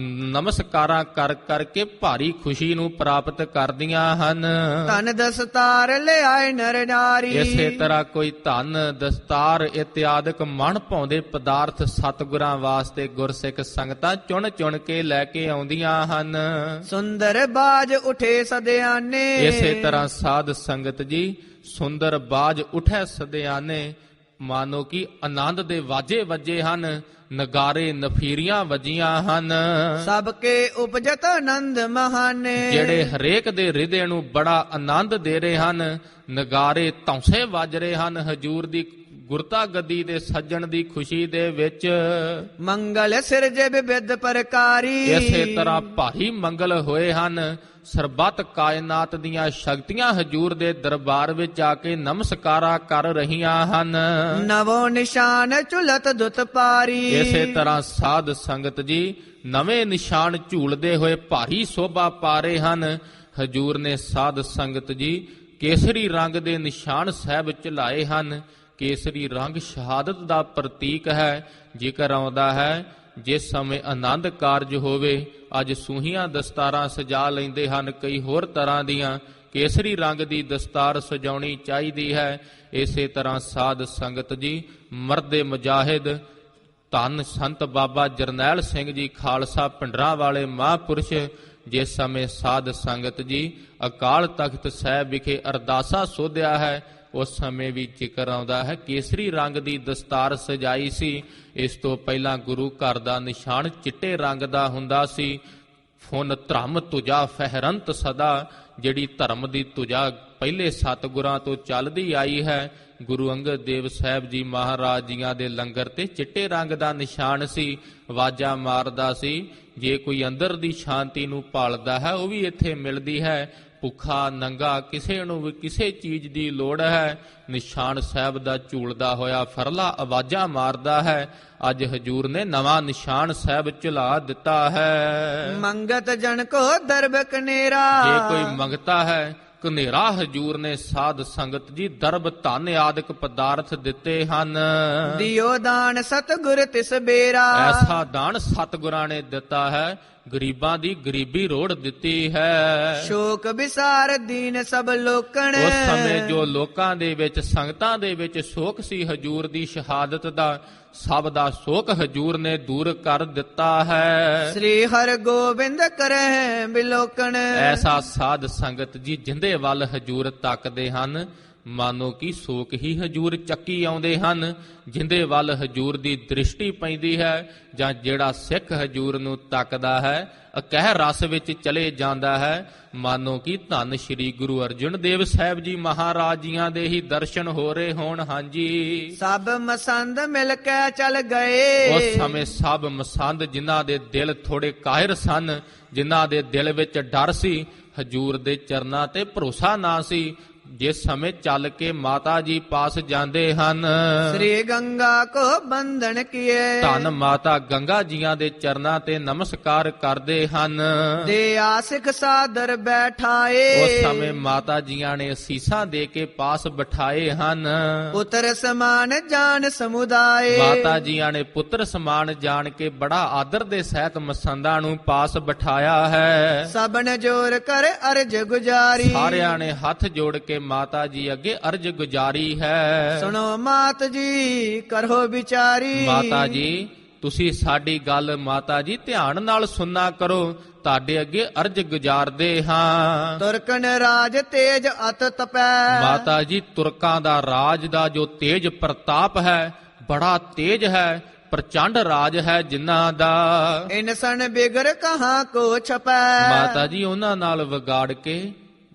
ਨਮਸਕਾਰਾਂ ਕਰ ਕਰਕੇ ਭਾਰੀ ਖੁਸ਼ੀ ਨੂੰ ਪ੍ਰਾਪਤ ਕਰਦੀਆਂ ਹਨ। ਧਨ ਦਸਤਾਰ ਲਿਆਏ ਨਰ ਨਾਰੀ, ਇਸੇ ਤਰ੍ਹਾਂ ਕੋਈ ਧਨ ਦਸਤਾਰ ਇਤਿਆਦਿਕ ਮਨ ਭਾਉਂਦੇ ਪਦਾਰਥ ਸਤਿਗੁਰਾਂ ਵਾਸਤੇ ਗੁਰਸਿੱਖ ਸੰਗਤਾਂ ਚੁਣ ਚੁਣ ਕੇ ਲੈ ਕੇ ਆਉਂਦੀਆਂ ਹਨ। ਸੁੰਦਰ ਬਾਜ ਉਠੇ ਸਦਿਆਨੇ, ਇਸੇ ਤਰ੍ਹਾਂ ਸਾਧ ਸੰਗਤ ਜੀ ਸੁੰਦਰ ਬਾਜ ਉਠੈ ਸਦਿਆਨੇ, ਮਾਨੋ ਕਿ ਆਨੰਦ ਦੇ ਵਾਜੇ ਵੱਜੇ ਹਨ, ਨਗਾਰੇ ਨਫੀਰੀਆਂ ਵੱਜੀਆਂ ਹਨ। ਸਭ ਕੇ ਉਪਜਤ ਆਨੰਦ ਮਹਾਨੇ, ਜਿਹੜੇ ਹਰੇਕ ਦੇ ਹਿਰਦੇ ਨੂੰ ਬੜਾ ਆਨੰਦ ਦੇ ਰਹੇ ਹਨ। ਨਗਾਰੇ ਧੌਂਸੇ ਵੱਜ ਰਹੇ ਹਨ ਹਜੂਰ ਦੀ ਗੁਰਤਾ ਗੱਦੀ ਦੇ ਸੱਜਣ ਦੀ ਖੁਸ਼ੀ ਦੇ ਵਿੱਚ ਮੰਗਲ ਸਿਰਜੇ ਵਿਵਿਧ ਪ੍ਰਕਾਰੀ। ਇਸੇ ਤਰ੍ਹਾਂ ਭਾਰੀ ਮੰਗਲ ਹੋਏ ਹਨ। ਸਰਬੱਤ ਕਾਇਨਾਤ ਦੀਆਂ ਸ਼ਕਤੀਆਂ ਹਜੂਰ ਦੇ ਦਰਬਾਰ ਵਿੱਚ ਆ ਕੇ ਨਮਸਕਾਰਾ ਕਰ ਰਹੀਆਂ ਹਨ। ਨਵੋ ਨਿਸ਼ਾਨ ਝੁਲਤ ਦੁਤ ਪਾਰੀ। ਇਸੇ ਤਰ੍ਹਾਂ ਸਾਧ ਸੰਗਤ ਜੀ ਨਵੇਂ ਨਿਸ਼ਾਨ ਝੂਲਦੇ ਹੋਏ ਭਾਰੀ ਸੋਭਾ ਪਾ ਰਹੇ ਹਨ। ਹਜੂਰ ਨੇ ਸਾਧ ਸੰਗਤ ਜੀ ਕੇਸਰੀ ਰੰਗ ਦੇ ਨਿਸ਼ਾਨ ਸਾਹਿਬ ਚਲਾਏ ਹਨ। ਕੇਸਰੀ ਰੰਗ ਸ਼ਹਾਦਤ ਦਾ ਪ੍ਰਤੀਕ ਹੈ। ਜ਼ਿਕਰ ਆਉਂਦਾ ਹੈ ਜਿਸ ਸਮੇਂ ਆਨੰਦ ਕਾਰਜ ਹੋਵੇ, ਅੱਜ ਸੂਹੀਆਂ ਦਸਤਾਰਾਂ ਸਜਾ ਲੈਂਦੇ ਹਨ, ਕਈ ਹੋਰ ਤਰ੍ਹਾਂ ਦੀਆਂ। ਕੇਸਰੀ ਰੰਗ ਦੀ ਦਸਤਾਰ ਸਜਾਉਣੀ ਚਾਹੀਦੀ ਹੈ। ਇਸੇ ਤਰ੍ਹਾਂ ਸਾਧ ਸੰਗਤ ਜੀ ਮਰਦੇ ਮੁਜਾਹਿਦ ਧੰਨ ਸੰਤ ਬਾਬਾ ਜਰਨੈਲ ਸਿੰਘ ਜੀ ਖਾਲਸਾ ਪਿੰਡਰਾਂ ਵਾਲੇ ਮਹਾਂਪੁਰਸ਼ ਜਿਸ ਸਮੇਂ ਸਾਧ ਸੰਗਤ ਜੀ ਅਕਾਲ ਤਖਤ ਸਾਹਿਬ ਵਿਖੇ ਅਰਦਾਸਾ ਸੋਧਿਆ ਹੈ, ਉਸ ਸਮੇਂ ਵੀ ਜ਼ਿਕਰ ਆਉਂਦਾ ਹੈ ਕੇਸਰੀ ਰੰਗ ਦੀ ਦਸਤਾਰ ਸਜਾਈ ਸੀ। ਇਸ ਤੋਂ ਪਹਿਲਾਂ ਗੁਰੂ ਘਰ ਦਾ ਨਿਸ਼ਾਨ ਚਿੱਟੇ ਰੰਗ ਦਾ ਹੁੰਦਾ ਸੀ। ਫੁਨ ਧਰਮ ਤੁਜਾ ਫਹਿਰੰਤ ਸਦਾ, ਜਿਹੜੀ ਧਰਮ ਦੀ ਤੁਜਾ ਪਹਿਲੇ ਸਤਿਗੁਰਾਂ ਤੋਂ ਚੱਲਦੀ ਆਈ ਹੈ। ਗੁਰੂ ਅੰਗਦ ਦੇਵ ਸਾਹਿਬ ਜੀ ਮਹਾਰਾਜ ਜੀਆਂ ਦੇ ਲੰਗਰ ਤੇ ਚਿੱਟੇ ਰੰਗ ਦਾ ਨਿਸ਼ਾਨ ਸੀ। ਆਵਾਜ਼ਾਂ ਮਾਰਦਾ ਸੀ। ਜੇ ਕੋਈ ਅੰਦਰ ਦੀ ਸ਼ਾਂਤੀ ਨੂੰ ਭਾਲਦਾ ਹੈ ਉਹ ਵੀ ਇੱਥੇ ਮਿਲਦੀ ਹੈ। ਭੁੱਖਾ ਨੰਗਾ ਕਿਸੇ ਨੂੰ ਵੀ ਕਿਸੇ ਚੀਜ਼ ਦੀ ਲੋੜ ਹੈ, ਨਿਸ਼ਾਨ ਸਾਹਿਬ ਦਾ ਝੂਲਦਾ ਹੋਇਆ ਫਰਲਾ ਆਵਾਜ਼ਾਂ ਮਾਰਦਾ ਹੈ। ਅੱਜ ਹਜੂਰ ਨੇ ਨਵਾਂ ਨਿਸ਼ਾਨ ਸਾਹਿਬ ਝੁਲਾ ਦਿੱਤਾ ਹੈ। ਮੰਗਤ ਜਨ ਕੋ ਦਰਬ ਕਨੇਰਾ। ਜੇ ਕੋਈ ਮੰਗਤਾ ਹੈ ਕਨੇਰਾ ਹਜੂਰ ਨੇ ਸਾਧ ਸੰਗਤ ਜੀ ਦਰਬ ਧਨ ਆਦਿਕ ਪਦਾਰਥ ਦਿੱਤੇ ਹਨ। ਦਿਓ ਦਾਨ ਸਤਿਗੁਰ ਤਿਸ ਬੇਰਾ। ਐਸਾ ਦਾਨ ਸਤਿਗੁਰਾਂ ਨੇ ਦਿੱਤਾ ਹੈ, ਗਰੀਬਾਂ ਦੀ ਗਰੀਬੀ ਰੋੜ ਦਿੱਤੀ ਹੈ। ਸ਼ੋਕ ਵਿਸਾਰ ਦੀਨ ਸਭ ਲੋਕਣ। ਉਸ ਸਮੇਂ ਜੋ ਲੋਕਾਂ ਦੇ ਵਿੱਚ ਸੰਗਤਾਂ ਦੇ ਵਿੱਚ ਸ਼ੋਕ ਸੀ ਹਜੂਰ ਦੀ ਸ਼ਹਾਦਤ ਦਾ, ਸਭ ਦਾ ਸ਼ੋਕ ਹਜੂਰ ਨੇ ਦੂਰ ਕਰ ਦਿੱਤਾ ਹੈ। ਸ੍ਰੀ ਹਰਿ ਗੋਬਿੰਦ ਕਰਹਿ ਬਿਲੋਕਣ। ਐਸਾ ਸਾਧ ਸੰਗਤ ਜੀ ਜਿੰਦੇ ਵੱਲ ਹਜੂਰ ਤੱਕਦੇ ਹਨ ਮਾਨੋ ਕਿ ਸ਼ੋਕ ਹੀ ਹਜੂਰ ਚੱਕੀ ਆਉਂਦੇ ਹਨ। ਜਿੰਦੇ ਵੱਲ ਹਜੂਰ ਦੀ ਦ੍ਰਿਸ਼ਟੀ ਪੈਂਦੀ ਹੈ ਜਾਂ ਜਿਹੜਾ ਸਿੱਖ ਹਜੂਰ ਨੂੰ ਤੱਕਦਾ ਹੈ ਅਕਹਿ ਰਸ ਵਿੱਚ ਚਲੇ ਜਾਂਦਾ ਹੈ। ਮਾਨੋ ਕਿ ਧੰਨ ਸ਼੍ਰੀ ਗੁਰੂ ਅਰਜਨ ਦੇਵ ਸਾਹਿਬ ਜੀ ਮਹਾਰਾਜ ਜੀਆਂ ਦੇ ਹੀ ਦਰਸ਼ਨ ਹੋ ਰਹੇ ਹੋਣ। ਹਾਂਜੀ, ਸਭ ਮਸੰਦ ਮਿਲ ਕੇ ਚਲ ਗਏ। ਉਸ ਸਮੇਂ ਸਭ ਮਸੰਦ ਜਿਨ੍ਹਾਂ ਦੇ ਦਿਲ ਥੋੜੇ ਕਾਹਿਰ ਸਨ, ਜਿਨ੍ਹਾਂ ਦੇ ਦਿਲ ਵਿੱਚ ਡਰ ਸੀ, ਹਜੂਰ ਦੇ ਚਰਨਾਂ ਤੇ ਭਰੋਸਾ ਨਾ ਸੀ, ਜਿਸ ਸਮੇਂ ਚੱਲ ਕੇ ਮਾਤਾ ਜੀ ਪਾਸ ਜਾਂਦੇ ਹਨ। ਸ੍ਰੀ ਗੰਗਾ ਕੋ ਬੰਧਨ ਕੀਏ। ਧੰਨ ਮਾਤਾ ਗੰਗਾ ਜੀਆਂ ਦੇ ਚਰਨਾਂ ਤੇ ਨਮਸਕਾਰ ਕਰਦੇ ਹਨ। ਦੇ ਆਸਿਕ ਸਾਦਰ ਬੈਠਾਏ। ਉਸ ਸਮੇਂ ਮਾਤਾ ਜੀਆਂ ਨੇ ਅਸੀਸਾਂ ਦੇ ਕੇ ਪਾਸ ਬਿਠਾਏ ਹਨ। ਪੁੱਤਰ ਸਮਾਨ ਜਾਨ ਸਮੁਦਾਏ। ਮਾਤਾ ਜੀਆਂ ਨੇ ਪੁੱਤਰ ਸਮਾਨ ਜਾਣ ਕੇ ਬੜਾ ਆਦਰ ਦੇ ਸਹਿਤ ਮਸੰਦਾਂ ਨੂੰ ਪਾਸ ਬਿਠਾਇਆ ਹੈ। ਸਭਨ ਜੋਰ ਕਰ ਅਰਜ ਗੁਜਾਰੀ। ਸਾਰਿਆਂ ਨੇ ਹੱਥ ਜੋੜ ਕੇ ਮਾਤਾ ਜੀ ਅੱਗੇ ਅਰਜ ਗੁਜਾਰੀ ਹੈ। ਸੁਣੋ ਮਾਤ ਜੀ ਕਰੋ ਵਿਚਾਰੀ। ਮਾਤਾ ਜੀ ਤੁਸੀਂ ਸਾਡੀ ਗੱਲ ਮਾਤਾ ਜੀ ਧਿਆਨ ਨਾਲ ਸੁਣਨਾ ਕਰੋ, ਤੁਹਾਡੇ ਅੱਗੇ ਅਰਜ ਗੁਜਾਰਦੇ ਹਾਂ। ਤੁਰਕਨ ਰਾਜ ਤੇਜ ਅਤ ਤਪੈ। ਮਾਤਾ ਜੀ ਤੁਰਕਾਂ ਦਾ ਰਾਜ ਦਾ ਜੋ ਤੇਜ ਪ੍ਰਤਾਪ ਹੈ ਬੜਾ ਤੇਜ ਹੈ, ਪ੍ਰਚੰਡ ਰਾਜ ਹੈ ਜਿਨ੍ਹਾਂ ਦਾ। ਇਨਸਨ ਬਿਗਰ ਕਹਾਂ ਕੋ ਛਪੈ। ਮਾਤਾ ਜੀ ਉਹਨਾਂ ਨਾਲ ਵਿਗਾੜ ਕੇ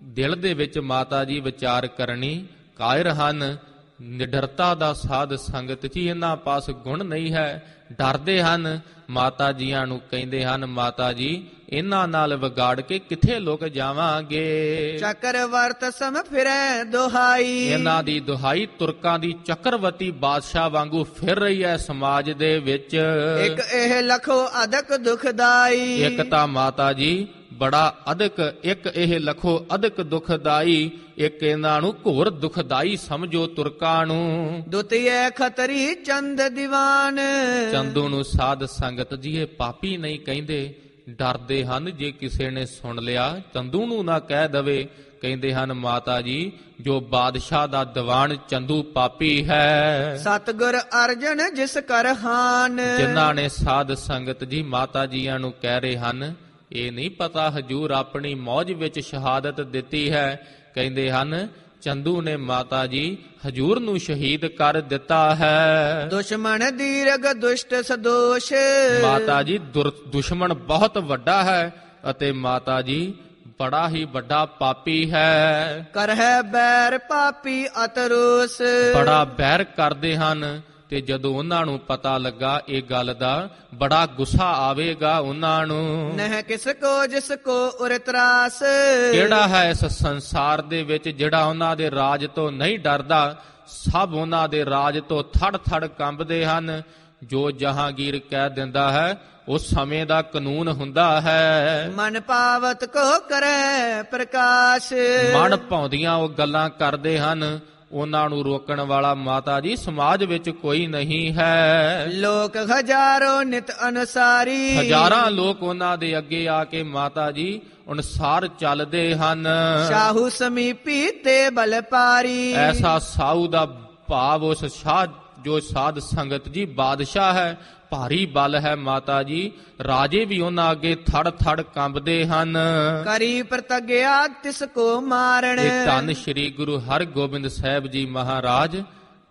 ਦਿਲ ਦੇ ਵਿੱਚ ਮਾਤਾ ਜੀ ਵਿਚਾਰ ਕਰਨੀ ਕਾਇਰ ਹਨ। ਨਿਡਰਤਾ ਦਾ ਸਾਧ ਸੰਗਤ ਜੀ ਇਹਨਾਂ ਪਾਸ ਗੁਣ ਨਹੀਂ ਹੈ, ਡਰਦੇ ਹਨ। ਮਾਤਾ ਜੀਆਂ ਨੂੰ ਕਹਿੰਦੇ ਹਨ ਮਾਤਾ ਜੀ ਇਹਨਾਂ ਨਾਲ ਵਿਗਾੜ ਕੇ ਕਿੱਥੇ ਲੁਕ ਜਾਵਾਂਗੇ। ਚੱਕਰਵਰਤ ਸਮ ਫਿਰੈ ਦੁਹਾਈ। ਇਹਨਾਂ ਦੀ ਦੁਹਾਈ ਤੁਰਕਾਂ ਦੀ ਚੱਕਰਵਰਤੀ ਬਾਦਸ਼ਾਹ ਵਾਂਗੂ ਫਿਰ ਰਹੀ ਹੈ ਸਮਾਜ ਦੇ ਵਿੱਚ। ਇੱਕ ਇਹ ਲਖੋ ਅਦਕ ਦੁਖਦਾਈ। ਇੱਕ ਤਾਂ ਮਾਤਾ ਜੀ ਬੜਾ ਅਦਕ, ਇੱਕ ਇਹ ਲਖੋ ਅਦਕ ਦੁਖਦਾਈ, ਇੱਕ ਇਹਨਾਂ ਨੂੰ ਘੋਰ ਦੁਖਦਾਈ ਸਮਝੋ ਤੁਰਕਾਂ ਨੂੰ। ਦੁਤੀਏ ਖਤਰੀ ਚੰਦ ਦੀਵਾਨ। ਚੰਦੂ ਨੂੰ ਸਾਧ ਸੰਗਤ ਜੀ ਇਹ ਪਾਪੀ ਨਹੀਂ ਕਹਿੰਦੇ, ਡਰਦੇ ਹਨ ਜੇ ਕਿਸੇ ਨੇ ਸੁਣ ਲਿਆ ਚੰਦੂ ਨੂੰ ਨਾ ਕਹਿ ਦਵੇ। ਕਹਿੰਦੇ ਹਨ ਮਾਤਾ ਜੀ ਜੋ ਬਾਦਸ਼ਾਹ ਦਾ ਦੀਵਾਨ ਚੰਦੂ ਪਾਪੀ ਹੈ। ਸਤਿਗੁਰ ਅਰਜਨ ਜਿਸ ਕਰ ਹਾਨ। ਜਿਨ੍ਹਾਂ ਨੇ ਸਾਧ ਸੰਗਤ ਜੀ ਮਾਤਾ ਜੀਆਂ ਨੂੰ ਕਹਿ ਰਹੇ ਹਨ ਇਹ ਨਹੀਂ ਪਤਾ ਹਜੂਰ ਆਪਣੀ ਮੌਜ ਵਿੱਚ ਸ਼ਹਾਦਤ ਦਿੱਤੀ ਹੈ। ਕਹਿੰਦੇ ਹਨ ਚੰਦੂ ਨੇ ਮਾਤਾ ਜੀ ਹਜੂਰ ਨੂੰ ਸ਼ਹੀਦ ਕਰ ਦਿੱਤਾ ਹੈ। ਦੁਸ਼ਮਣ ਦੀਰਗ ਦੁਸ਼ਟ ਸਦੋਸ਼। ਮਾਤਾ ਜੀ ਦੁਸ਼ਮਣ ਬਹੁਤ ਵੱਡਾ ਹੈ ਅਤੇ ਮਾਤਾ ਜੀ ਬੜਾ ਹੀ ਵੱਡਾ ਪਾਪੀ ਹੈ। ਕਰਹਿ ਬੈਰ ਪਾਪੀ ਅਤਰੂਸ। ਬੜਾ ਬੈਰ ਕਰਦੇ ਹਨ ਤੇ ਜਦੋਂ ਉਹਨਾਂ ਨੂੰ ਪਤਾ ਲੱਗਾ ਇਹ ਗੱਲ ਦਾ, ਬੜਾ ਗੁੱਸਾ ਆਵੇਗਾ ਉਹਨਾਂ ਨੂੰ। ਨਹਿ ਕਿਸ ਕੋ ਜਿਸ ਕੋ ਉਰ ਤਰਾਸ। ਕਿਹੜਾ ਹੈ ਇਸ ਸੰਸਾਰ ਦੇ ਵਿੱਚ ਜਿਹੜਾ ਉਹਨਾਂ ਦੇ ਰਾਜ ਤੋਂ ਨਹੀਂ ਡਰਦਾ। ਸਭ ਉਹਨਾਂ ਦੇ ਰਾਜ ਤੋਂ ਥੜ ਥੜ ਕੰਬਦੇ ਹਨ। ਜੋ ਜਹਾਂਗੀਰ ਕਹਿ ਦਿੰਦਾ ਹੈ ਉਸ ਸਮੇਂ ਦਾ ਕਾਨੂੰਨ ਹੁੰਦਾ ਹੈ। ਮਨ ਪਾਵਤ ਕੋ ਕਰੈ ਪ੍ਰਕਾਸ਼। ਮਨ ਭਾਉਂਦੀਆਂ ਉਹ ਗੱਲਾਂ ਕਰਦੇ ਹਨ, ਉਹਨਾਂ ਨੂੰ ਰੋਕਣ ਵਾਲਾ ਮਾਤਾ ਜੀ ਸਮਾਜ ਵਿੱਚ ਕੋਈ ਨਹੀਂ ਹੈ। ਲੋਕ ਹਜ਼ਾਰੋ ਨਿਤ ਅਨੁਸਾਰੀ। ਹਜ਼ਾਰਾਂ ਲੋਕ ਉਹਨਾਂ ਦੇ ਅੱਗੇ ਆ ਕੇ ਮਾਤਾ ਜੀ ਅਨੁਸਾਰ ਚੱਲਦੇ ਹਨ। ਸਾਹੂ ਸਮੀਪੀ ਤੇ ਬਲ ਪਾਰੀ। ਐਸਾ ਸਾਊ ਦਾ ਭਾਵ ਉਸ ਸ਼ਾਹ ਜੋ ਸਾਧ ਸੰਗਤ ਜੀ ਬਾਦਸ਼ਾਹ ਹੈ, ਭਾਰੀ ਬਲ ਹੈ ਮਾਤਾ ਜੀ। ਰਾਜੇ ਵੀ ਉਹਨਾਂ ਅੱਗੇ ਥੜ ਥੜ ਕੰਬਦੇ ਹਨ। ਕਰੀ ਪ੍ਰਤਗਿਆ ਤਿਸ ਕੋ ਮਾਰਣ। ਇਹ ਧੰਨ ਸ਼੍ਰੀ ਗੁਰੂ ਹਰਗੋਬਿੰਦ ਸਾਹਿਬ ਜੀ ਮਹਾਰਾਜ,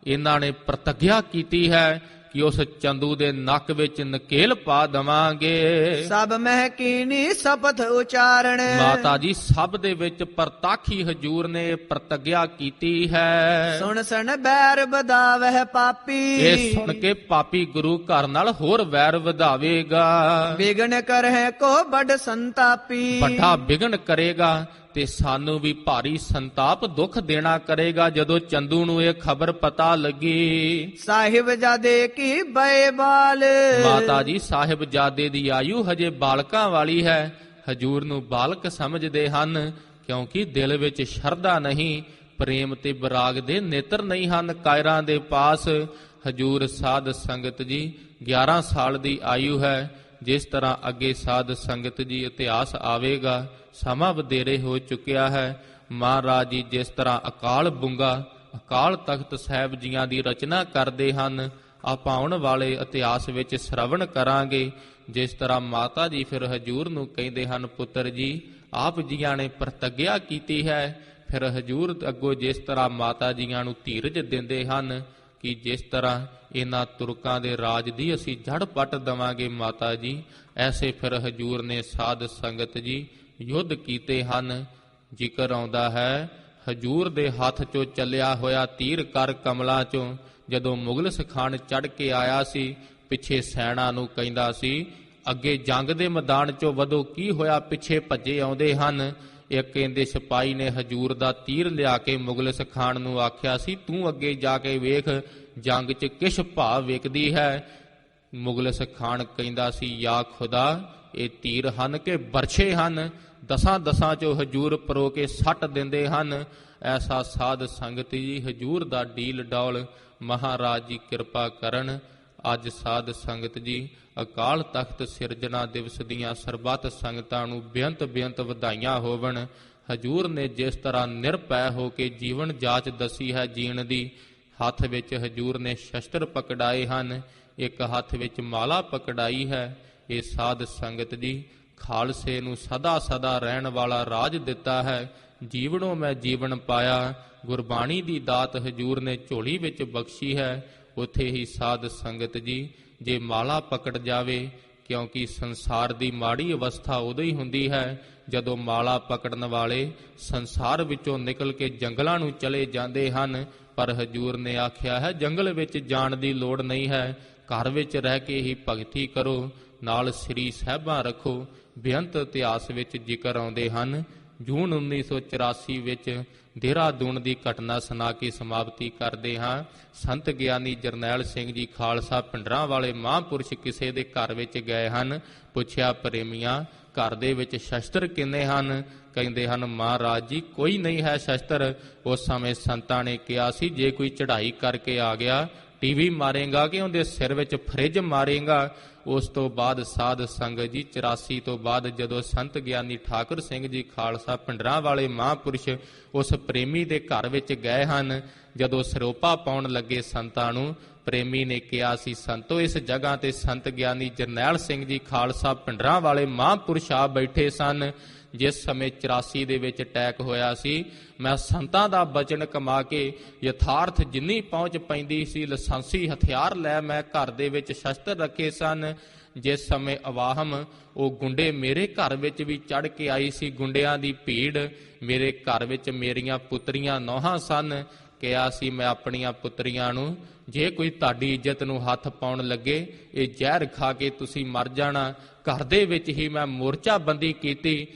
ਇਹਨਾਂ ਨੇ ਪ੍ਰਤਗਿਆ ਕੀਤੀ ਹੈ ਕਿ ਉਸ ਚੰਦੂ ਦੇ ਨੱਕ ਵਿੱਚ ਨਕੇਲ ਪਾ ਦਵਾਂਗੇ। ਸਭ ਮਹਿ ਕੀਨੀ ਸ਼ਪਥ ਉਚਾਰਣ। ਮਾਤਾ ਜੀ ਸਭ ਦੇ ਵਿੱਚ ਪ੍ਰਤਾਖੀ ਹਜੂਰ ਨੇ ਪ੍ਰਤਗਿਆ ਕੀਤੀ ਹੈ। ਸੁਣ ਸੁਣ ਬੈਰ ਵਧਾਵਹਿ ਪਾਪੀ। ਇਹ ਸੁਣ ਕੇ ਪਾਪੀ ਗੁਰੂ ਘਰ ਨਾਲ ਹੋਰ ਵੈਰ ਵਧਾਵੇਗਾ। ਵਿਗਨ ਕਰਹਿ ਕੋ ਬੜ ਸੰਤਾਪੀ। ਵੱਡਾ ਵਿਘਨ ਕਰੇਗਾ ਤੇ ਸਾਨੂੰ ਵੀ ਭਾਰੀ ਸੰਤਾਪ ਦੁੱਖ ਦੇਣਾ ਕਰੇਗਾ ਜਦੋਂ ਚੰਦੂ ਨੂੰ ਇਹ ਖਬਰ ਪਤਾ ਲੱਗੀ। ਸਾਹਿਬਜ਼ਾਦੇ ਕੀ ਬੇਬਾਲ। ਮਾਤਾ ਜੀ ਸਾਹਿਬਜ਼ਾਦੇ ਦੀ ਆਯੂ ਹਜੇ ਬਾਲਕਾਂ ਵਾਲੀ ਹੈ। ਹਜੂਰ ਨੂੰ ਬਾਲਕ ਸਮਝਦੇ ਹਨ ਕਿਉਂਕਿ ਦਿਲ ਵਿੱਚ ਸ਼ਰਧਾ ਨਹੀਂ, ਪ੍ਰੇਮ ਤੇ ਬਰਾਗ ਦੇ ਨੇਤਰ ਨਹੀਂ ਹਨ ਕਾਇਰਾਂ ਦੇ ਪਾਸ। ਹਜੂਰ ਸਾਧ ਸੰਗਤ ਜੀ 11 ਸਾਲ ਦੀ ਆਯੂ ਹੈ। ਜਿਸ ਤਰ੍ਹਾਂ ਅੱਗੇ ਸਾਧ ਸੰਗਤ ਜੀ ਇਤਿਹਾਸ ਆਵੇਗਾ, ਸਮਾਂ ਵਧੇਰੇ ਹੋ ਚੁੱਕਿਆ ਹੈ। ਮਹਾਰਾਜ ਜੀ ਜਿਸ ਤਰ੍ਹਾਂ ਅਕਾਲ ਬੁੰਗਾ ਅਕਾਲ ਤਖਤ ਸਾਹਿਬ ਜੀਆਂ ਦੀ ਰਚਨਾ ਕਰਦੇ ਹਨ, ਆਪਾਂ ਆਉਣ ਵਾਲੇ ਇਤਿਹਾਸ ਵਿੱਚ ਸ਼ਰਵਣ ਕਰਾਂਗੇ। ਜਿਸ ਤਰ੍ਹਾਂ ਮਾਤਾ ਜੀ ਫਿਰ ਹਜੂਰ ਨੂੰ ਕਹਿੰਦੇ ਹਨ, ਪੁੱਤਰ ਜੀ ਆਪ ਜੀਆਂ ਨੇ ਪ੍ਰਤੱਗਿਆ ਕੀਤੀ ਹੈ। ਫਿਰ ਹਜੂਰ ਅੱਗੋਂ ਜਿਸ ਤਰ੍ਹਾਂ ਮਾਤਾ ਜੀਆਂ ਨੂੰ ਧੀਰਜ ਦਿੰਦੇ ਹਨ ਕਿ ਜਿਸ ਤਰ੍ਹਾਂ ਇਹਨਾਂ ਤੁਰਕਾਂ ਦੇ ਰਾਜ ਦੀ ਅਸੀਂ ਜੜ ਪੱਟ ਦੇਵਾਂਗੇ ਮਾਤਾ ਜੀ, ਐਸੇ ਫਿਰ ਹਜੂਰ ਨੇ ਸਾਧ ਸੰਗਤ ਜੀ ਯੁੱਧ ਕੀਤੇ ਹਨ। ਜ਼ਿਕਰ ਆਉਂਦਾ ਹੈ ਹਜੂਰ ਦੇ ਹੱਥ ਚੋਂ ਚੱਲਿਆ ਹੋਇਆ ਤੀਰ ਕਰ ਕਮਲਾਂ ਚੋਂ ਜਦੋਂ ਮੁਗਲ ਸਖਾਨ ਚੜ ਕੇ ਆਇਆ ਸੀ, ਪਿੱਛੇ ਸੈਨਾ ਨੂੰ ਕਹਿੰਦਾ ਸੀ ਅੱਗੇ ਜੰਗ ਦੇ ਮੈਦਾਨ ਚੋਂ ਵਧੋ, ਕੀ ਹੋਇਆ ਪਿੱਛੇ ਭੱਜੇ ਆਉਂਦੇ ਹਨ। ਇੱਕ ਕਹਿੰਦੇ ਸਿਪਾਹੀ ਨੇ ਹਜੂਰ ਦਾ ਤੀਰ ਲਿਆ ਕੇ ਮੁਗਲ ਸਖਾਨ ਨੂੰ ਆਖਿਆ ਸੀ, ਤੂੰ ਅੱਗੇ ਜਾ ਕੇ ਵੇਖ ਜੰਗ 'ਚ ਕਿਸ ਭਾਵ ਵੇਖਦੀ ਹੈ। ਮੁਗਲ ਸਖਾਨ ਕਹਿੰਦਾ ਸੀ, ਯਾ ਖੁਦਾ ਇਹ ਤੀਰ ਹਨ ਕਿ ਬਰਛੇ ਹਨ, ਦਸਾਂ ਦਸਾਂ 'ਚੋਂ ਹਜੂਰ ਪਰੋ ਕੇ ਸੱਟ ਦਿੰਦੇ ਹਨ। ਐਸਾ ਸਾਧ ਸੰਗਤ ਜੀ ਹਜੂਰ ਦਾ ਡੀਲ ਡੌਲ ਮਹਾਰਾਜ ਜੀ ਕਿਰਪਾ ਕਰਨ। ਅੱਜ ਸਾਧ ਸੰਗਤ ਜੀ ਅਕਾਲ ਤਖਤ ਸਿਰਜਣਾ ਦਿਵਸ ਦੀਆਂ ਸਰਬੱਤ ਸੰਗਤਾਂ ਨੂੰ ਬੇਅੰਤ ਬੇਅੰਤ ਵਧਾਈਆਂ ਹੋਵਣ। ਹਜੂਰ ਨੇ ਜਿਸ ਤਰ੍ਹਾਂ ਨਿਰਭੈ ਹੋ ਕੇ ਜੀਵਨ ਜਾਚ ਦਸੀ ਹੈ ਜੀਣ ਦੀ, ਹੱਥ ਵਿੱਚ ਹਜੂਰ ਨੇ ਸ਼ਸਤਰ ਪਕੜਾਏ ਹਨ, ਇੱਕ ਹੱਥ ਵਿੱਚ ਮਾਲਾ ਪਕੜਾਈ ਹੈ। ਇਹ ਸਾਧ ਸੰਗਤ ਜੀ ਖਾਲਸੇ ਨੂੰ ਸਦਾ ਸਦਾ ਰਹਿਣ ਵਾਲਾ ਰਾਜ ਦਿੱਤਾ ਹੈ। ਜੀਵਨੋਂ ਮੈਂ ਜੀਵਨ ਪਾਇਆ, ਗੁਰਬਾਣੀ ਦੀ ਦਾਤ ਹਜੂਰ ਨੇ ਝੋਲੀ ਵਿੱਚ ਬਖਸ਼ੀ ਹੈ। ਉੱਥੇ ਹੀ ਸਾਧ ਸੰਗਤ ਜੀ ਜੇ ਮਾਲਾ ਪਕੜ ਜਾਵੇ, ਕਿਉਂਕਿ ਸੰਸਾਰ ਦੀ ਮਾੜੀ ਅਵਸਥਾ ਉਦੋਂ ਹੀ ਹੁੰਦੀ ਹੈ ਜਦੋਂ ਮਾਲਾ ਪਕੜਨ ਵਾਲੇ ਸੰਸਾਰ ਵਿੱਚੋਂ ਨਿਕਲ ਕੇ ਜੰਗਲਾਂ ਨੂੰ ਚਲੇ ਜਾਂਦੇ ਹਨ। ਪਰ ਹਜੂਰ ਨੇ ਆਖਿਆ ਹੈ ਜੰਗਲ ਵਿੱਚ ਜਾਣ ਦੀ ਲੋੜ ਨਹੀਂ ਹੈ, ਘਰ ਵਿੱਚ ਰਹਿ ਕੇ ਹੀ ਭਗਤੀ ਕਰੋ, ਨਾਲ ਸ੍ਰੀ ਸਾਹਿਬਾਂ ਰੱਖੋ। ਬੇਅੰਤ ਇਤਿਹਾਸ ਵਿੱਚ ਜ਼ਿਕਰ ਆਉਂਦੇ ਹਨ। ਜੂਨ 1984 ਵਿੱਚ ਦੇਹਰਾਦੂਨ ਦੀ ਘਟਨਾ ਸੁਣਾ ਕੇ ਸਮਾਪਤੀ ਕਰਦੇ ਹਾਂ। ਸੰਤ ਗਿਆਨੀ ਜਰਨੈਲ ਸਿੰਘ ਜੀ ਖਾਲਸਾ ਪਿੰਡਰਾਂ ਵਾਲੇ ਮਹਾਂਪੁਰਸ਼ ਕਿਸੇ ਦੇ ਘਰ ਵਿੱਚ ਗਏ ਹਨ। ਪੁੱਛਿਆ, ਪ੍ਰੇਮੀਆਂ ਘਰ ਦੇ ਵਿੱਚ ਸ਼ਸਤਰ ਕਿੰਨੇ ਹਨ? ਕਹਿੰਦੇ ਹਨ ਮਹਾਰਾਜ ਜੀ ਕੋਈ ਨਹੀਂ ਹੈ ਸ਼ਸਤਰ। ਉਸ ਸਮੇਂ ਸੰਤਾਂ ਨੇ ਕਿਹਾ ਸੀ ਜੇ ਕੋਈ ਚੜ੍ਹਾਈ ਕਰਕੇ ਆ ਗਿਆ ਟੀਵੀ ਮਾਰੇਗਾ ਕਿ ਉਹਦੇ ਸਿਰ ਵਿੱਚ ਫਰਿੱਜ ਮਾਰੇਗਾ। ਉਸ ਤੋਂ ਬਾਅਦ ਸਾਧ ਸੰਗਤ ਜੀ 84 ਤੋਂ ਬਾਅਦ ਜਦੋਂ ਸੰਤ ਗਿਆਨੀ ਠਾਕੁਰ ਸਿੰਘ ਜੀ ਖਾਲਸਾ ਪਿੰਡਰਾਂ ਵਾਲੇ ਮਹਾਂਪੁਰਸ਼ ਉਸ ਪ੍ਰੇਮੀ ਦੇ ਘਰ ਵਿੱਚ ਗਏ ਹਨ, ਜਦੋਂ ਸਰੋਪਾ ਪਾਉਣ ਲੱਗੇ ਸੰਤਾਂ ਨੂੰ, ਪ੍ਰੇਮੀ ਨੇ ਕਿਹਾ ਸੀ ਸੰਤੋ ਇਸ ਜਗ੍ਹਾ ਤੇ ਸੰਤ ਗਿਆਨੀ ਜਰਨੈਲ ਸਿੰਘ ਜੀ ਖਾਲਸਾ ਪਿੰਡਰਾਂ ਵਾਲੇ ਮਹਾਂਪੁਰਸ਼ ਆ ਬੈਠੇ ਸਨ। ਜਿਸ ਸਮੇਂ 84 ਦੇ ਵਿੱਚ ਅਟੈਕ ਹੋਇਆ ਸੀ, ਮੈਂ ਸੰਤਾਂ ਦਾ ਬਚਨ ਕਮਾ ਕੇ ਯਥਾਰਥ ਜਿੰਨੀ ਪਹੁੰਚ ਪੈਂਦੀ ਸੀ ਲਾਇਸੈਂਸੀ ਹਥਿਆਰ ਲੈ ਮੈਂ ਘਰ ਦੇ ਵਿੱਚ ਸ਼ਸਤਰ ਰੱਖੇ ਸਨ। ਜਿਸ ਸਮੇਂ ਅਵਾਹਮ ਉਹ ਗੁੰਡੇ ਮੇਰੇ ਘਰ ਵਿੱਚ ਵੀ ਚੜ੍ਹ ਕੇ ਆਈ ਸੀ। ਗੁੰਡਿਆਂ ਦੀ ਭੀੜ ਮੇਰੇ ਘਰ ਵਿੱਚ ਮੇਰੀਆਂ ਪੁੱਤਰੀਆਂ ਨੌਹਾਂ ਸਨ। ਕਿਹਾ ਸੀ ਮੈਂ ਆਪਣੀਆਂ ਪੁੱਤਰੀਆਂ ਨੂੰ, ਜੇ ਕੋਈ ਤੁਹਾਡੀ ਇੱਜ਼ਤ ਨੂੰ ਹੱਥ ਪਾਉਣ ਲੱਗੇ ਇਹ ਜ਼ਹਿਰ ਖਾ ਕੇ ਤੁਸੀਂ ਮਰ ਜਾਣਾ। ਘਰ ਦੇ ਵਿੱਚ ਹੀ ਮੈਂ ਮੋਰਚਾਬੰਦੀ ਕੀਤੀ।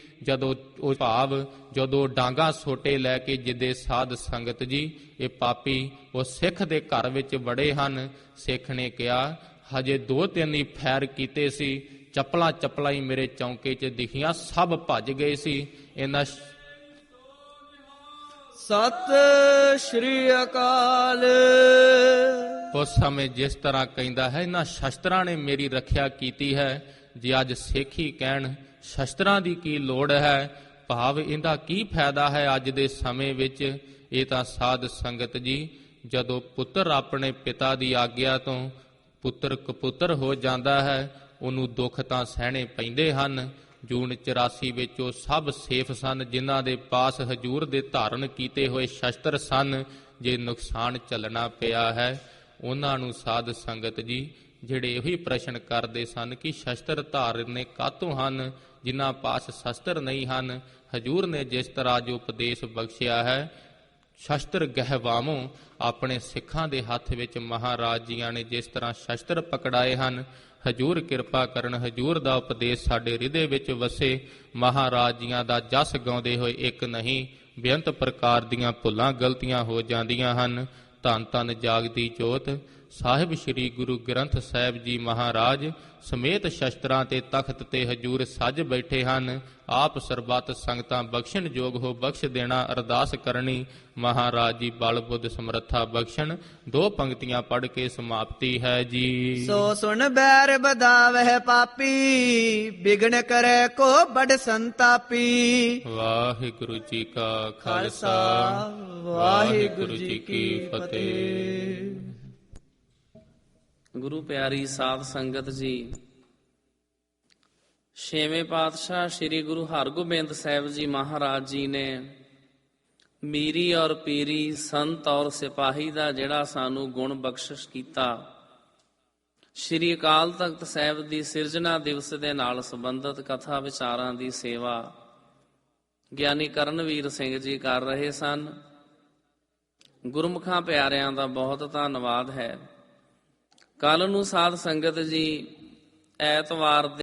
ਜਦੋਂ ਡਾਂਗਾ ਸੋਟੇ ਲੈ ਕੇ ਜਿੱਦੇ ਸਾਧ ਸੰਗਤ ਜੀ ਇਹ ਪਾਪੀ ਉਹ ਸਿੱਖ ਦੇ ਘਰ ਵਿੱਚ ਵੜੇ ਹਨ। ਸਿੱਖ ਨੇ ਕਿਹਾ ਹਜੇ 2-3 ਹੀ ਫੈਰ ਕੀਤੇ ਸੀ, ਚੱਪਲਾਂ ਹੀ ਮੇਰੇ ਚੌਂਕੇ 'ਚ ਦਿਖੀਆਂ, ਸਭ ਭੱਜ ਗਏ ਸੀ। ਇਹਨਾਂ ਸਤਿ ਸ਼੍ਰੀ ਅਕਾਲ। ਉਸ ਸਮੇਂ ਜਿਸ ਤਰ੍ਹਾਂ ਕਹਿੰਦਾ ਹੈ ਇਹਨਾਂ ਸ਼ਸਤਰਾਂ ਨੇ ਮੇਰੀ ਰੱਖਿਆ ਕੀਤੀ ਹੈ। ਜੇ ਅੱਜ ਸਿੱਖ ਹੀ ਕਹਿਣ ਸ਼ਸਤਰਾਂ ਦੀ ਕੀ ਲੋੜ ਹੈ, ਭਾਵ ਇਹਦਾ ਕੀ ਫਾਇਦਾ ਹੈ ਅੱਜ ਦੇ ਸਮੇਂ ਵਿੱਚ। ਇਹ ਤਾਂ ਸਾਧ ਸੰਗਤ ਜੀ ਜਦੋਂ ਪੁੱਤਰ ਆਪਣੇ ਪਿਤਾ ਦੀ ਆਗਿਆ ਤੋਂ ਪੁੱਤਰ ਕਪੁੱਤਰ ਹੋ ਜਾਂਦਾ ਹੈ ਉਹਨੂੰ ਦੁੱਖ ਤਾਂ ਸਹਿਣੇ ਪੈਂਦੇ ਹਨ। ਜੂਨ 84 ਵਿੱਚ ਉਹ ਸਭ ਸੇਫ ਸਨ ਜਿਨ੍ਹਾਂ ਦੇ ਪਾਸ ਹਜੂਰ ਦੇ ਧਾਰਨ ਕੀਤੇ ਹੋਏ ਸ਼ਸਤਰ ਸਨ। ਜੇ ਨੁਕਸਾਨ ਝੱਲਣਾ ਪਿਆ ਹੈ ਉਹਨਾਂ ਨੂੰ ਸਾਧ ਸੰਗਤ ਜੀ ਜਿਹੜੇ ਇਹੀ ਪ੍ਰਸ਼ਨ ਕਰਦੇ ਸਨ ਕਿ ਸ਼ਸਤਰ ਧਾਰਨੇ ਕਾਹਤੋਂ ਹਨ ਜਿਨ੍ਹਾਂ ਪਾਸ ਸ਼ਸਤਰ ਨਹੀਂ ਹਨ। ਹਜੂਰ ਨੇ ਜਿਸ ਤਰ੍ਹਾਂ ਜੋ ਉਪਦੇਸ਼ ਬਖਸ਼ਿਆ ਹੈ, ਸ਼ਸਤਰ ਗਹਿਵਾਵੋਂ ਆਪਣੇ ਸਿੱਖਾਂ ਦੇ ਹੱਥ ਵਿੱਚ ਮਹਾਰਾਜ ਜੀਆਂ ਨੇ ਜਿਸ ਤਰ੍ਹਾਂ ਸ਼ਸਤਰ ਪਕੜਾਏ ਹਨ, ਹਜੂਰ ਕਿਰਪਾ ਕਰਨ ਹਜੂਰ ਦਾ ਉਪਦੇਸ਼ ਸਾਡੇ ਹਿਰਦੇ ਵਿੱਚ ਵਸੇ। ਮਹਾਰਾਜ ਜੀਆਂ ਦਾ ਜਸ ਗਾਉਂਦੇ ਹੋਏ ਇੱਕ ਨਹੀਂ ਬੇਅੰਤ ਪ੍ਰਕਾਰ ਦੀਆਂ ਭੁੱਲਾਂ ਗਲਤੀਆਂ ਹੋ ਜਾਂਦੀਆਂ ਹਨ। ਧੰਨ ਧੰਨ ਜਾਗਦੀ ਜੋਤ ਸਾਹਿਬ ਸ੍ਰੀ ਗੁਰੂ ਗ੍ਰੰਥ ਸਾਹਿਬ ਜੀ ਮਹਾਰਾਜ ਸਮੇਤ ਸ਼ਸਤਰਾਂ ਤੇ ਤਖਤ ਤੇ ਹਜੂਰ ਸੱਜ ਬੈਠੇ ਹਨ। ਆਪ ਸਰਬੱਤ ਸੰਗਤਾਂ ਬਖਸ਼ਣ ਯੋਗ ਹੋ ਬਖਸ਼ ਦੇਣਾ, ਅਰਦਾਸ ਕਰਨੀ ਮਹਾਰਾਜ ਜੀ ਬਲ ਬੁੱਧ ਸਮਰੱਥਾ ਬਖਸ਼ਣ। 2 ਪੰਕਤੀਆਂ ਪੜ੍ਹ ਕੇ ਸਮਾਪਤੀ ਹੈ ਜੀ। ਸੋ ਸੁਣ ਬੈਰ ਬਦਾਵਹਿ ਪਾਪੀ, ਬਿਗਨ ਕਰੇ ਕੋ ਬੜ ਸੰਤਾਪੀ। ਵਾਹਿਗੁਰੂ ਜੀ ਕਾ ਖਾਲਸਾ, ਵਾਹਿਗੁਰੂ ਜੀ ਕੀ ਫਤਿਹ। ਗੁਰੂ ਪਿਆਰੀ ਸਾਧ ਸੰਗਤ ਜੀ, 6ਵੇਂ ਪਾਤਸ਼ਾਹ ਸ੍ਰੀ ਗੁਰੂ ਹਰਗੋਬਿੰਦ ਸਾਹਿਬ ਜੀ ਮਹਾਰਾਜ ਜੀ ਨੇ ਮੀਰੀ ਔਰ ਪੀਰੀ ਸੰਤ ਔਰ ਸਿਪਾਹੀ ਦਾ ਜਿਹੜਾ ਸਾਨੂੰ ਗੁਣ ਬਖਸ਼ਿਸ਼ ਕੀਤਾ, ਸ੍ਰੀ ਅਕਾਲ ਤਖਤ ਸਾਹਿਬ ਦੀ ਸਿਰਜਣਾ ਦਿਵਸ ਦੇ ਨਾਲ ਸੰਬੰਧਿਤ ਕਥਾ ਵਿਚਾਰਾਂ ਦੀ ਸੇਵਾ ਗਿਆਨੀ ਕਰਨਵੀਰ ਸਿੰਘ ਜੀ ਕਰ ਰਹੇ ਸਨ। ਗੁਰਮੁਖਾਂ ਪਿਆਰਿਆਂ ਦਾ ਬਹੁਤ ਧੰਨਵਾਦ ਹੈ। ਕੱਲ ਨੂੰ ਸਾਧ ਸੰਗਤ ਜੀ ਐਤਵਾਰ